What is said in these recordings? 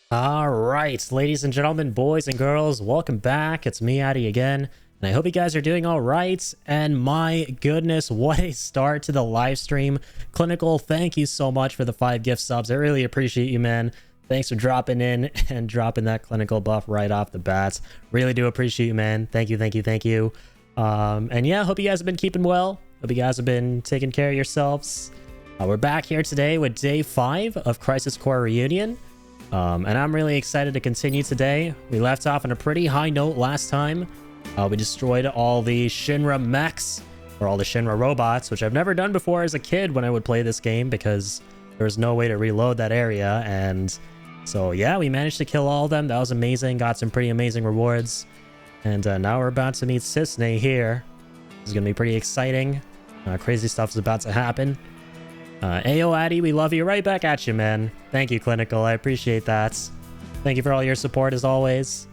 All right, ladies and gentlemen, boys and girls, welcome back. It's me, Addy, again, and I hope you guys are doing all right. And my goodness, what a start to the live stream. Clinical, thank you so much for the 5 gift subs. I really appreciate you, man. Thanks for dropping in and dropping that clinical buff right off the bat. Really do appreciate you, man. Thank you, thank you, thank you. And yeah, hope you guys have been keeping well. Hope you guys have been taking care of yourselves. We're back here today with day 5 of Crisis Core Reunion. And I'm really excited to continue today. We left off on a pretty high note last time. We destroyed all the Shinra mechs, or all the Shinra robots, which I've never done before as a kid when I would play this game because there was no way to reload that area. And so yeah, we managed to kill all of them. That was amazing. Got some pretty amazing rewards. And now we're about to meet Cisne here. This is going to be pretty exciting. Crazy stuff is about to happen. Ayo Addy, we love you. Right back at you, man. Thank you, Clinical. I appreciate that. Thank you for all your support as always.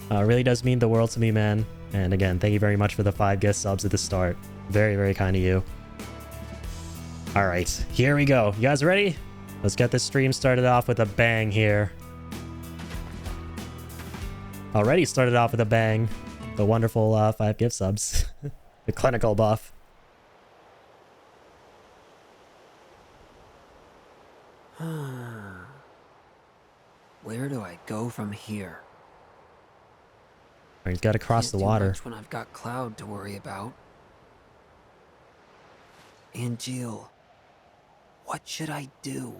Really does mean the world to me, man. And again, thank you very much for the 5 guest subs at the start. Very, very kind of you. All right, here we go. You guys ready? Let's get this stream started off with a bang here. Already started off with a bang. The wonderful 5 gift subs. The Clinical buff. Where do I go from here? He's got to cross the water. Much when I've got Cloud to worry about. And Jill, what should I do?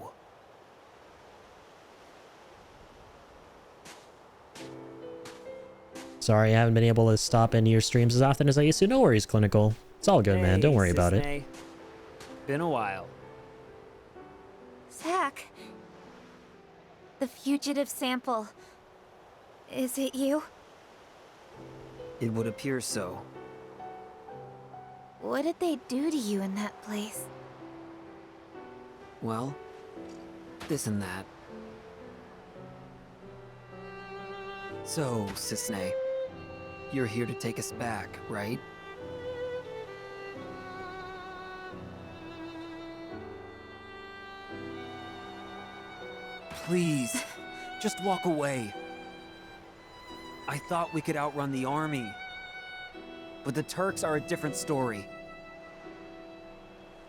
Sorry, I haven't been able to stop into your streams as often as I used to. No worries, Clinical. It's all good, man. Don't worry about it. Been a while. Zach. The fugitive sample. Is it you? It would appear so. What did they do to you in that place? Well, this and that. So, Cisne, you're here to take us back, right? Please, just walk away. I thought we could outrun the army. But the Turks are a different story.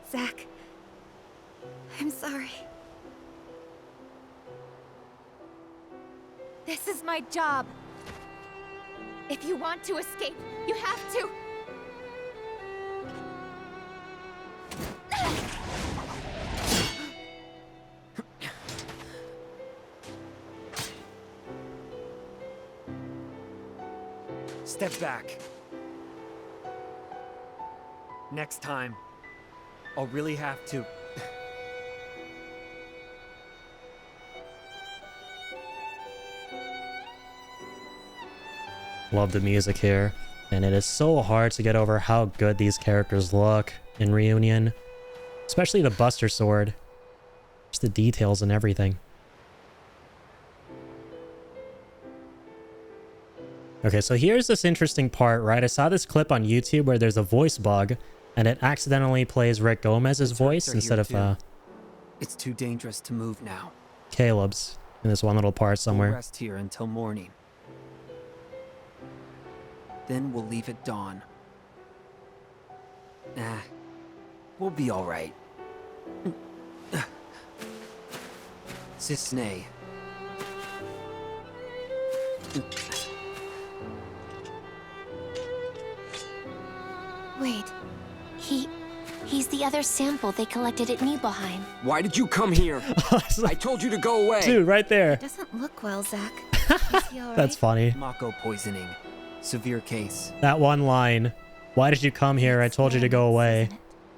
Zach, I'm sorry. This is my job. If you want to escape, you have to. Step back. Next time, I'll really have to. Love the music here. And it is so hard to get over how good these characters look in Reunion. Especially the Buster Sword. Just the details and everything. Okay, so here's this interesting part, right? I saw this clip on YouTube where there's a voice bug, and it accidentally plays Rick Gomez's voice instead of It's too dangerous to move now. Caleb's in this one little part somewhere. We'll rest here until morning. Then we'll leave at dawn. Nah, we'll be all right. Cisne. Wait. He's the other sample they collected at Nibelheim. Why did you come here? I told you to go away. Dude, right there. Doesn't look well, Zach. Is he all right? That's funny. Mako poisoning. Severe case. That one line. Why did you come here? I told you to go away.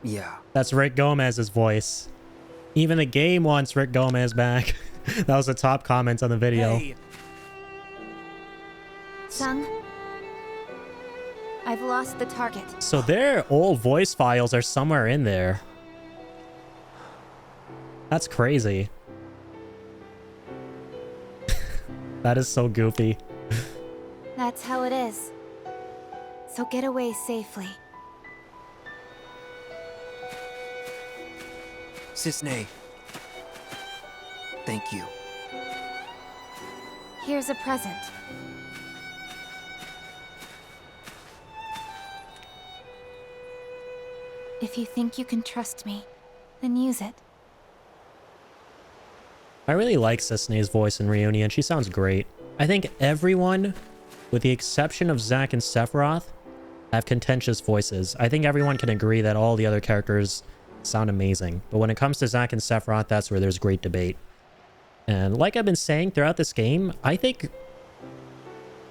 Yeah. That's Rick Gomez's voice. Even the game wants Rick Gomez back. That was the top comment on the video. Hey. Sung, I've lost the target. So their old voice files are somewhere in there. That's crazy. That is so goofy. That's how it is. So get away safely. Cisne. Thank you. Here's a present. If you think you can trust me, then use it. I really like Cicne's voice in Reunion. She sounds great. I think everyone, with the exception of Zack and Sephiroth, have contentious voices. I think everyone can agree that all the other characters sound amazing. But when it comes to Zack and Sephiroth, that's where there's great debate. And like I've been saying throughout this game, I think,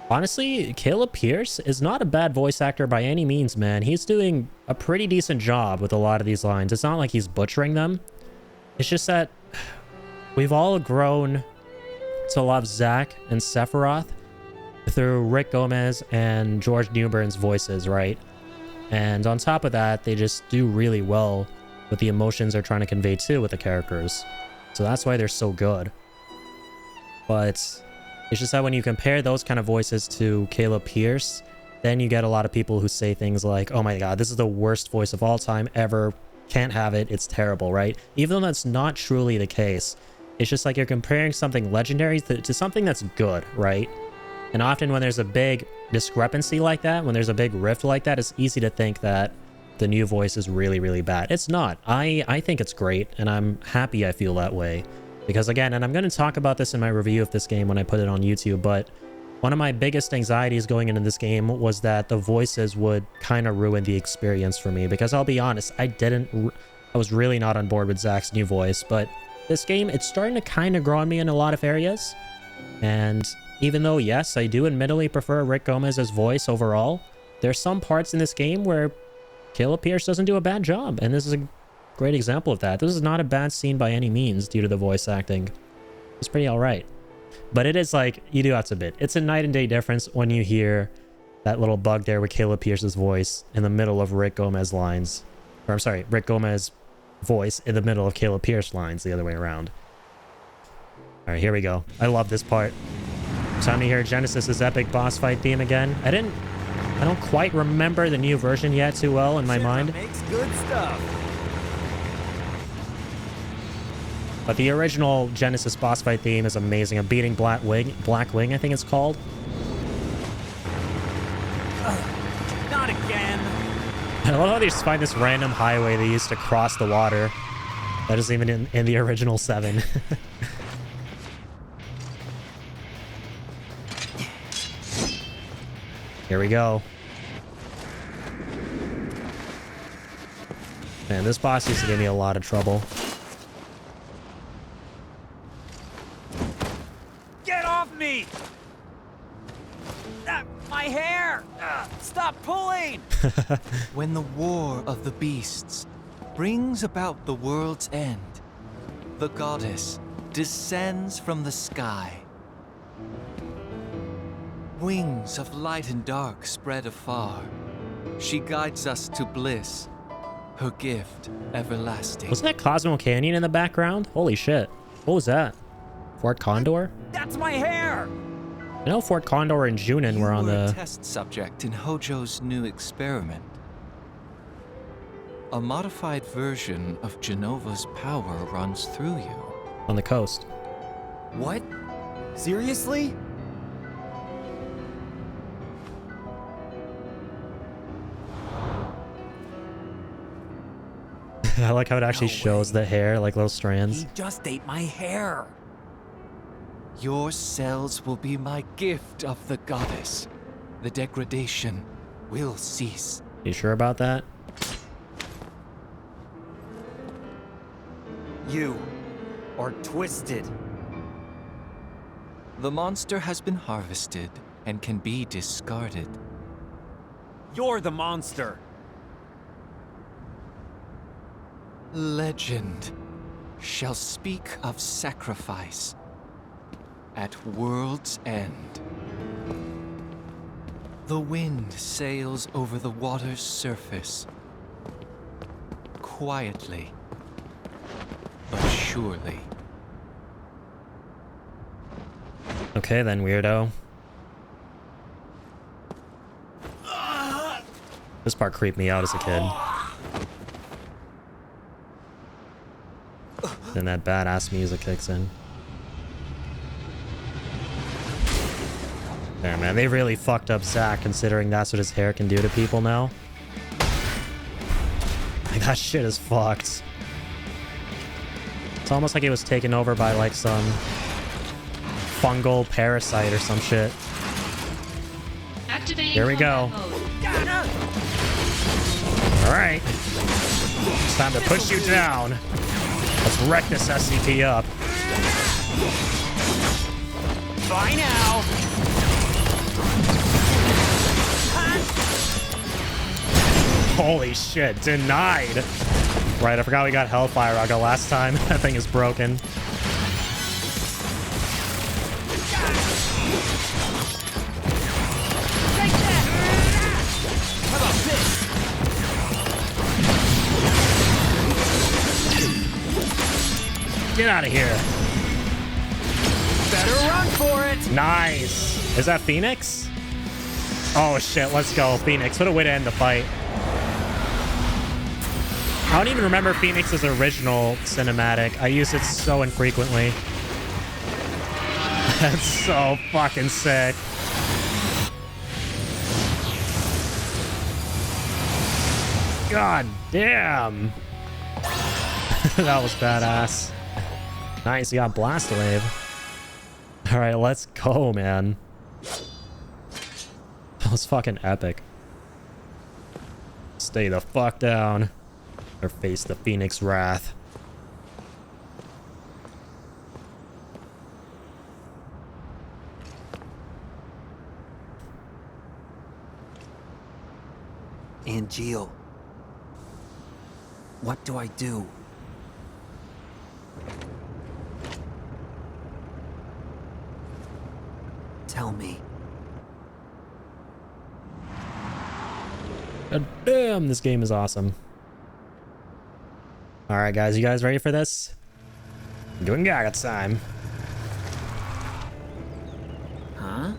honestly, Caleb Pierce is not a bad voice actor by any means, man. He's doing a pretty decent job with a lot of these lines. It's not like he's butchering them. It's just that we've all grown to love Zack and Sephiroth through Rick Gomez and George Newbern's voices, right? And on top of that, they just do really well with the emotions they're trying to convey too with the characters. So that's why they're so good. But it's just that when you compare those kind of voices to Caleb Pierce, then you get a lot of people who say things like, oh my god, this is the worst voice of all time ever. Can't have it. It's terrible, right? Even though that's not truly the case. It's just like you're comparing something legendary to something that's good, right? And often when there's a big discrepancy like that, when there's a big rift like that, it's easy to think that the new voice is really, really bad. It's not. I think it's great, and I'm happy I feel that way. Because again, and I'm going to talk about this in my review of this game when I put it on YouTube, but one of my biggest anxieties going into this game was that the voices would kind of ruin the experience for me. Because I'll be honest, I was really not on board with Zack's new voice, but this game, it's starting to kind of grow on me in a lot of areas. And even though, yes, I do admittedly prefer Rick Gomez's voice overall, there's some parts in this game where Caleb Pierce doesn't do a bad job, and this is a great example of that. This is not a bad scene by any means due to the voice acting. It's pretty alright. But it is like, you do have to admit, it's a night and day difference when you hear that little bug there with Caleb Pierce's voice in the middle of Rick Gomez lines. Or I'm sorry, Rick Gomez voice in the middle of Caleb Pierce lines, the other way around. Alright, here we go. I love this part. Time to hear Genesis's epic boss fight theme again. I don't quite remember the new version yet too well in my mind. Makes good stuff. But the original Genesis boss fight theme is amazing. A beating Black Wing, I think it's called. Not again. I love how they just find this random highway they used to cross the water. That isn't even in the original 7. Here we go. Man, this boss used to give me a lot of trouble. Get off me! My hair! Stop pulling! When the war of the beasts brings about the world's end, the goddess descends from the sky. Wings of light and dark spread afar. She guides us to bliss, her gift everlasting. Wasn't that Cosmo Canyon in the background? Holy shit. What was that? Fort Condor? That's my hair! I know Fort Condor and Junin were on a the... test subject in Hojo's new experiment. A modified version of Genova's power runs through you. on the coast. What? Seriously? I like how it actually No shows way. the hair, like little strands. He just ate my hair. Your cells will be my gift of the goddess. The degradation will cease. You sure about that? You are twisted. The monster has been harvested and can be discarded. You're the monster. Legend shall speak of sacrifice at world's end. The wind sails over the water's surface, quietly but surely. Okay then, weirdo. This part creeped me out as a kid. Then that badass music kicks in. Yeah, man, they really fucked up Zack considering that's what his hair can do to people now. Like, that shit is fucked. It's almost like he was taken over by like some fungal parasite or some shit. Here we go. Alright. It's time to push you down. Let's wreck this SCP up. Bye now. Holy shit, denied. Right, I forgot we got Hellfire Raga last time. That thing is broken. How about this? Get out of here. Better run for it. Nice. Is that Phoenix? Oh shit, let's go, Phoenix. What a way to end the fight. I don't even remember Phoenix's original cinematic. I use it so infrequently. That's so fucking sick. God damn. That was badass. Nice, you got Blast Wave. Alright, let's go, man. That was fucking epic. Stay the fuck down. Or face the Phoenix Wrath. Angeal. What do I do? Tell me. God damn, this game is awesome. Alright guys, you guys ready for this? Gungaga time. Huh?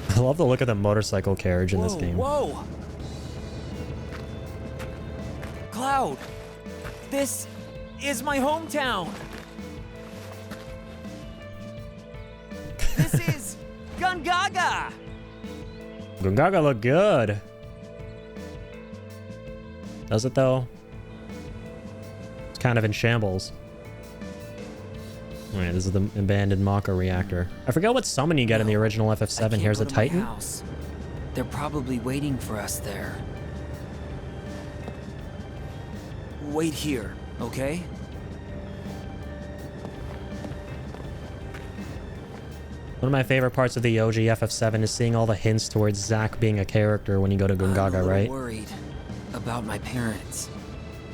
I love the look of the motorcycle carriage in this game. Whoa! Cloud! This is my hometown! This is Gungaga! Gungaga look good. Does it though? It's kind of in shambles. Alright, this is the abandoned Mako reactor. I forgot what summon you get in the original FF7. Here's a Titan. House. They're probably waiting for us there. Wait here, okay? One of my favorite parts of the OG FF7 is seeing all the hints towards Zack being a character when you go to Gungaga, right? I'm worried about my parents.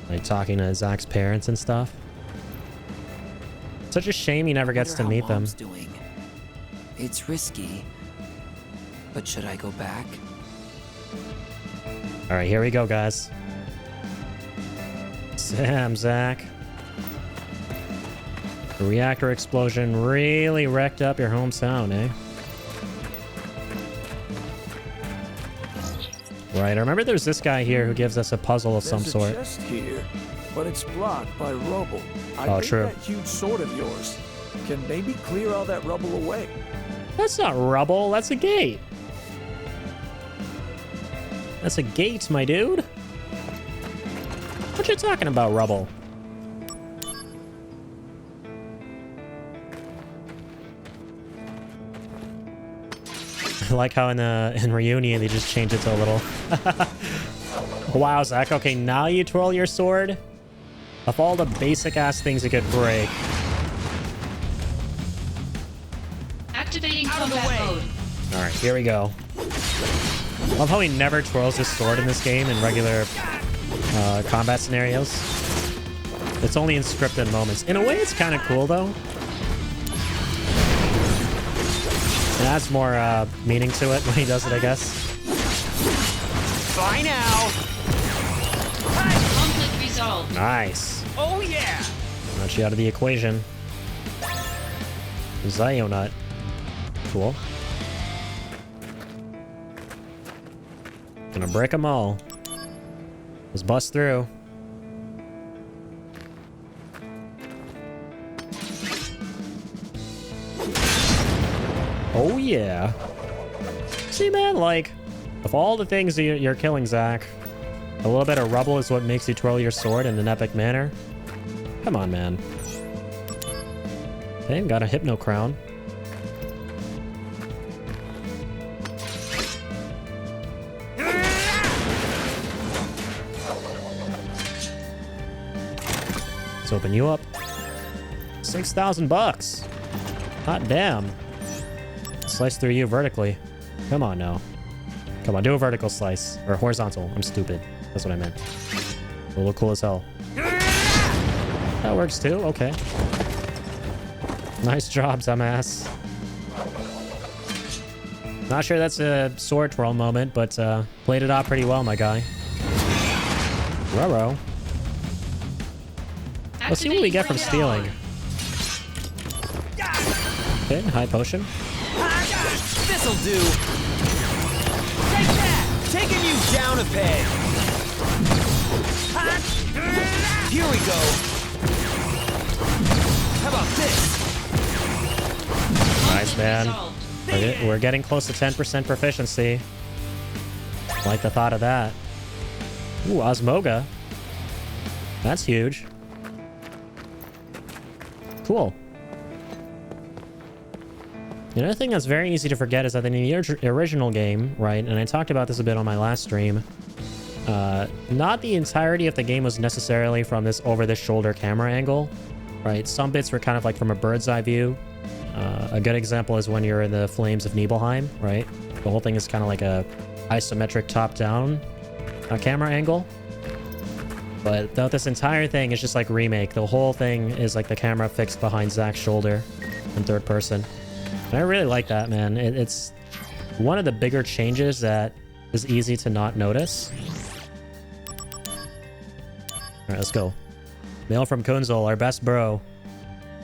Like talking to Zack's parents and stuff. Such a shame he never gets to meet them. Doing. It's risky, but should I go back? All right, here we go, guys. Damn, Zack. The reactor explosion really wrecked up your hometown, eh? Right, I remember there's this guy here who gives us a puzzle of some sort. There's a chest here, but it's blocked by rubble. I think true. that huge sword of yours can maybe clear all that rubble away. That's not rubble, that's a gate. That's a gate, my dude. What you talking about, rubble? I like how in Reunion they just changed it to a little. Wow, Zack. Okay, now you twirl your sword. Of all the basic ass things it could break. Activating combat mode. All right, here we go. Love how he never twirls his sword in this game in regular combat scenarios. It's only in scripted moments. In a way, it's kind of cool though. It adds more meaning to it when he does it, I guess. Bye now! Conflict resolved. Nice. Oh yeah! Not you out of the equation. Zionut. Cool. Gonna break them all. Let's bust through. Oh, yeah. See, man, like, of all the things you're killing, Zach, a little bit of rubble is what makes you twirl your sword in an epic manner. Come on, man. Okay, got a Hypno Crown. Let's open you up. 6,000 bucks. Hot damn. Slice through you vertically. Come on now. Come on, do a vertical slice. Or horizontal. I'm stupid. That's what I meant. It'll look cool as hell. That works too. Okay. Nice job, dumbass. Not sure that's a sword twirl moment, but played it out pretty well, my guy. Ruh-roh. Let's see what we get from stealing. Okay, high potion. This'll do. Take that! Taking you down a peg. Here we go. How about this? Nice, man. We're getting close to 10% proficiency. Like the thought of that. Ooh, Osmoga. That's huge. Cool. Another thing that's very easy to forget is that in the original game, right, and I talked about this a bit on my last stream, not the entirety of the game was necessarily from this over-the-shoulder camera angle, right? Some bits were kind of like from a bird's eye view. A good example is when you're in the Flames of Nibelheim, right? The whole thing is kind of like a isometric top-down camera angle. But this entire thing is just like remake. The whole thing is like the camera fixed behind Zach's shoulder in third person. And I really like that, man. It's one of the bigger changes that is easy to not notice. Alright, let's go. Mail from Kunzel, our best bro.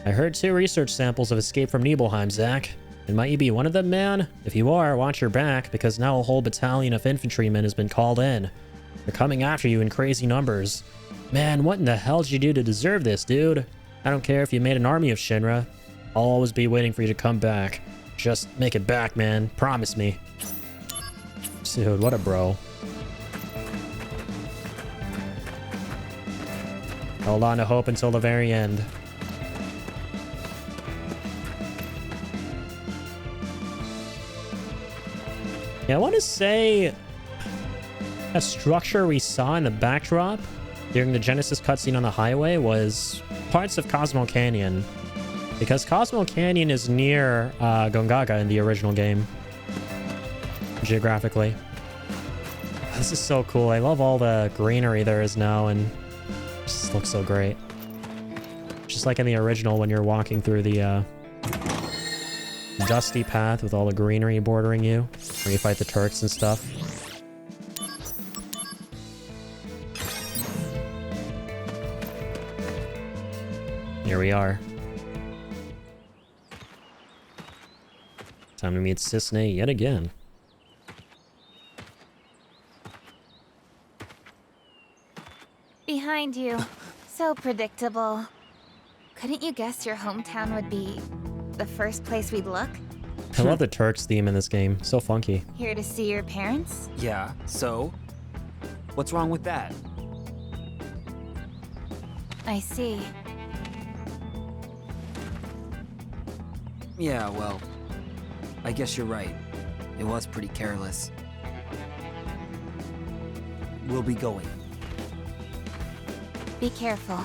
I heard 2 research samples have escaped from Nibelheim, Zach. And might you be one of them, man? If you are, watch your back, because now a whole battalion of infantrymen has been called in. They're coming after you in crazy numbers. Man, what in the hell did you do to deserve this, dude? I don't care if you made an army of Shinra. I'll always be waiting for you to come back. Just make it back, man. Promise me. Dude, what a bro. Hold on to hope until the very end. Yeah, I want to say a structure we saw in the backdrop during the Genesis cutscene on the highway was parts of Cosmo Canyon. Because Cosmo Canyon is near Gongaga in the original game. Geographically. This is so cool. I love all the greenery there is now, and it just looks so great. Just like in the original when you're walking through the dusty path with all the greenery bordering you, where you fight the Turks and stuff. Here we are. Time to meet Cisne yet again. Behind you. So predictable. Couldn't you guess your hometown would be the first place we'd look? I love the Turks theme in this game. So funky. Here to see your parents? Yeah, so? What's wrong with that? I see. Yeah, well, I guess you're right. It was pretty careless. We'll be going. Be careful.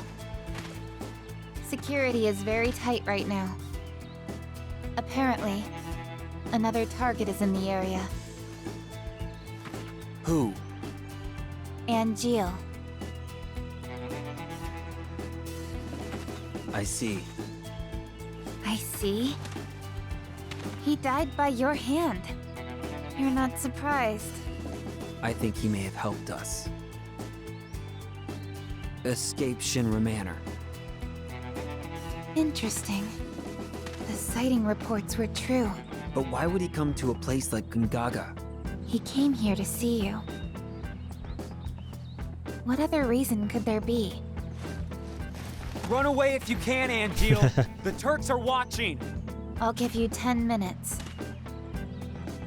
Security is very tight right now. Apparently, another target is in the area. Who? Angeal. I see. I see. He died by your hand. You're not surprised. I think he may have helped us. Escape Shinra Manor. Interesting. The sighting reports were true. But why would he come to a place like Gongaga? He came here to see you. What other reason could there be? Run away if you can, Angeal! The Turks are watching! I'll give you 10 minutes.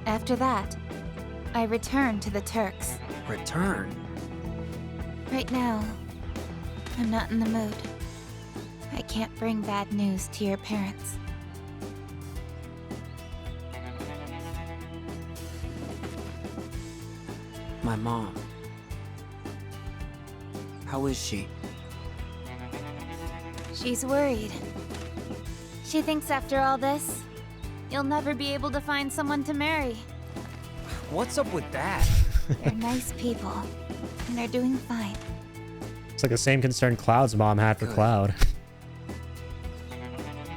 After that, I returned to the Turks. Return? Right now, I'm not in the mood. I can't bring bad news to your parents. My mom. How is she? She's worried. She thinks after all this, you'll never be able to find someone to marry. What's up with that? They're nice people, and they're doing fine. It's like the same concern Cloud's mom had for Good. Cloud.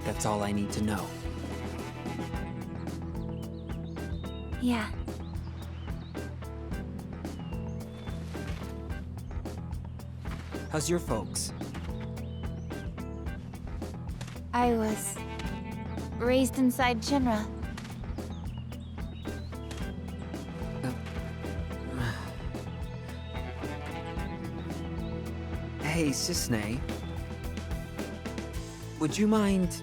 That's all I need to know. Yeah. How's your folks? I was raised inside Shinra. Hey, Cisne. Would you mind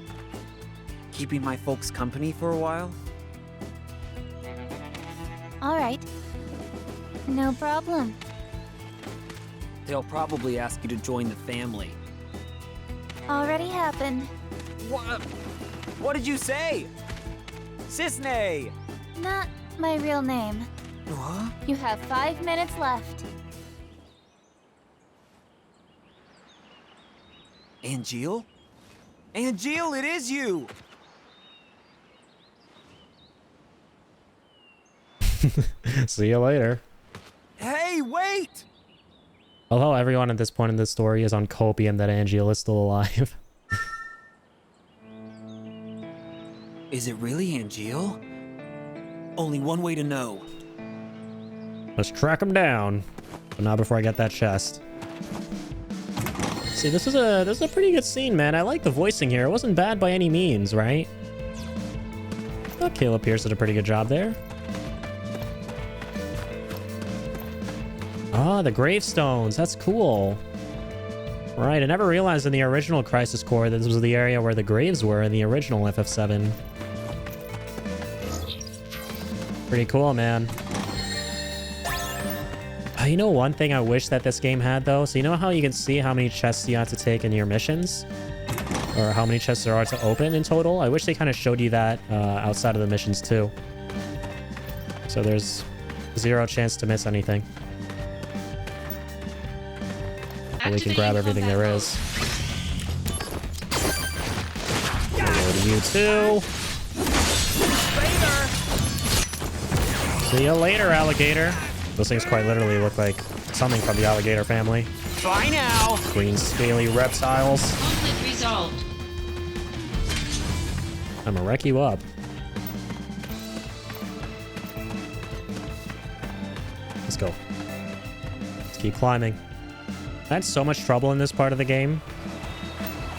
keeping my folks company for a while? All right. No problem. They'll probably ask you to join the family. Already happened. What? What did you say? Cisne! Not my real name. Huh? You have 5 minutes left. Angeal? Angeal, it is you! See you later. Hey, wait! Although everyone at this point in the story is on copium that Angeal is still alive. Is it really Angeal? Only one way to know. Let's track him down. But not before I get that chest. See, this is a pretty good scene, man. I like the voicing here. It wasn't bad by any means, right? Oh, Caleb Pierce did a pretty good job there. Ah, the gravestones. That's cool. Right, I never realized in the original Crisis Core that this was the area where the graves were in the original FF7. Pretty cool, man. You know one thing I wish that this game had, though? So you know how you can see how many chests you have to take in your missions? Or how many chests there are to open in total? I wish they kind of showed you that outside of the missions, too. So there's 0 chance to miss anything. But we can grab everything there is. Go to you, too. See you later, alligator. Those things quite literally look like something from the alligator family. Bye now. Green scaly reptiles. Conflict resolved. I'm gonna wreck you up. Let's go. Let's keep climbing. I had so much trouble in this part of the game.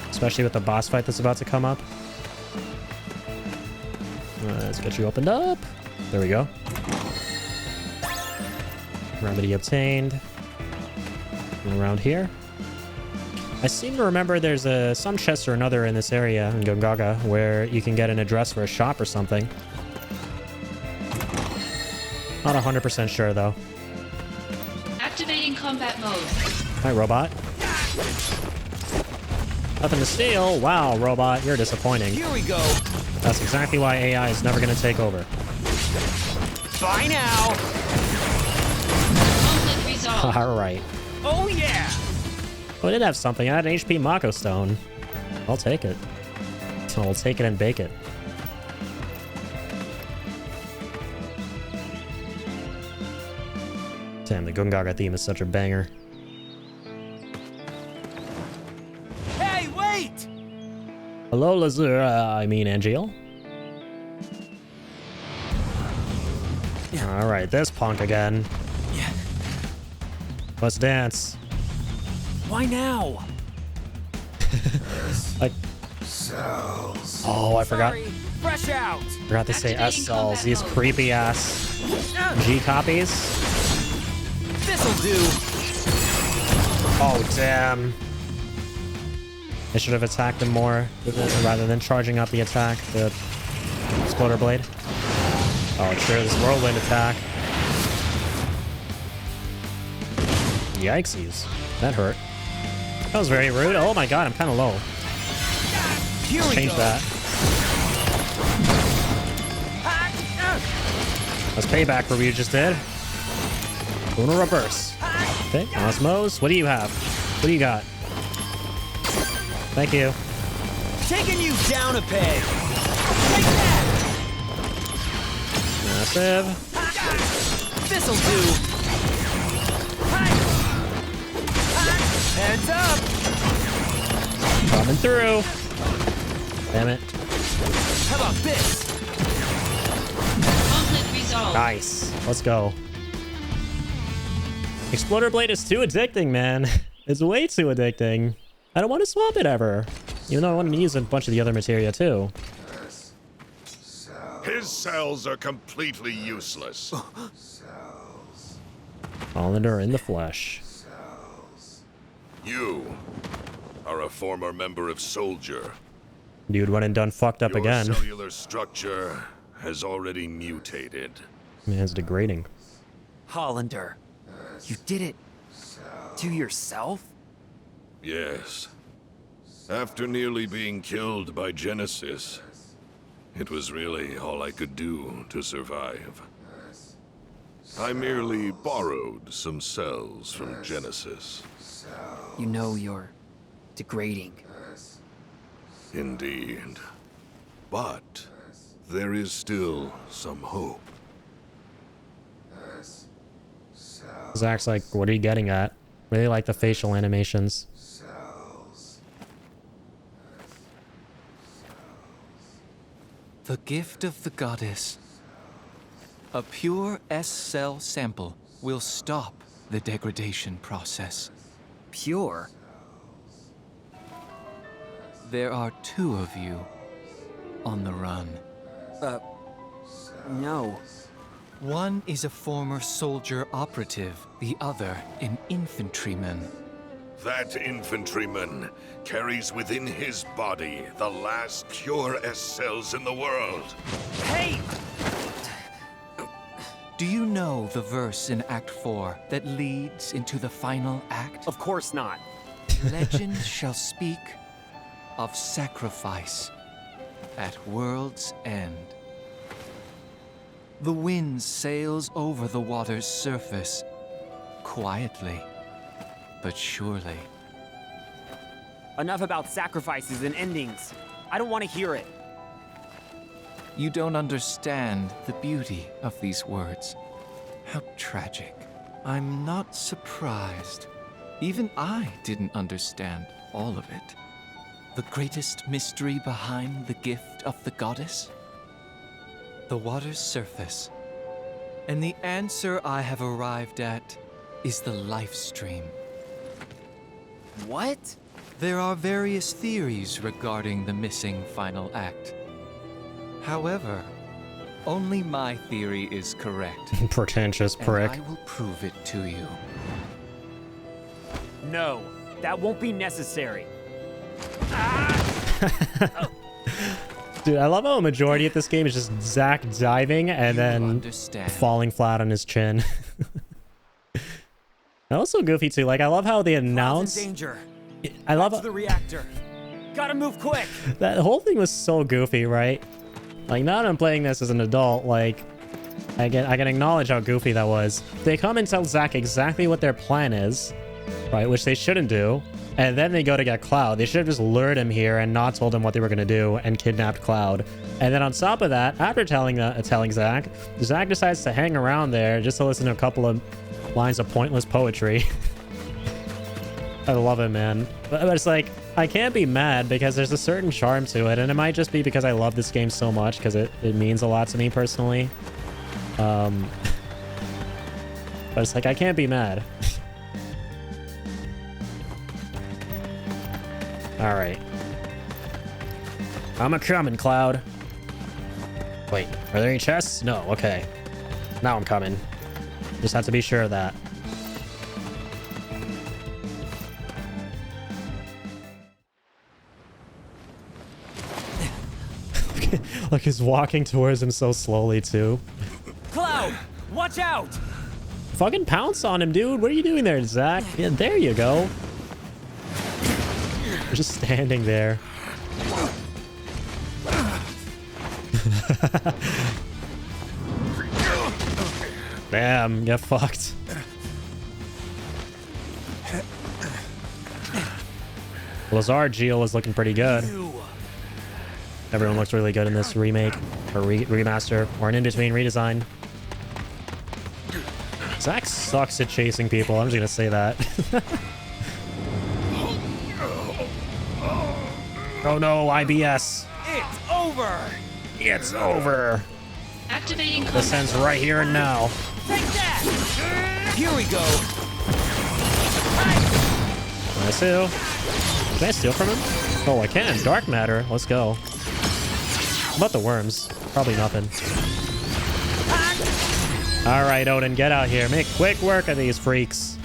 Especially with the boss fight that's about to come up. Let's get you opened up. There we go. Remedy obtained. And around here. I seem to remember there's some chest or another in this area in Gongaga where you can get an address for a shop or something. Not 100% sure though. Activating combat mode. Hi, robot. Nothing to steal. Wow, robot, you're disappointing. Here we go. That's exactly why AI is never going to take over. Bye now. Conflict resolved. All right. Oh yeah. Oh, I did have something. I had an HP Mako Stone. I'll take it. I'll take it and bake it. Damn, the Gongaga theme is such a banger. Hey, wait. Hello, Lazura. I mean, Angeal. All right, this punk again. Let's dance. Why now? Like, oh, I forgot. Sorry. Fresh out. Forgot to say S Activating cells. combat These mode. creepy ass G copies. This'll do. Oh, damn. I should have attacked him more rather than charging up the attack, the exploder blade. Oh, sure, this whirlwind attack. Yikesies. That hurt. That was very rude. Oh my god, I'm kind of low. Change that. That's payback for what you just did. Uno reverse. Okay, Osmos. What do you have? What do you got? Thank you. Taking you down a peg. Massive. This'll do. Heads up. Coming through. Damn it. How about this? Conflict resolved. Nice. Let's go. Exploder Blade is too addicting, man. It's way too addicting. I don't want to swap it ever. Even though I want to use a bunch of the other materia too. His cells are completely useless. Hollander in the flesh. You are a former member of Soldier. Dude went and done fucked up Your again. cellular structure has already mutated. Man's degrading. Hollander, you did it to yourself? Yes. After nearly being killed by Genesis, it was really all I could do to survive. I merely borrowed some cells from Genesis. You know you're degrading. Indeed. But there is still some hope. Zach's like, what are you getting at? Really like the facial animations. The gift of the goddess. A pure S-cell sample will stop the degradation process. Pure? There are 2 of you on the run. No. One is a former soldier operative, the other an infantryman. That infantryman carries within his body the last pure S cells in the world. Hey! Do you know the verse in Act 4 that leads into the final act? Of course not. Legend shall speak of sacrifice at world's end. The wind sails over the water's surface, quietly, but surely. Enough about sacrifices and endings. I don't want to hear it. You don't understand the beauty of these words. How tragic. I'm not surprised. Even I didn't understand all of it. The greatest mystery behind the gift of the goddess? The water's surface. And the answer I have arrived at is the life stream. What? There are various theories regarding the missing final act. However, only my theory is correct. Pretentious prick. And I will prove it to you. No, that won't be necessary. Dude, I love how a majority of this game is just Zach diving and then falling flat on his chin. And also goofy too. Like, I love how they announce. Danger. I love That's the reactor. Gotta move quick. that whole thing was so goofy, right? Like, now that I'm playing this as an adult, like, I can acknowledge how goofy that was. They come and tell Zach exactly what their plan is, right? Which they shouldn't do. And then they go to get Cloud. They should have just lured him here and not told him what they were going to do and kidnapped Cloud. And then on top of that, after telling Zach, Zach decides to hang around there just to listen to a couple of lines of pointless poetry. I love it, man. But it's like, I can't be mad because there's a certain charm to it. And it might just be because I love this game so much because it means a lot to me personally. But it's like, I can't be mad. All right. I'm a-coming, Cloud. Wait, are there any chests? No, okay. Now I'm coming. Just have to be sure of that. Like he's walking towards him so slowly too. out! Watch out! Fucking pounce on him, dude. What are you doing there, Zach? Yeah, there you go. You're just standing there. Damn, get fucked. Lazard Geo is looking pretty good. Everyone looks really good in this remake or remaster or an in-between redesign. Zach sucks at chasing people. I'm just gonna say that. Oh no, IBS. It's over! It's over. Activating This combat ends right here and now. Take that! Here we go! Can I steal? Can I steal from him? Oh, I can. Dark matter. Let's go. What about the worms? Probably nothing. All right, Odin, get out here. Make quick work of these freaks.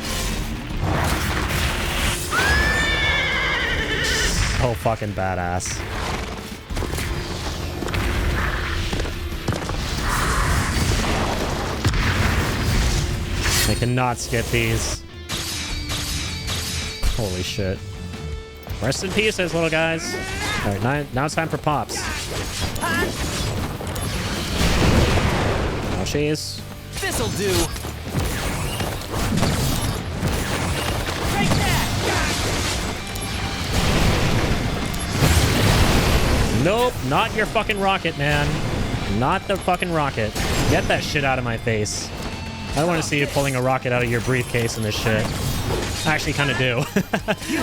So fucking badass. I cannot skip these. Holy shit. Rest in pieces, little guys. All right, now it's time for pops. Now she's. This'll do! Take that! Nope, not your fucking rocket, man. Not the fucking rocket. Get that shit out of my face. I don't want to see you pulling a rocket out of your briefcase in this shit. I actually kind of do.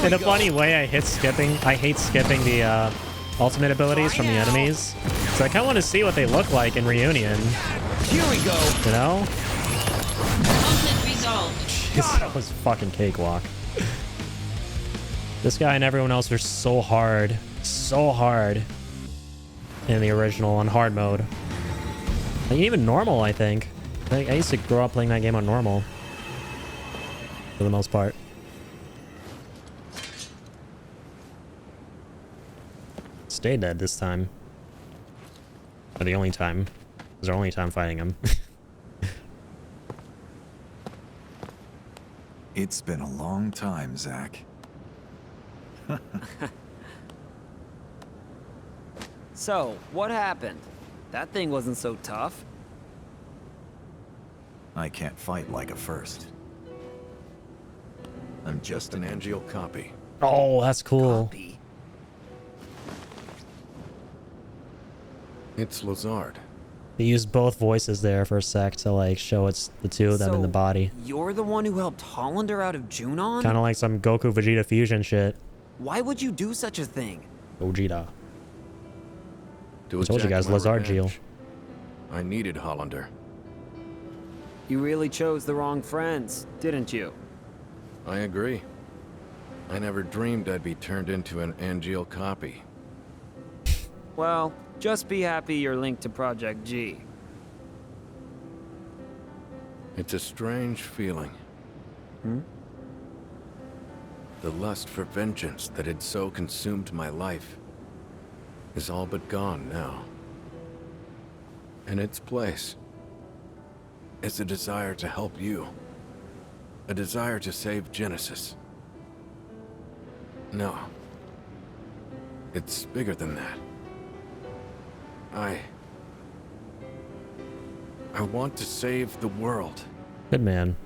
In a funny way, I hate skipping the ultimate abilities from the enemies. So I kind of want to see what they look like in Reunion. Here we go! You know? conflict resolved. Jeez, that was fucking cakewalk. This guy and everyone else are so hard. So hard. In the original on hard mode. Like, even normal, I think. I used to grow up playing that game on normal. For the most part. Stay dead this time. For the only time. It was our only time fighting him. It's been a long time, Zach. So, what happened? That thing wasn't so tough. I can't fight like a first. I'm just an Angeal copy. Oh, that's cool. Copy. It's Lazard. They used both voices there for a sec to like show it's the two of them in the body. You're the one who helped Hollander out of Junon? Kind of like some Goku Vegeta fusion shit. Why would you do such a thing? Gogeta. To I told you exact guys, my Lazard Geo. revenge. I needed Hollander. You really chose the wrong friends, didn't you? I agree. I never dreamed I'd be turned into an Angeal copy. Well, just be happy you're linked to Project G. It's a strange feeling. Hmm? The lust for vengeance that had so consumed my life is all but gone now. In its place is a desire to help you. A desire to save Genesis. No. It's bigger than that. I want to save the world. Good man.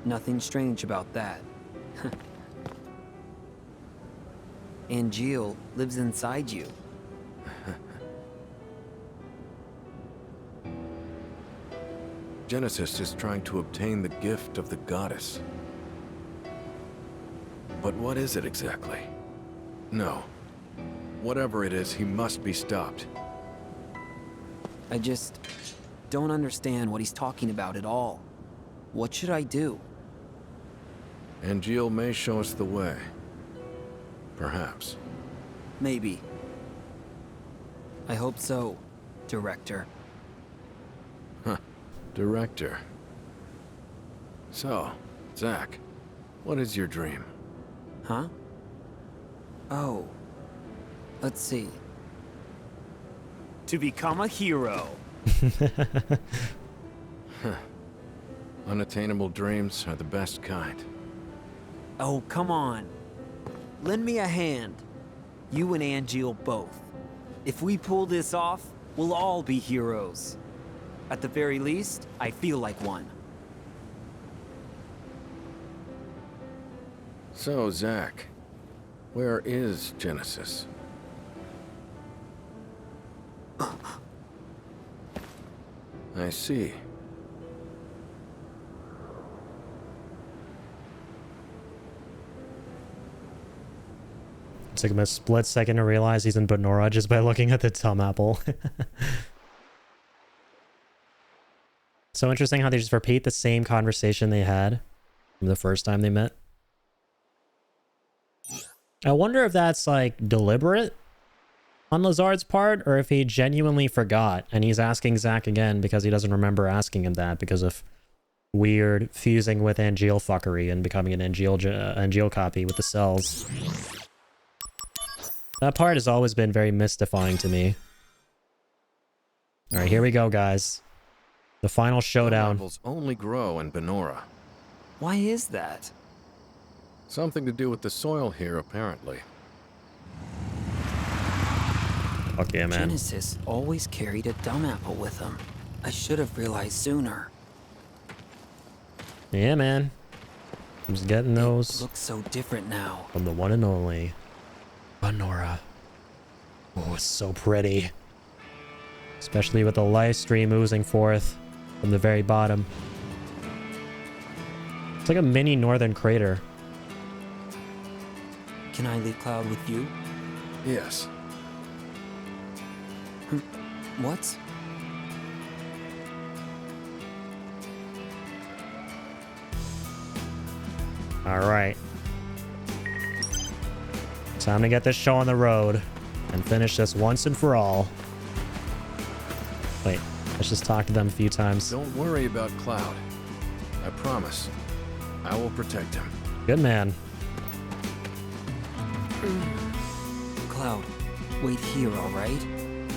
Nothing strange about that. Angeal lives inside you. Genesis is trying to obtain the gift of the goddess. But what is it exactly? No. Whatever it is, he must be stopped. I just don't understand what he's talking about at all. What should I do? Angeal may show us the way. Perhaps. Maybe. I hope so, Director. director. So, Zack, what is your dream? Huh? Oh. Let's see. To become a hero. Unattainable dreams are the best kind. Oh, come on. Lend me a hand. You and Angeal both. If we pull this off, we'll all be heroes. At the very least, I feel like one. So, Zack, where is Genesis? I see. It took him a split second to realize he's in Benora just by looking at the Tum Apple. So interesting how they just repeat the same conversation they had from the first time they met. I wonder if that's like deliberate on Lazard's part, or if he genuinely forgot and he's asking Zack again because he doesn't remember asking him that because of weird fusing with Angeal fuckery and becoming an Angeal copy with the cells. That part has always been very mystifying to me. Alright, here we go, guys. The final showdown. Apples only grow in Benora. Why is that? Something to do with the soil here, apparently. Fuck yeah, man. Genesis always carried a dumb apple with him. I should have realized sooner. Yeah, man. I'm just getting those It looks so different now. from the one and only Benora. Oh, it's so pretty. Especially with the live stream oozing forth from the very bottom. It's like a mini northern crater. Can I leave Cloud with you? Yes. What? Alright. Time to get this show on the road and finish this once and for all. Wait, let's just talk to them a few times. Don't worry about Cloud. I promise. I will protect him. Good man. Cloud, wait here, alright?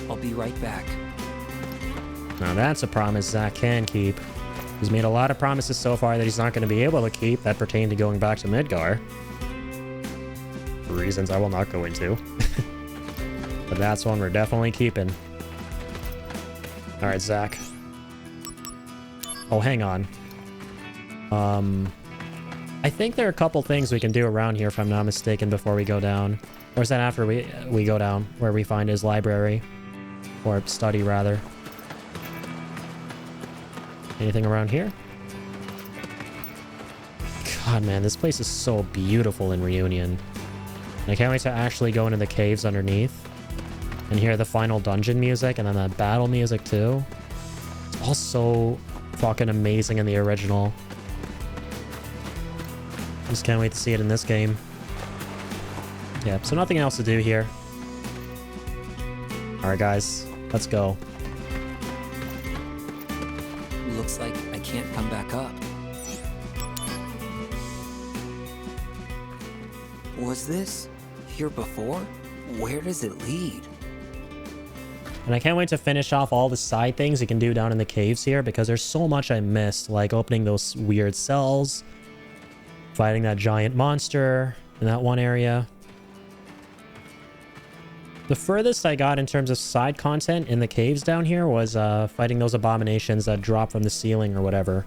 I'll be right back. Now that's a promise Zack can keep. He's made a lot of promises so far that he's not going to be able to keep that pertain to going back to Midgar. For reasons I will not go into. But that's one we're definitely keeping. Alright, Zack. Oh, hang on. I think there are a couple things we can do around here, if I'm not mistaken, before we go down. Or is that after we go down, where we find his library? Or study, rather. Anything around here? God, man, this place is so beautiful in Reunion. And I can't wait to actually go into the caves underneath and hear the final dungeon music and then the battle music too. It's all so fucking amazing in the original. Just can't wait to see it in this game. Yeah, so nothing else to do here. Alright, guys, let's go. Looks like I can't come back up. Was this here before? Where does it lead? And I can't wait to finish off all the side things you can do down in the caves here, because there's so much I missed, like opening those weird cells, fighting that giant monster in that one area. The furthest I got in terms of side content in the caves down here was fighting those abominations that drop from the ceiling or whatever.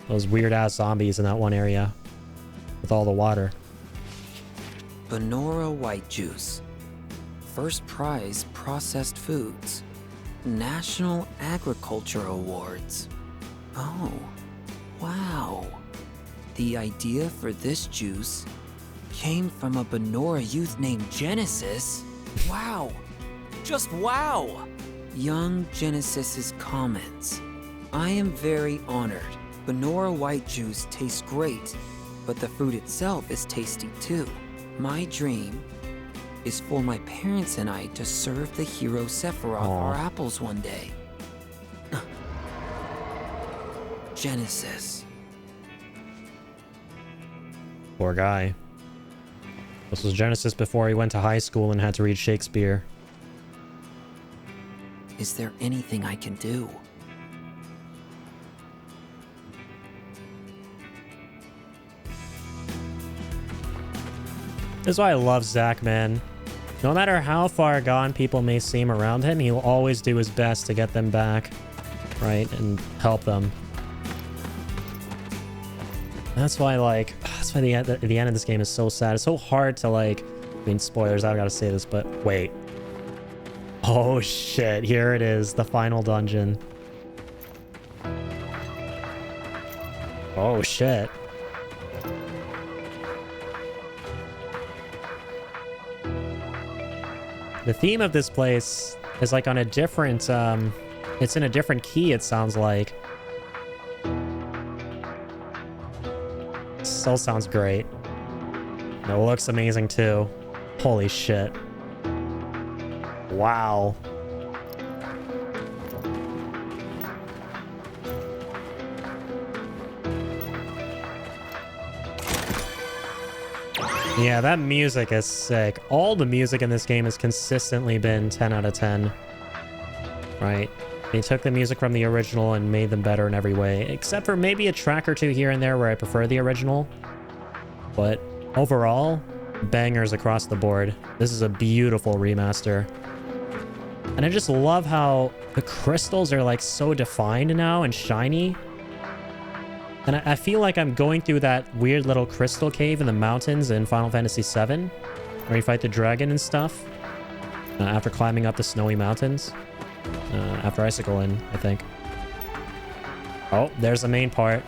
Those weird-ass zombies in that one area with all the water. Benora white juice. First prize processed foods. National Agriculture Awards. Oh, wow. The idea for this juice came from a Benora youth named Genesis. Wow. Just wow. Young Genesis's comments. I am very honored. Benora white juice tastes great, but the fruit itself is tasty too. My dream is for my parents and I to serve the hero Sephiroth our apples one day. Genesis. Poor guy. This was Genesis before he went to high school and had to read Shakespeare. Is there anything I can do? This is why I love Zack, man. No matter how far gone people may seem around him, he'll always do his best to get them back, right? And help them. That's why, like, that's why the end of this game is so sad. It's so hard to, like, I mean, spoilers, I gotta say this, but wait. Oh, shit. Here it is, the final dungeon. Oh, shit. The theme of this place is like on a different, it's in a different key, it sounds like. Still sounds great. And it looks amazing too. Holy shit. Wow. Yeah, that music is sick. All the music in this game has consistently been 10 out of 10. Right? They took the music from the original and made them better in every way, except for maybe a track or two here and there where I prefer the original. But overall, bangers across the board. This is a beautiful remaster. And I just love how the crystals are like so defined now and shiny. And I feel like I'm going through that weird little crystal cave in the mountains in Final Fantasy VII, where you fight the dragon and stuff, after climbing up the snowy mountains, after Icicle Inn, I think. Oh, there's the main part.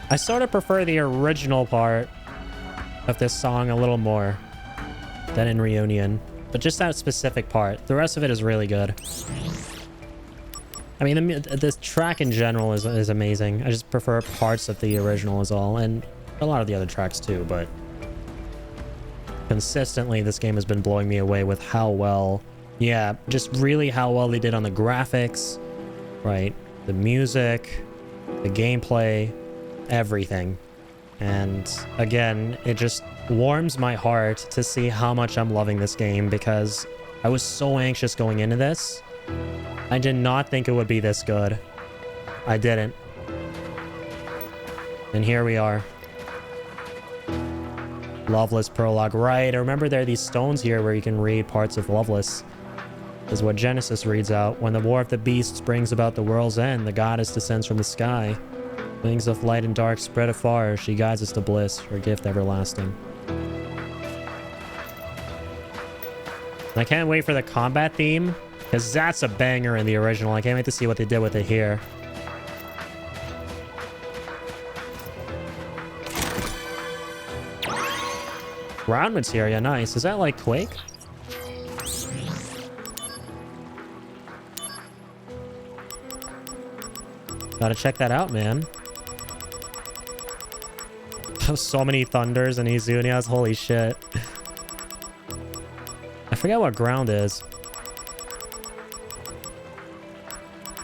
I sort of prefer the original part of this song a little more than in Reunion, but just that specific part. The rest of it is really good. I mean, the track in general is amazing. I just prefer parts of the original is all, and a lot of the other tracks too, but consistently this game has been blowing me away with how well, yeah, just really how well they did on the graphics, right? The music, the gameplay, everything. And again, it just warms my heart to see how much I'm loving this game, because I was so anxious going into this. I did not think it would be this good. I didn't. And here we are. Loveless prologue. Right, I remember there are these stones here where you can read parts of Loveless. This is what Genesis reads out. When the war of the beasts brings about the world's end, the goddess descends from the sky. Wings of light and dark spread afar. She guides us to bliss, her gift everlasting. And I can't wait for the combat theme, because that's a banger in the original. I can't wait to see what they did with it here. Ground materia, nice. Is that like Quake? Gotta check that out, man. So many thunders and Izunias, holy shit. I forget what ground is.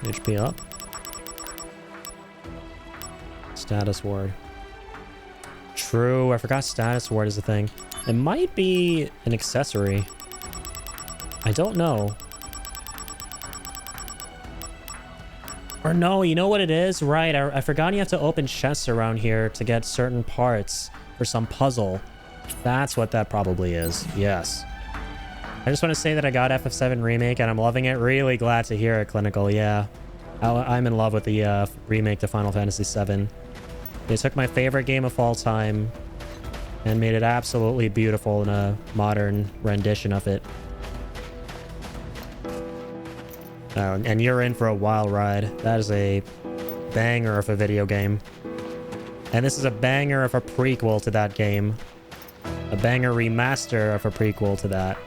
HP up. Status ward. True, I forgot status ward is a thing. It might be an accessory. I don't know. Or no, you know what it is? Right, I forgot you have to open chests around here to get certain parts for some puzzle. That's what that probably is. Yes. I just want to say that I got FF7 Remake and I'm loving it. Really glad to hear it, Clinical. Yeah. I'm in love with the remake to Final Fantasy VII. They took my favorite game of all time and made it absolutely beautiful in a modern rendition of it. And you're in for a wild ride. That is a banger of a video game. And this is a banger of a prequel to that game. A banger remaster of a prequel to that.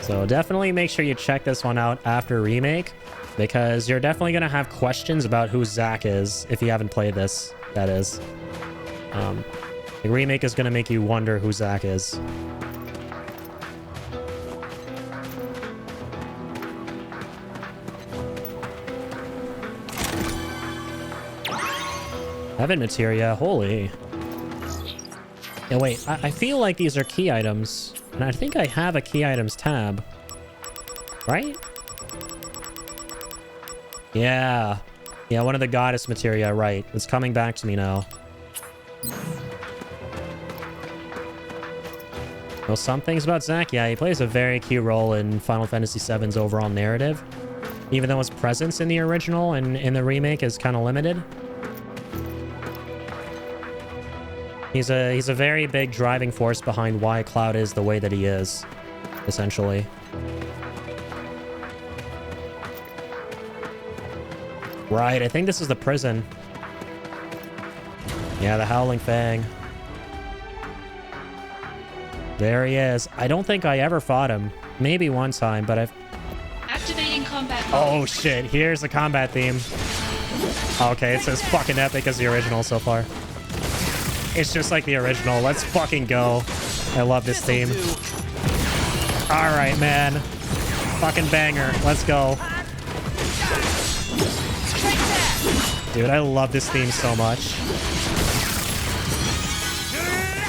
So definitely make sure you check this one out after remake, because you're definitely going to have questions about who Zack is if you haven't played this. that is. The remake is gonna make you wonder who Zack is. Heaven materia, holy. Yeah, wait, I feel like these are key items. And I think I have a key items tab. Right? Yeah. Yeah, one of the goddess materia, right. It's coming back to me now. Well, some things about Zack, yeah, he plays a very key role in Final Fantasy VII's overall narrative. Even though his presence in the original and in the remake is kind of limited. He's a very big driving force behind why Cloud is the way that he is, essentially. Right, I think this is the prison. Yeah, the Howling Fang. There he is. I don't think I ever fought him. Maybe one time, but I've... Activating combat mode. Oh shit, here's the combat theme. Okay, it's as fucking epic as the original so far. It's just like the original. Let's fucking go. I love this theme. Alright, man. Fucking banger. Let's go. Dude, I love this theme so much.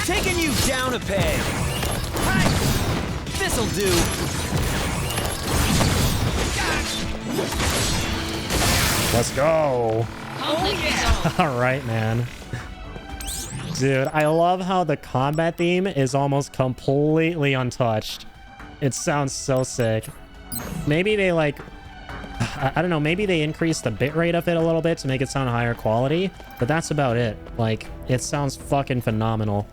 Taking you down a peg. This'll do. Let's go. Conflict resolved. Alright, man. Dude, I love how the combat theme is almost completely untouched. It sounds so sick. Maybe they like... I don't know, maybe they increased the bitrate of it a little bit to make it sound higher quality, but that's about it. Like, it sounds fucking phenomenal.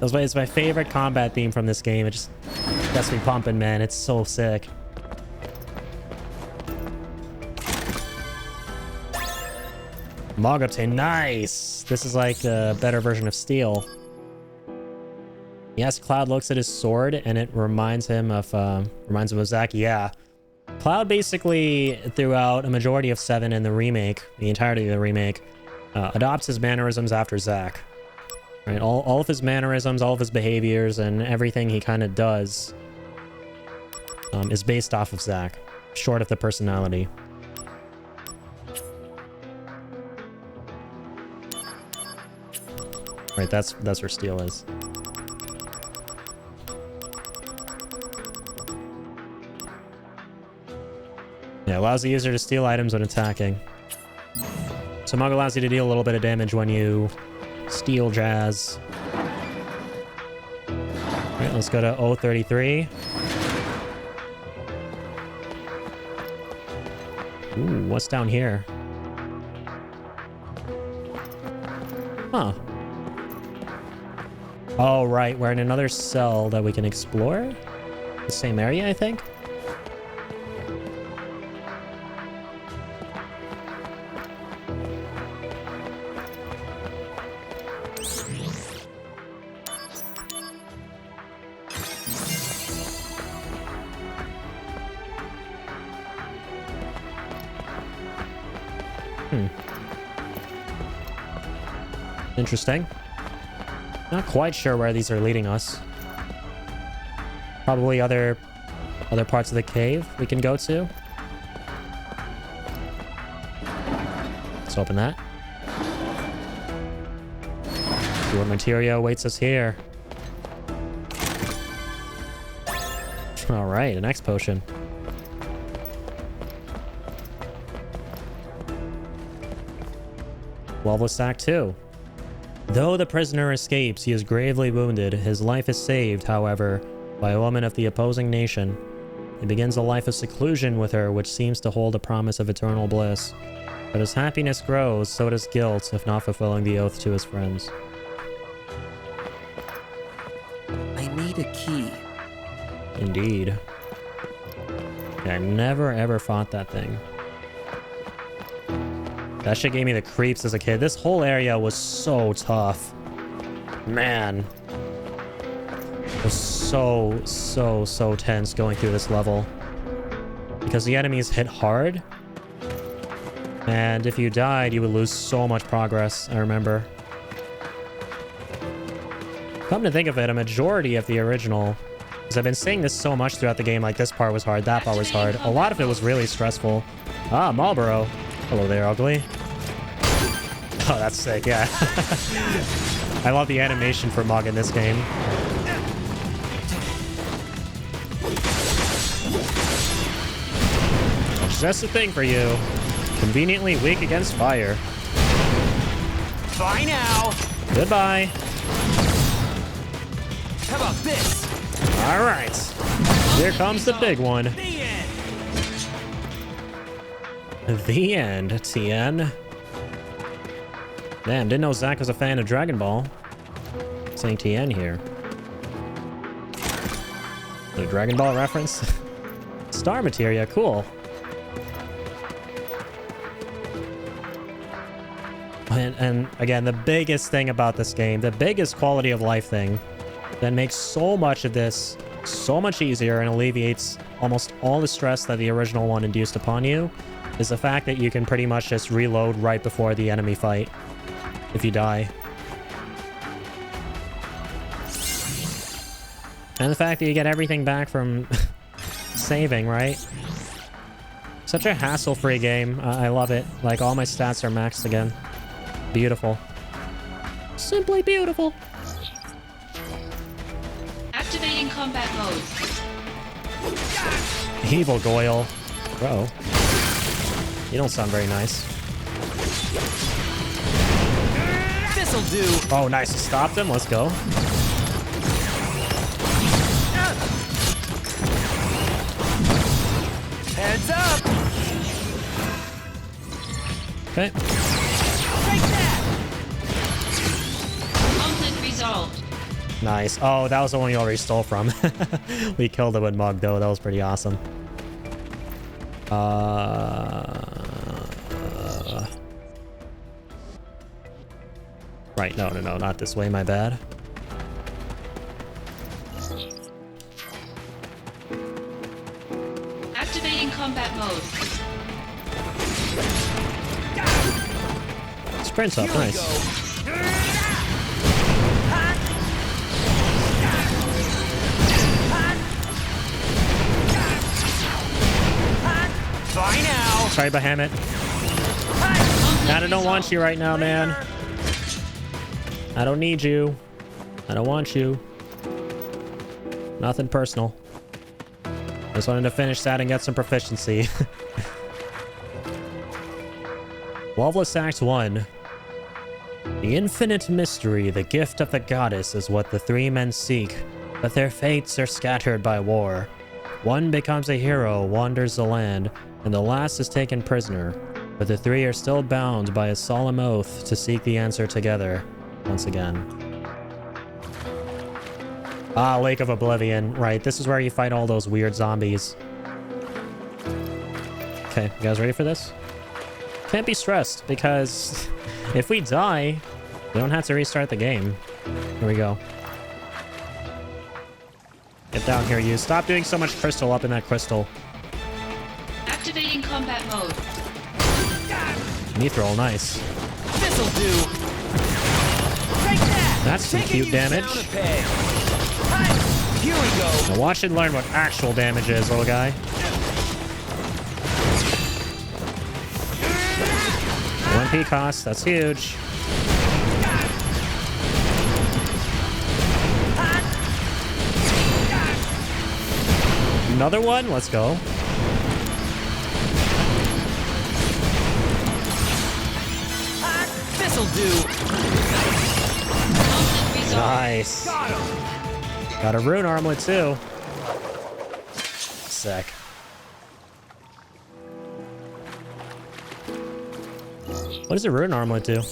It's my favorite combat theme from this game. It just gets me pumping, man. It's so sick. Magote, nice! This is like a better version of Steel. Yes, Cloud looks at his sword and it reminds him of Zack. Yeah. Cloud basically, throughout a majority of 7 in the remake, the entirety of the remake, adopts his mannerisms after Zack. Right? All of his mannerisms, all of his behaviors, and everything he kind of does is based off of Zack, short of the personality. Right, that's where Steel is. Yeah, allows the user to steal items when attacking. So Mug allows you to deal a little bit of damage when you steal Jazz. Alright, let's go to 033. Ooh, what's down here? Huh. Oh, right. We're in another cell that we can explore. The same area, I think. Interesting. Not quite sure where these are leading us. Probably other parts of the cave we can go to. Let's open that. See what materia awaits us here. All right, an X potion. Loveless Act 2. Though the prisoner escapes, he is gravely wounded. His life is saved, however, by a woman of the opposing nation. He begins a life of seclusion with her, which seems to hold a promise of eternal bliss. But as happiness grows, so does guilt, if not fulfilling the oath to his friends. I need a key. Indeed. Yeah, I never ever fought that thing. That shit gave me the creeps as a kid. This whole area was so tough. Man. It was so tense going through this level. Because the enemies hit hard. And if you died, you would lose so much progress, I remember. Come to think of it, a majority of the original, because I've been saying this so much throughout the game, like this part was hard, that part was hard. A lot of it was really stressful. Ah, Marlboro. Hello there, ugly. Oh, that's sick, yeah. I love the animation for Mug in this game. Just a thing for you. Conveniently weak against fire. Bye now. Goodbye. How about this? All right. Here comes the big one. The end. The end, Tien. Damn, didn't know Zach was a fan of Dragon Ball. Saying Tien here. The Dragon Ball reference? Star materia, cool. And again, the biggest thing about this game, the biggest quality of life thing that makes so much of this so much easier and alleviates almost all the stress that the original one induced upon you is the fact that you can pretty much just reload right before the enemy fight if you die. And the fact that you get everything back from saving, right? Such a hassle-free game. I love it. Like, all my stats are maxed again. Beautiful. Simply beautiful. Activating combat mode. Evil Goyle. Bro. You don't sound very nice. This'll do. Oh, nice. Stopped him. Let's go. Heads up. Okay. Take that. Conflict resolved. Nice. Oh, that was the one you already stole from. We killed it with Mug, though. That was pretty awesome. Right. No, not this way. My bad. Activating combat mode. Sprint's up. Nice. Bye now. Sorry, Bahamut. I don't want you right now, man. I don't need you. I don't want you. Nothing personal. Just wanted to finish that and get some proficiency. Loveless Act 1. The infinite mystery, the gift of the goddess, is what the three men seek, but their fates are scattered by war. One becomes a hero, wanders the land, and the last is taken prisoner, but the three are still bound by a solemn oath to seek the answer together, once again. Ah, Lake of Oblivion. Right, this is where you fight all those weird zombies. Okay, you guys ready for this? Can't be stressed, because if we die, we don't have to restart the game. Here we go. Get down here, you. Stop doing so much crystal up in that crystal. Activating combat mode. Mithril, nice. This'll do. Take that. That's some Taking cute you damage. down a peg. Hi. Here we go. Now watch and learn what actual damage is, little guy. 1p cost, that's huge. Another one, let's go. This'll do. Conflict resolved. Nice. Got him. Got a rune armlet too. Sick. What does a rune armlet do?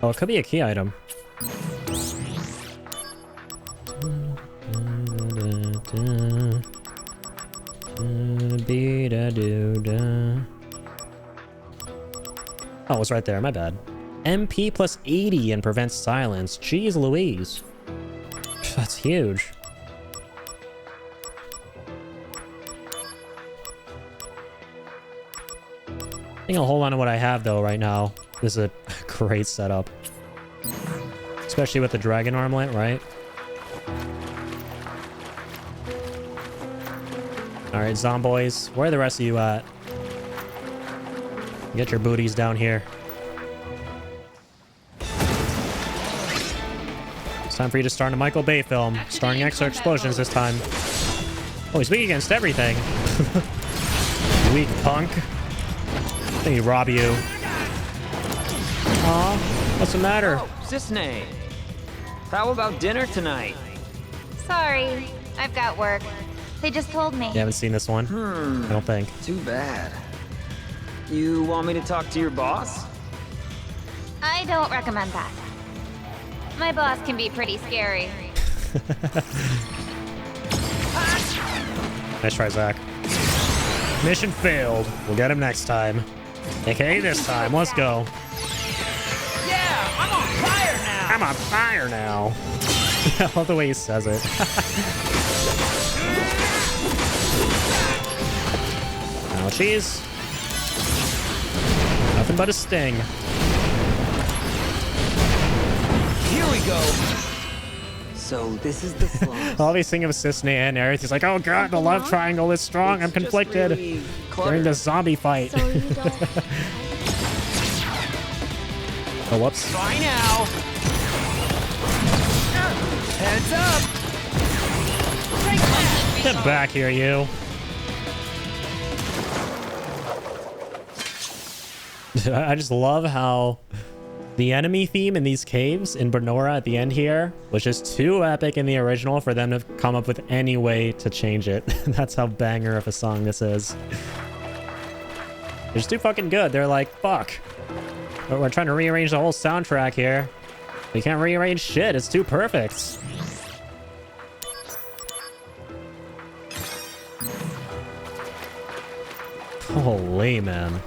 Oh, it could be a key item. Dee-da-doo-da. Oh, it was right there. My bad. MP plus 80 and prevents silence. Jeez Louise. That's huge. I think I'll hold on to what I have, though, right now. This is a great setup. Especially with the dragon armlet, right? Alright, zomboys. Where are the rest of you at? Get your booties down here. It's time for you to start a Michael Bay film, starring extra explosions this time. Oh, he's weak against everything. Weak punk. I think he'd rob you. Aw, what's the matter? Oh, Cisne. How about dinner tonight? Sorry, I've got work. They just told me. You haven't seen this one? I don't think. Too bad. You want me to talk to your boss? I don't recommend that. My boss can be pretty scary. Nice try, Zach. Mission failed. We'll get him next time. AKA this time. Let's go. Yeah, I'm on fire now! I'm on fire now. I love the way he says it. Ouchies. Nothing but a sting. Here we go. So this is the slums. All these things of Cisne and Aerith. He's like, oh god, the love triangle is strong. I'm It's just conflicted really during the zombie fight. So you don't. Oh, whoops. Bye now. Heads up. Get back here, you. I just love how the enemy theme in these caves in Bernora at the end here was just too epic in the original for them to come up with any way to change it. That's how banger of a song this is. They're just too fucking good. They're like, fuck. We're trying to rearrange the whole soundtrack here. We can't rearrange shit. It's too perfect. Holy man.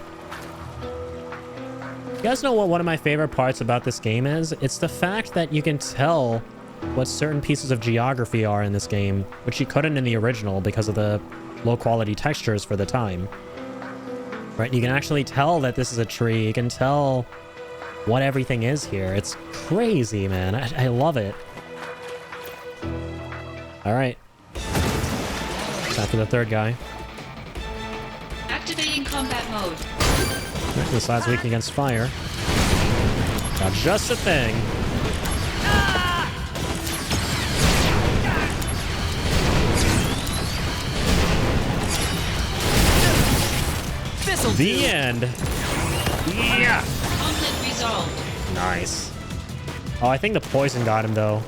You guys know what one of my favorite parts about this game is? It's the fact that you can tell what certain pieces of geography are in this game, which you couldn't in the original because of the low quality textures for the time. Right? You can actually tell that this is a tree. You can tell what everything is here. It's crazy, man. I love it. All right. Time for the third guy. Activating combat mode. Right, this side's weak against fire. Got just a thing. The end. Yeah. Conflict resolved. Nice. Oh, I think the poison got him though,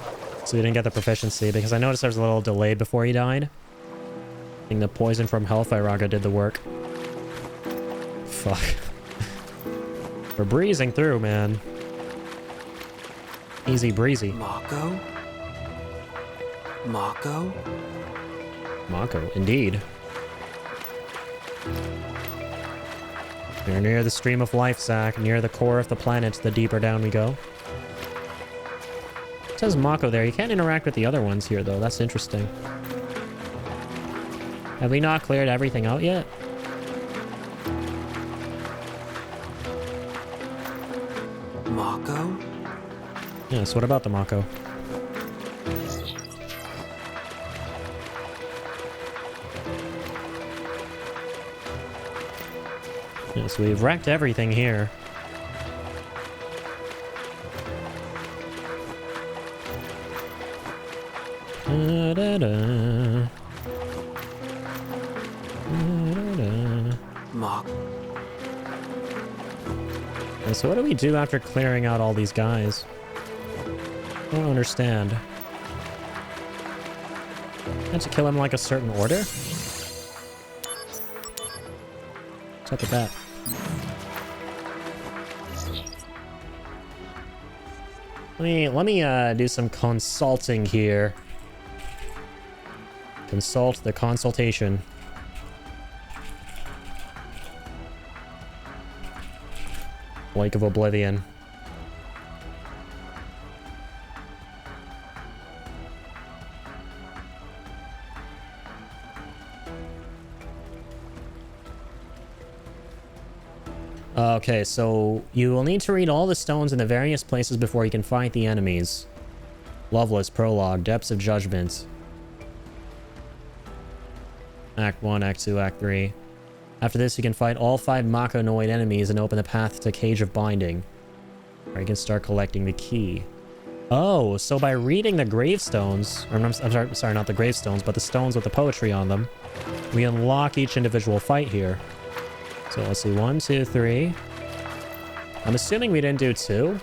so he didn't get the proficiency because I noticed there was a little delay before he died. I think the poison from Hellfire Raga did the work. Fuck. We're breezing through, man. Easy breezy. Mako? Mako? Mako, indeed. We're near the stream of life, Zach. Near the core of the planet, the deeper down we go. It says Mako there. You can't interact with the other ones here, though. That's interesting. Have we not cleared everything out yet? Mako? Yes, what about the Mako? Yes, we've wrecked everything here. Da-da-da. Da-da-da. Mako? Yeah, so what do we do after clearing out all these guys? I don't understand. Had to kill him like a certain order? What's up with that? Let me do some consulting here. Consult the consultation. Lake of Oblivion. Okay, so you will need to read all the stones in the various places before you can fight the enemies. Loveless Prologue, Depths of Judgment. Act 1, Act 2, Act 3. After this, you can fight all 5 Makonoid enemies and open the path to Cage of Binding, where you can start collecting the key. Oh, so by reading the gravestones, or I'm sorry, not the gravestones, but the stones with the poetry on them, we unlock each individual fight here. So let's see, 1, 2, 3. I'm assuming we didn't do 2.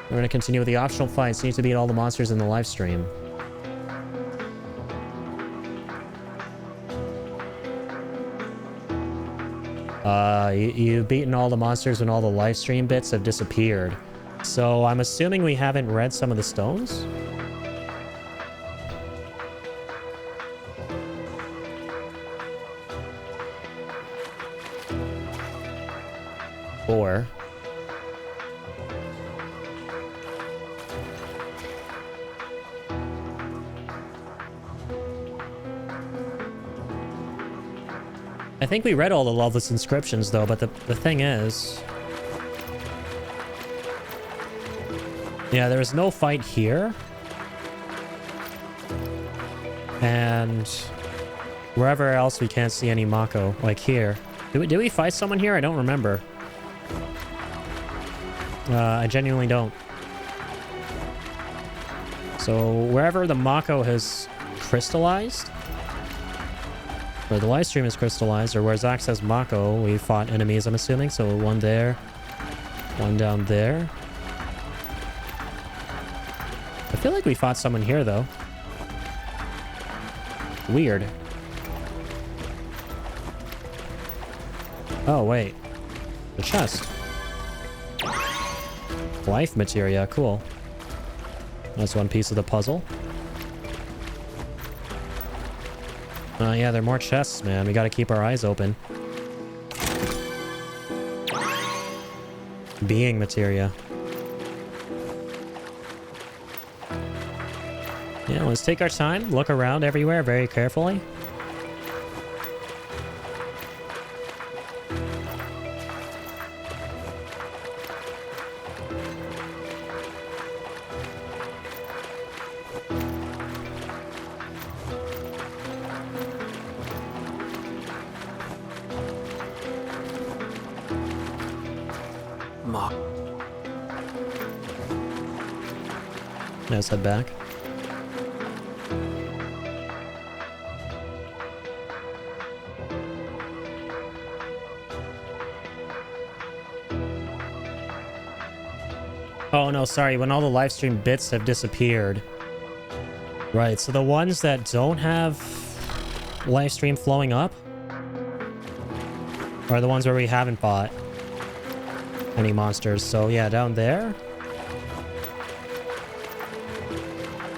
We're going to continue with the optional fights. You need to beat all the monsters in the live stream. You've beaten all the monsters when all the live stream bits have disappeared. So I'm assuming we haven't read some of the stones? Or... I think we read all the Loveless inscriptions, though, but the thing is... Yeah, there was no fight here. And... wherever else we can't see any Mako, like here. Did we fight someone here? I don't remember. I genuinely don't. So, wherever the Mako has crystallized... where the live stream is crystallized, or where Zack says Mako, we fought enemies, I'm assuming. So one there, one down there. I feel like we fought someone here, though. Weird. Oh, wait. The chest. Life materia, cool. That's one piece of the puzzle. Yeah, there are more chests, man. We gotta keep our eyes open. Being materia. Yeah, let's take our time. Look around everywhere very carefully. Let's head back. Oh no, sorry, when all the live stream bits have disappeared. Right, so the ones that don't have live stream flowing up are the ones where we haven't fought any monsters. So yeah, down there.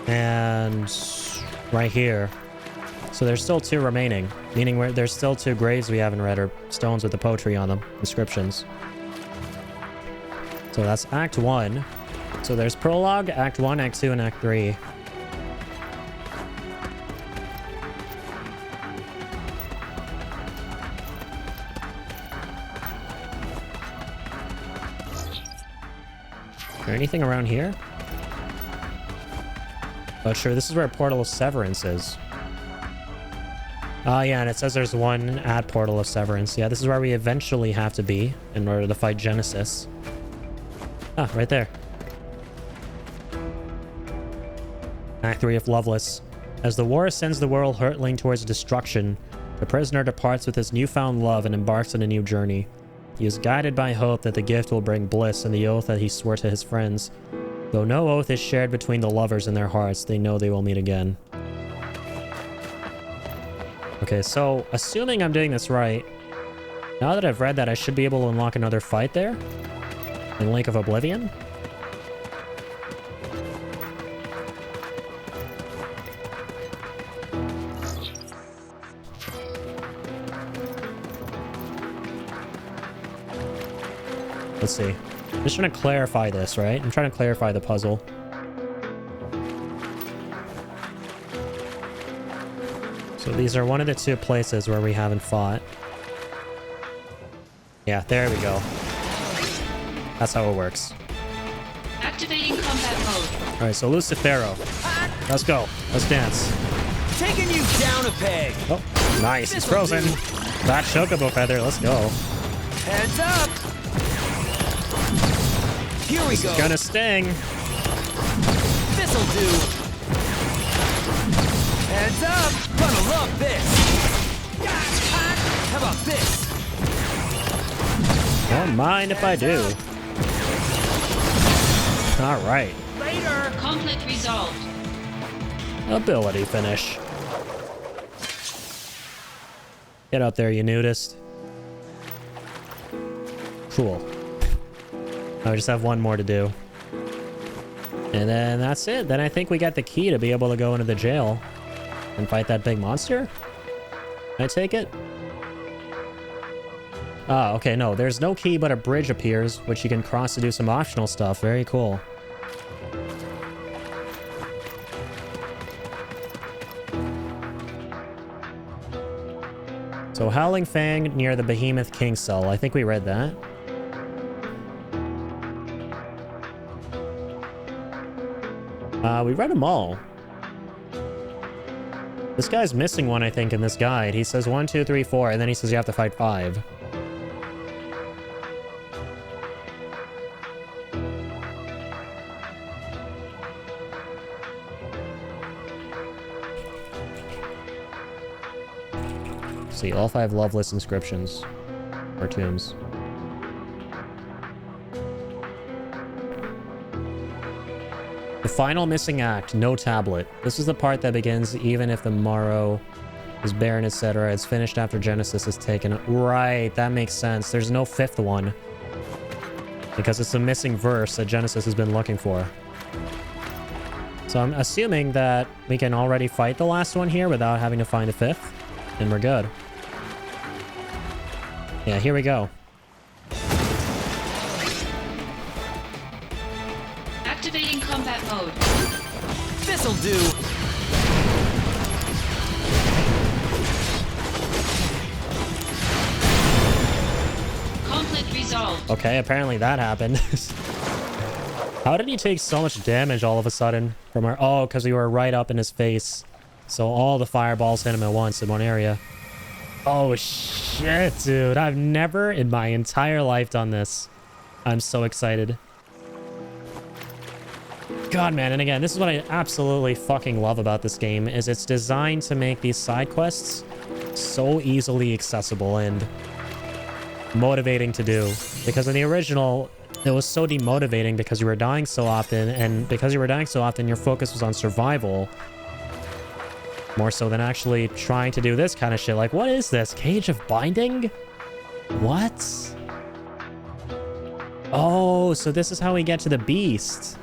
And right here. So there's still 2 remaining, meaning there's still 2 graves we haven't read, or stones with the poetry on them, inscriptions. So that's Act 1. So there's Prologue, Act 1, Act 2, and Act 3. Is there anything around here? Oh, sure, this is where Portal of Severance is. Oh, yeah, and it says there's one at Portal of Severance. Yeah, this is where we eventually have to be in order to fight Genesis. Ah, right there. Act 3 of Loveless. As the war sends the world hurtling towards destruction, the prisoner departs with his newfound love and embarks on a new journey. He is guided by hope that the gift will bring bliss and the oath that he swore to his friends. Though no oath is shared between the lovers in their hearts, they know they will meet again. Okay, so assuming I'm doing this right, now that I've read that, I should be able to unlock another fight there in Lake of Oblivion. Let's see. I'm just trying to clarify this, right? I'm trying to clarify the puzzle. So these are one of the two places where we haven't fought. Yeah, there we go. That's how it works. Activating combat mode. All right, so Lucifero. Let's go. Let's dance. Taking you down a peg. Oh, nice. It's frozen. That Chocobo feather. Let's go. Heads up. Here we go. It's gonna sting. This'll do. Heads up. Gonna love this. How about this? Don't mind if I do. All right. Later. Conflict resolved. Ability finish. Get up there, you nudist. Cool. I just have one more to do. And then that's it. Then I think we got the key to be able to go into the jail and fight that big monster. Can I take it? Ah, okay, no. There's no key, but a bridge appears, which you can cross to do some optional stuff. Very cool. So Howling Fang near the Behemoth King cell. I think we read that. We read them all. This guy's missing one, I think, in this guide. He says 1, 2, 3, 4, and then he says you have to fight 5. See, all 5 loveless inscriptions or tombs. The final missing act, no tablet. This is the part that begins even if the morrow is barren, etc. It's finished after Genesis is taken. Right, that makes sense. There's no 5th one. Because it's a missing verse that Genesis has been looking for. So I'm assuming that we can already fight the last one here without having to find a 5th. And we're good. Yeah, here we go. Activating combat mode. This'll do. Conflict resolved. Okay, apparently that happened. How did he take so much damage all of a sudden from our... Oh, because we were right up in his face. So all the fireballs hit him at once in one area. Oh, shit, dude. I've never in my entire life done this. I'm so excited. God, man. And again, this is what I absolutely fucking love about this game, is it's designed to make these side quests so easily accessible and motivating to do. Because in the original, it was so demotivating because you were dying so often, and because you were dying so often, your focus was on survival. More so than actually trying to do this kind of shit. Like, what is this? Cage of Binding? What? Oh, so this is how we get to the Beast.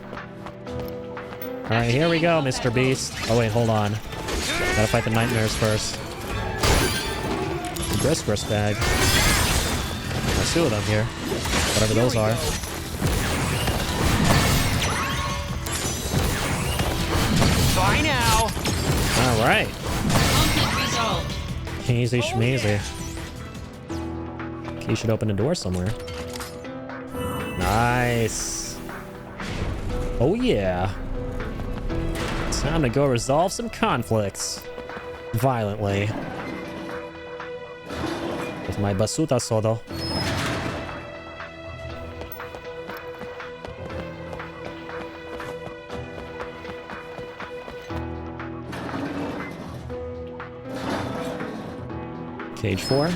Alright, here we go, Mr. Beast. Oh, wait, hold on. Gotta fight the nightmares first. The Brisbris bag. There's 2 of them here. Whatever those are. Bye now. Alright. Conflict resolved. Easy schmeezy. Key should open a door somewhere. Nice. Oh yeah. Time to go resolve some conflicts. Violently. With my basuta sodo. Cage 4.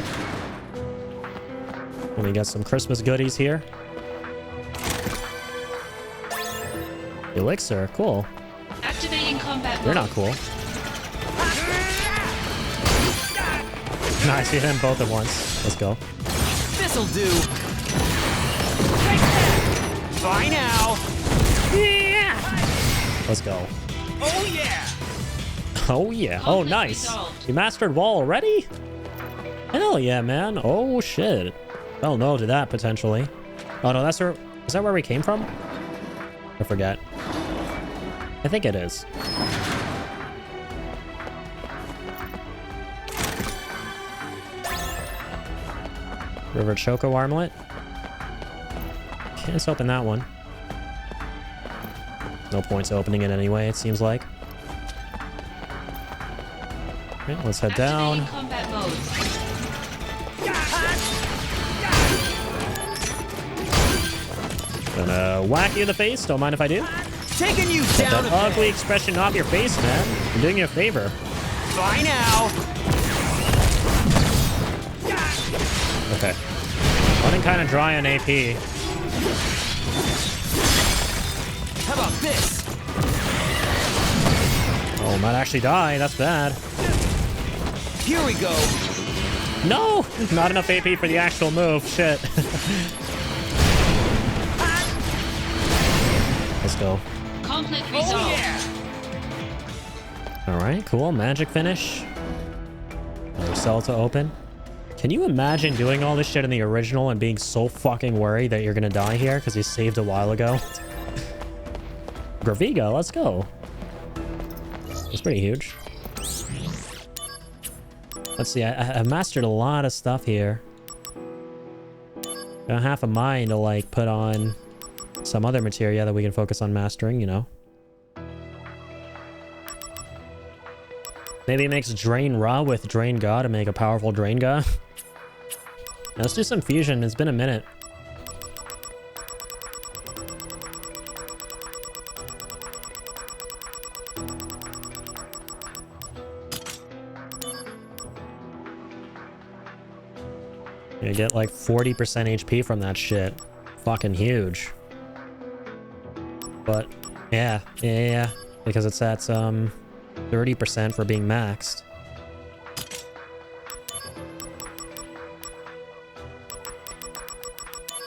And we got some Christmas goodies here. Elixir, cool. Activating combat mode. They're not cool. Nice, hit them both at once. Let's go. This'll do. Bye now. Yeah. Let's go. Oh yeah. Oh yeah. Oh, Conflict nice. resolved. You mastered wall already? Hell yeah, man. Oh shit. Hell no to that, potentially. Oh no, that's where... Is that where we came from? I forget. I think it is. River Choco Armlet. Can't open that one. No points opening it anyway, it seems like. Okay, let's head down. Activating combat mode. Gonna whack you in the face, don't mind if I do. Taking you Get down that a ugly peg. expression off your face, man. I'm doing you a favor. Bye now. Okay. Running kind of dry on AP. How about this? Oh, might actually die. That's bad. Here we go. No! Not enough AP for the actual move. Shit. Let's go. Conflict Oh resolved. yeah. Alright, cool. Magic finish. Another cell to open. Can you imagine doing all this shit in the original and being so fucking worried that you're gonna die here because you saved a while ago? Graviga, let's go. It's pretty huge. Let's see, I've mastered a lot of stuff here. Got half a mind to like put on some other materia that we can focus on mastering, you know. Maybe it makes Drain Ra with Drain Ga to make a powerful Drain Ga. Now let's do some fusion. It's been a minute. You get like 40% HP from that shit. Fucking huge. But yeah. Because it's at 30% for being maxed.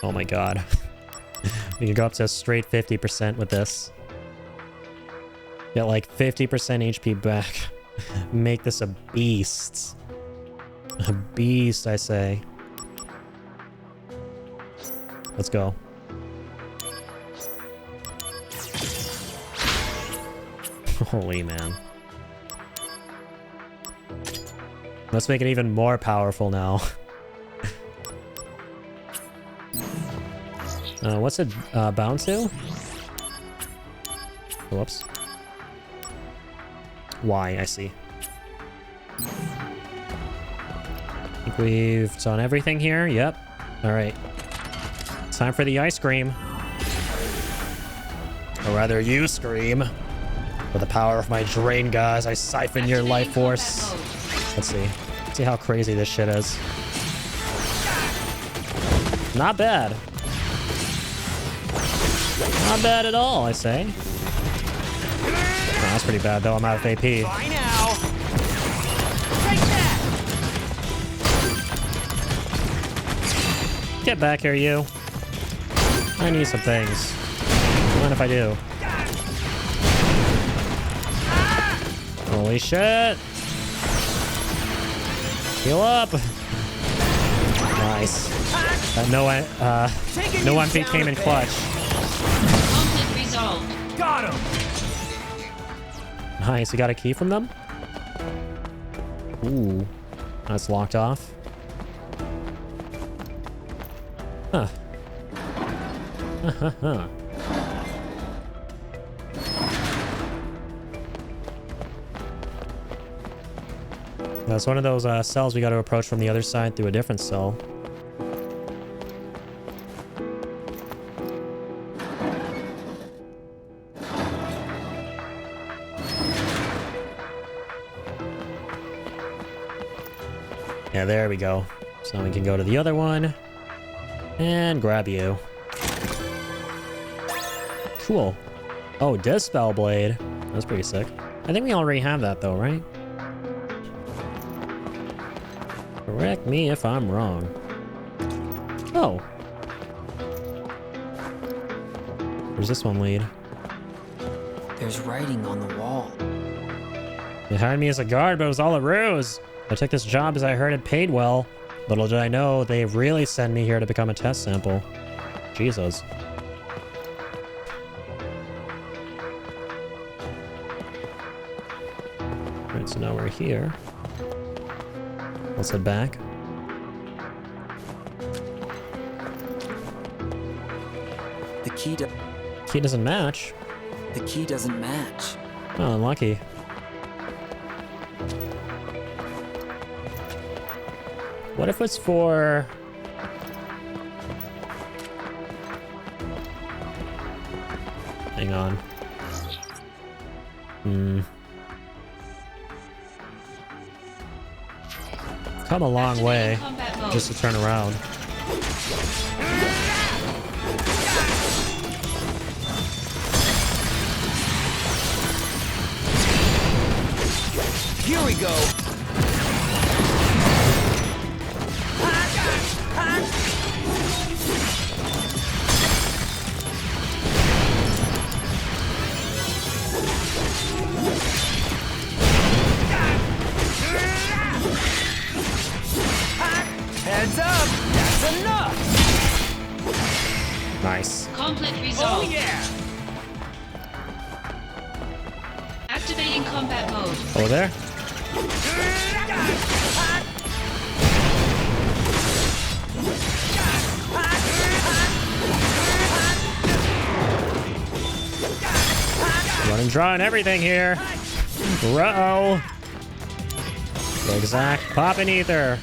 Oh my god. We can go up to a straight 50% with this. Get like 50% HP back. Make this a beast. A beast, I say. Let's go. Holy man. Let's make it even more powerful now. What's it bound to? Whoops. Y, I see. I think we've done everything here. Yep. Alright. Time for the ice cream. Or rather, you scream. With the power of my Drain Ga as I siphon your life force. Let's see. Let's see how crazy this shit is. Not bad. Not bad at all, I say. Oh, that's pretty bad, though. I'm out of AP. Bye now. Take that. Get back here, you. I need some things. Mind if I do? Holy shit! Heal up! Nice. No MP came in clutch. Conflict resolved. Got him. Nice, you got a key from them? Ooh. That's locked off. Huh. Huh. That's one of those cells we got to approach from the other side through a different cell. Yeah, there we go. So now we can go to the other one and grab you. Cool. Oh, Dispel Blade. That's pretty sick. I think we already have that though, right? Correct me if I'm wrong. Oh. Where's this one lead? There's writing on the wall. They hired me as a guard, but it was all a ruse. I took this job as I heard it paid well. Little did I know, they really sent me here to become a test sample. Jesus. Alright, so now we're here. Let's head back. The key to Key doesn't match. the key doesn't match. Oh, unlucky. What if it's for... Hang on. Come a long way Combat mode. just to turn around. Here we go. Heads up! That's enough! Nice. Conflict Oh resolved. yeah! Activating combat mode. Over there? Running, drawing everything here. Uh-oh. Zigzag, pop an ether.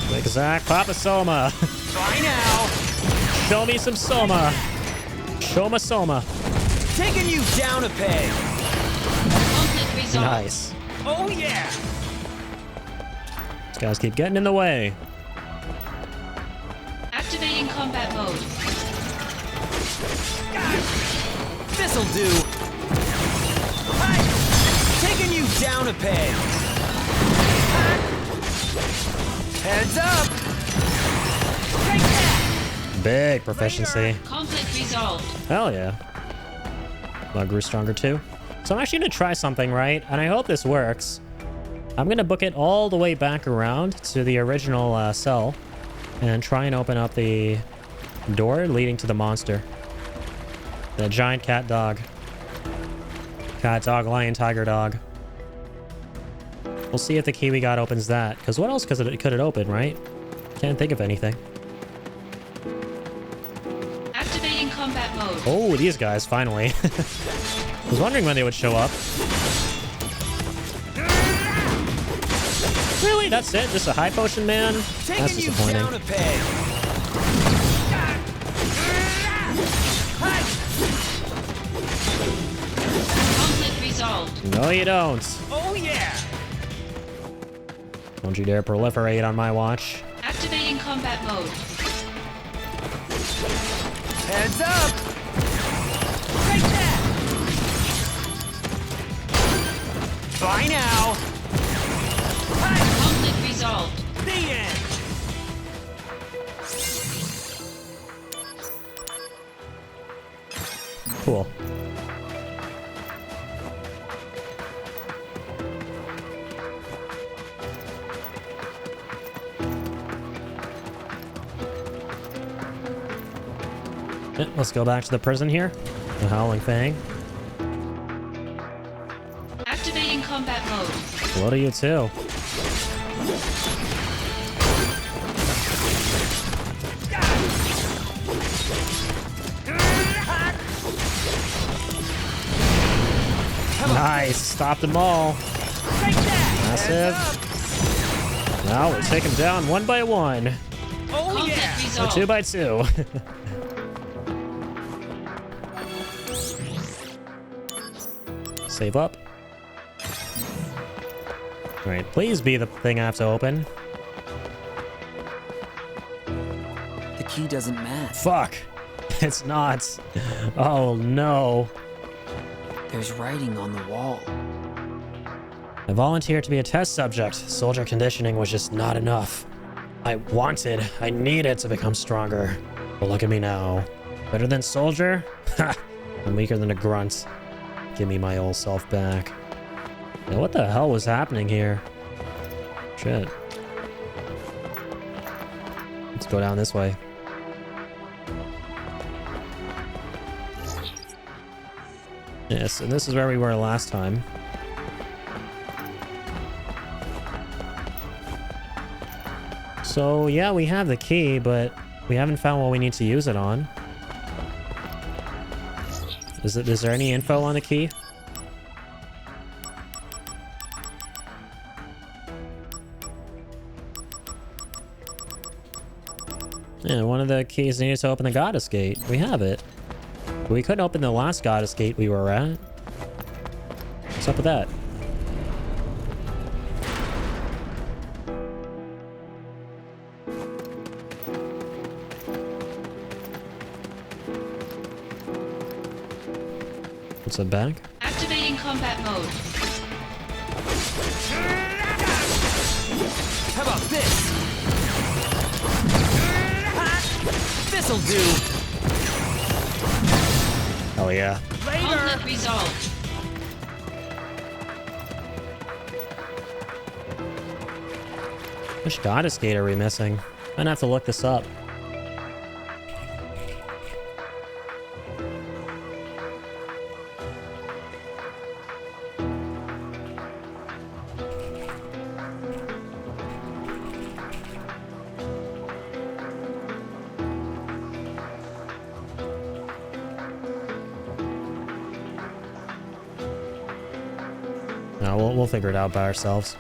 Zigzag, pop a soma. Bye now! Show me some soma. Show me soma. Taking you down a peg! Conflict resolved. Nice. Oh yeah! These guys keep getting in the way. Activating combat mode. This'll do! Hi! Taking you down a peg! Heads up! Take that! Big proficiency. Conflict resolved. Hell yeah. I grew stronger too. So I'm actually gonna try something, right? And I hope this works. I'm gonna book it all the way back around to the original cell and try and open up the door leading to the monster. The giant cat dog. Cat dog, lion, tiger dog. We'll see if the key we got opens that. Because what else could it open, right? Can't think of anything. Activating combat mode. Oh, these guys, finally. I was wondering when they would show up. Really? That's it? Just a high potion, man? That's Taking you disappointing. down a peg! Conflict resolved. No, you don't. Oh yeah! Don't you dare proliferate on my watch. Activating combat mode. Heads up! Take that! Bye now! Conflict resolved. The end! Cool. Let's go back to the prison here. The Howling Fang. Activating combat mode. What are you too? Nice. Stopped them all. Take that! Massive. Heads up! Now we'll take them down one by one. Oh Conflict yeah! Or resolved. two by two. Save up. Alright, please be the thing I have to open. The key doesn't match. Fuck. It's not. Oh no. There's writing on the wall. I volunteered to be a test subject. Soldier conditioning was just not enough. I needed to become stronger. But look at me now. Better than soldier? Ha! I'm weaker than a grunt. Give me my old self back. Now, what the hell was happening here? Shit. Let's go down this way. Yes, and this is where we were last time. So yeah, we have the key, but we haven't found what we need to use it on. Is there any info on the key? Yeah, one of the keys needed to open the goddess gate. We have it. But we couldn't open the last goddess gate we were at. What's up with that? What's up back? Activating combat mode. How about this? This'll do. Oh yeah. Conflict resolved. Which goddess gate are we missing? I'm gonna have to look this up. No, we'll figure it out by ourselves.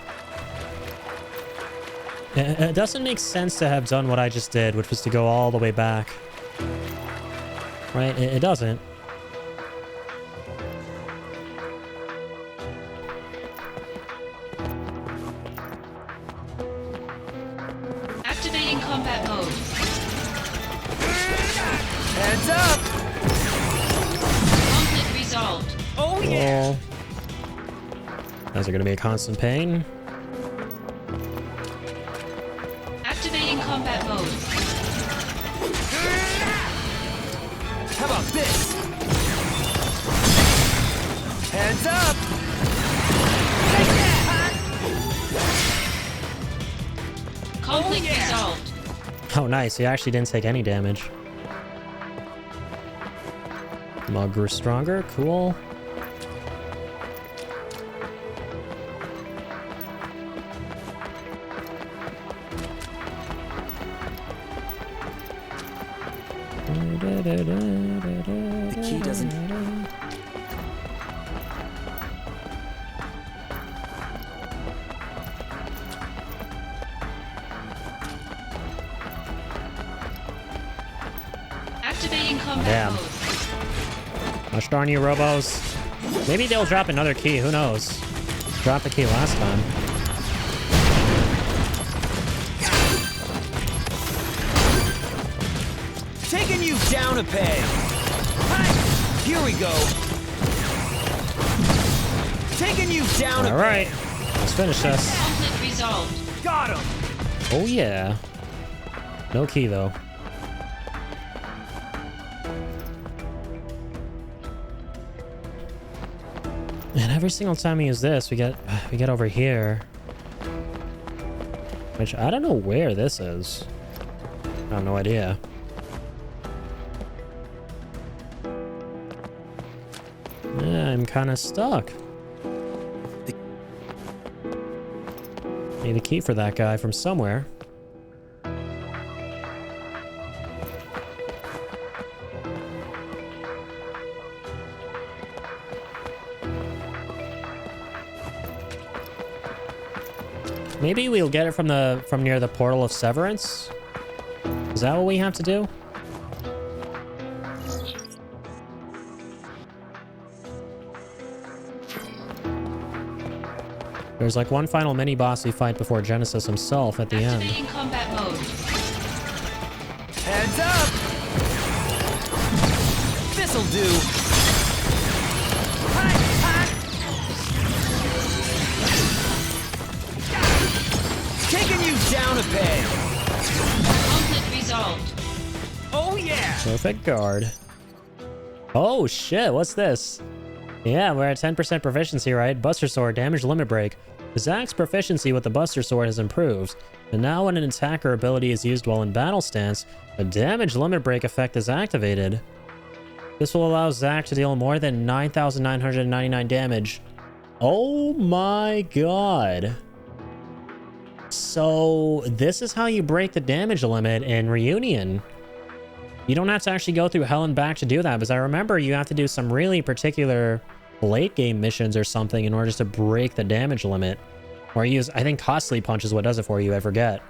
It doesn't make sense to have done what I just did, which was to go all the way back. Right? It doesn't. Activating combat mode. Heads up! Conflict resolved. Oh yeah! Is it gonna be a constant pain? Activating combat mode. How about this? Heads up! Conflict resolved. Oh, nice. He actually didn't take any damage. Mug grew stronger. Cool. The key doesn't... Activating combat Damn. mode. Gosh darn you, Robos. Maybe they'll drop another key. Who knows? Dropped the key last time. Taking you down a peg. Hi. Here we go. Taking you down a All right. Let's finish this. Conflict resolved. Got him. Oh, yeah. No key, though. And every single time we use this, we get over here. Which, I don't know where this is. I have no idea. Yeah, I'm kind of stuck. Need a key for that guy from somewhere. Maybe we'll get it from near the portal of Severance. Is that what we have to do? There's like one final mini boss we fight before Genesis himself at the end. Activating combat mode. Heads up. This'll do. Hi, hi. Taking you down a peg. Conflict resolved. Oh yeah. Perfect guard. Oh shit, what's this? Yeah, we're at 10% proficiency, right? Buster Sword, damage limit break. Zach's proficiency with the Buster Sword has improved. And now when an attacker ability is used while in battle stance, a damage limit break effect is activated. This will allow Zack to deal more than 9,999 damage. Oh my god. So this is how you break the damage limit in Reunion. You don't have to actually go through hell and back to do that, because I remember you have to do some really particular late game missions or something in order to break the damage limit. Or use, I think Costly Punch is what does it for you, I forget.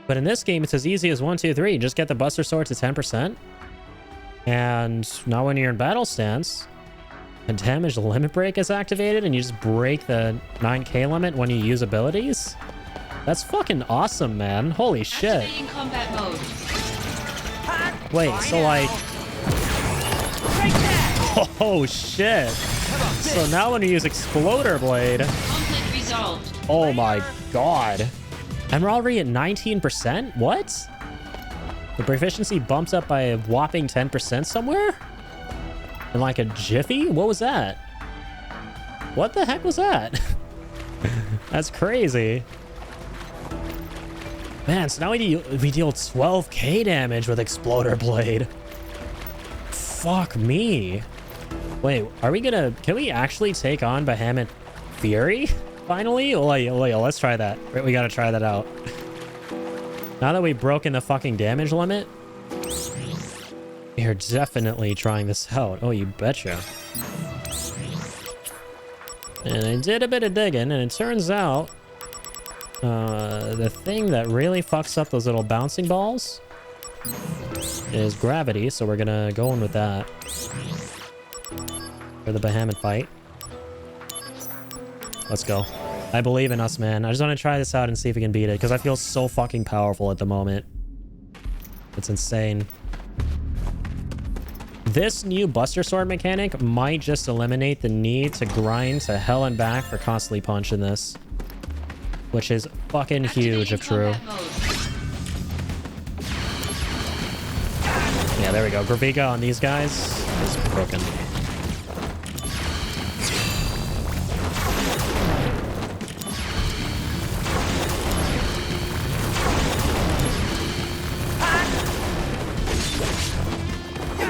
But in this game, it's as easy as 1, 2, 3. Just get the Buster Sword to 10%. And now when you're in battle stance, a damage limit break is activated and you just break the 9k limit when you use abilities. That's fucking awesome, man. Holy shit. Activating combat mode. Wait, so like... Oh shit. So now when you use Exploder Blade... Conflict resolved. Oh my god. And we're already at 19%? What? The proficiency bumps up by a whopping 10% somewhere? In like a jiffy? What was that? What the heck was that? That's crazy. Man, so now we deal 12k damage with Exploder Blade. Fuck me. Wait, are we gonna... Can we actually take on Bahamut Fury? Finally? Let's try that. We gotta try that out. Now that we've broken the fucking damage limit, you're definitely trying this out. Oh, you betcha. And I did a bit of digging, and it turns out the thing that really fucks up those little bouncing balls is gravity, so we're gonna go in with that for the Bahamut fight. Let's go. I believe in us, man. I just want to try this out and see if we can beat it, because I feel so fucking powerful at the moment. It's insane. This new Buster Sword mechanic might just eliminate the need to grind to hell and back for Costly Punch in this, which is fucking huge if true. Yeah, there we go. Graviga on these guys is broken.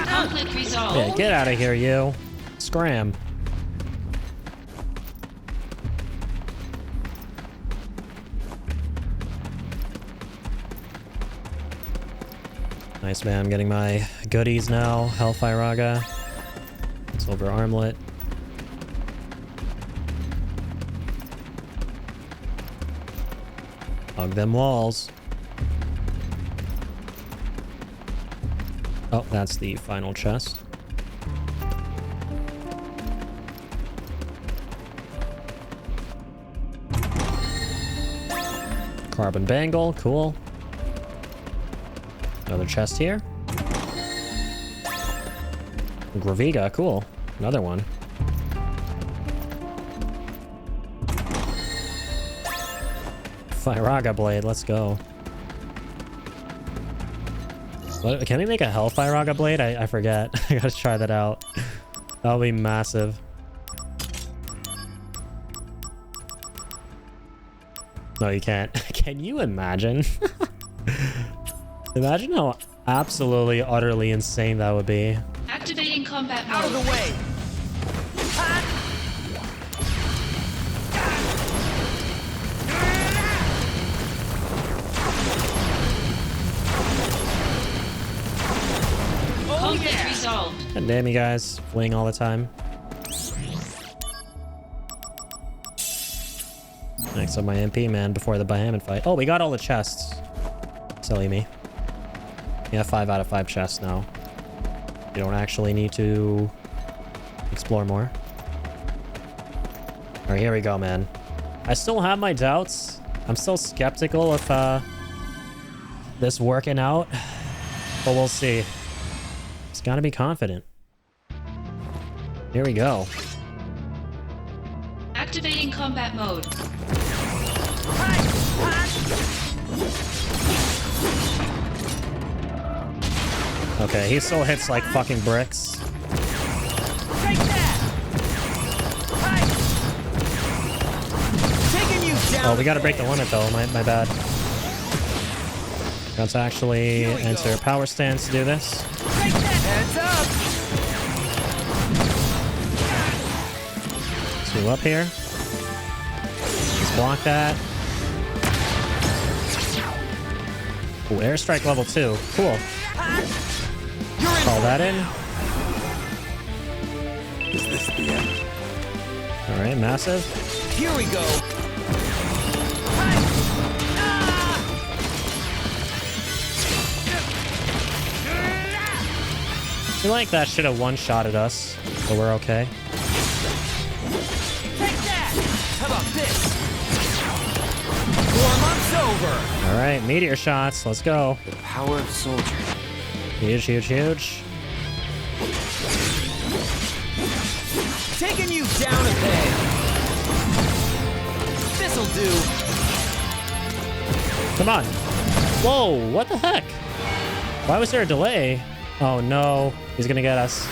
Conflict resolved. Yeah, get out of here, you. Scram. Nice, man. I'm getting my goodies now. Hellfire Raga. Silver Armlet. Hug them walls. Oh, that's the final chest. Carbon Bangle, cool. Another chest here. Graviga, cool. Another one. Firaga Blade, let's go. What, can we make a Hellfire Raga Blade? I forget. I gotta try that out. That'll be massive. No, you can't. Can you imagine? Imagine how absolutely, utterly insane that would be. Activating combat mode. Out of the way! Conflict resolved. God damn you guys, fleeing all the time. Next up my MP, man, before the Bahamut fight. Oh, we got all the chests. Silly me. We have 5 out of 5 chests now. You don't actually need to explore more. Alright, here we go, man. I still have my doubts. I'm still skeptical of this working out. But we'll see. Just gotta be confident. Here we go. Activating combat mode. Okay, he still hits like fucking bricks. Take that! Taking you down. Oh, we gotta break the limit though. My bad. Let's actually enter power stance to do this. Heads up! 2 up here. Let's block that. Ooh, airstrike level 2. Cool. Call that in. Is this the end? Alright, massive. Here we go! I feel like that should have one-shotted us, but we're okay. Take that! How about this? 4 months over! Alright, meteor shots. Let's go. The power of soldier. Huge, huge, huge. Taking you down a peg! This'll do! Come on. Whoa, what the heck? Why was there a delay? Oh no, he's gonna get us.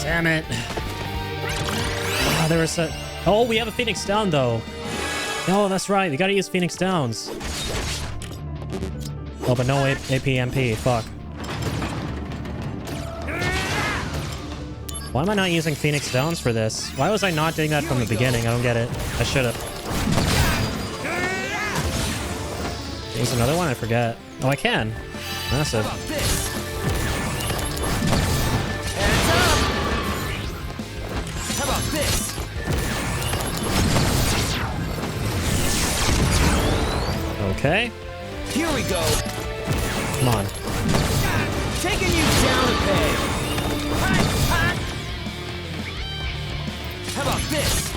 Damn it. Oh, there was a... Oh, we have a Phoenix down though. Oh, that's right. We gotta use Phoenix Downs. Oh, but no APMP. Fuck. Why am I not using Phoenix Downs for this? Why was I not doing that from the beginning? I don't get it. I should have. Use another one? I forget. Oh, I can. Massive. How about this? Heads up! How about this? Okay. Here we go! Come on. Taking you down a peg! How about this?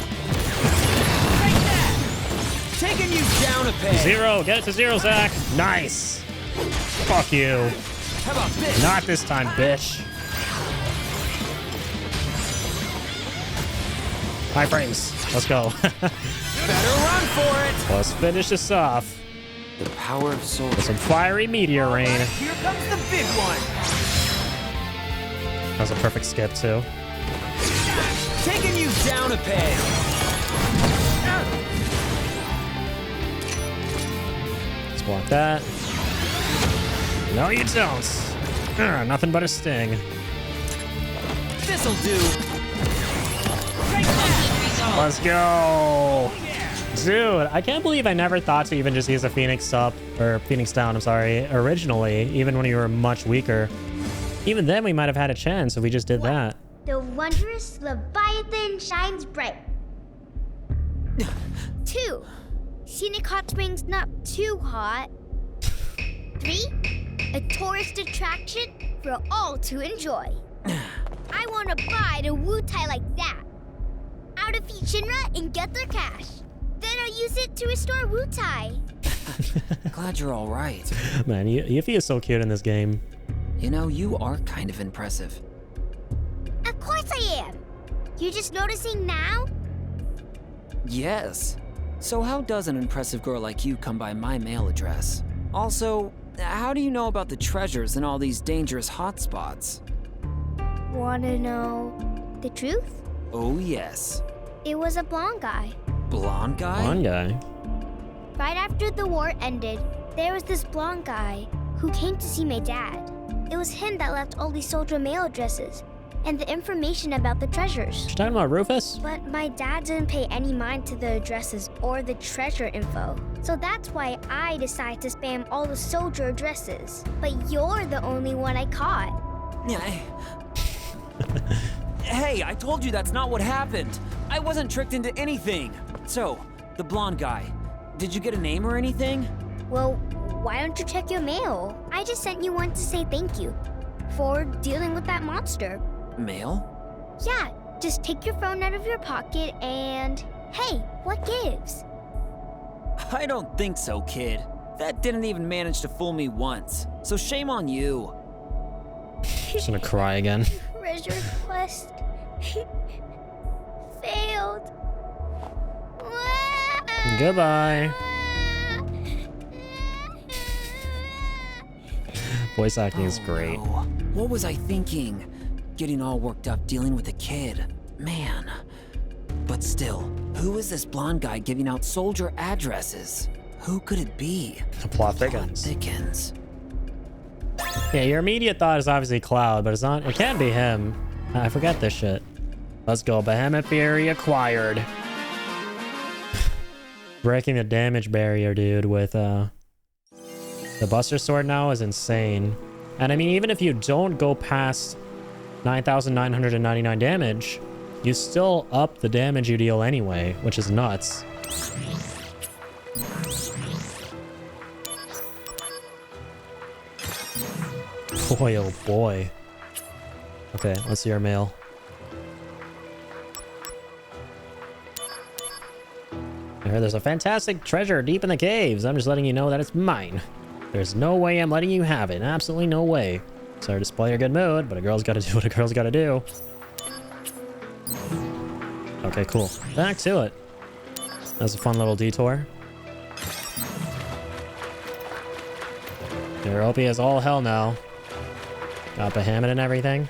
Take that! Taking you down a peg! 0. Get it to 0, Zach. Nice. Fuck you. How about this? Not this time, bitch. High frames. Let's go. Better run for it! Let's finish this off. The power of soldier. With some fiery meteor rain. Here comes the big one! That was a perfect skip, too. Taking you down a peg! Let's block that. No, you don't. Nothing but a sting. This'll do! Take that! Let's go. Dude, I can't believe I never thought to even just use a Phoenix up, or Phoenix down, I'm sorry, originally, even when you were much weaker. Even then, we might have had a chance if we just did that. The wondrous Leviathan shines bright. 2. Scenic hot springs not too hot. 3. A tourist attraction for all to enjoy. I want to buy the Wu-Tai like that. I'll defeat Shinra and get their cash. Then I'll use it to restore Wu-Tai. Glad you're all right. Man, Yuffie is so cute in this game. You know, you are kind of impressive. Of course I am. You just noticing now? Yes. So how does an impressive girl like you come by my mail address? Also, how do you know about the treasures and all these dangerous hotspots? Wanna know the truth? Oh yes. It was a blonde guy. Blonde guy? Blonde guy. Right after the war ended, there was this blonde guy who came to see my dad. It was him that left all these soldier mail addresses and the information about the treasures. You talking about Rufus? But my dad didn't pay any mind to the addresses or the treasure info. So that's why I decided to spam all the soldier addresses. But you're the only one I caught. Hey, I told you that's not what happened. I wasn't tricked into anything. So, the blonde guy, did you get a name or anything? Well, why don't you check your mail? I just sent you one to say thank you for dealing with that monster. Mail? Yeah, just take your phone out of your pocket and... Hey, what gives? I don't think so, kid. That didn't even manage to fool me once. So shame on you. Just gonna cry again. Treasure quest failed. Goodbye. Voice acting is great. No. What was I thinking? Getting all worked up dealing with a kid. Man. But still, who is this blonde guy giving out soldier addresses? Who could it be? Plot thickens. Thickens. Yeah, your immediate thought is obviously Cloud, but it's not. It can't be him. I forget this shit. Let's go. Behemoth Fury acquired. Breaking the damage barrier, dude, with the Buster Sword now is insane. And I mean, even if you don't go past 9,999 damage, you still up the damage you deal anyway, which is nuts. Boy, oh boy. Okay, let's see our mail. I heard there's a fantastic treasure deep in the caves. I'm just letting you know that it's mine. There's no way I'm letting you have it. Absolutely no way. Sorry to spoil your good mood, but a girl's gotta do what a girl's gotta do. Okay, cool. Back to it. That was a fun little detour. Europa is all hell now. Got Bahamut and everything.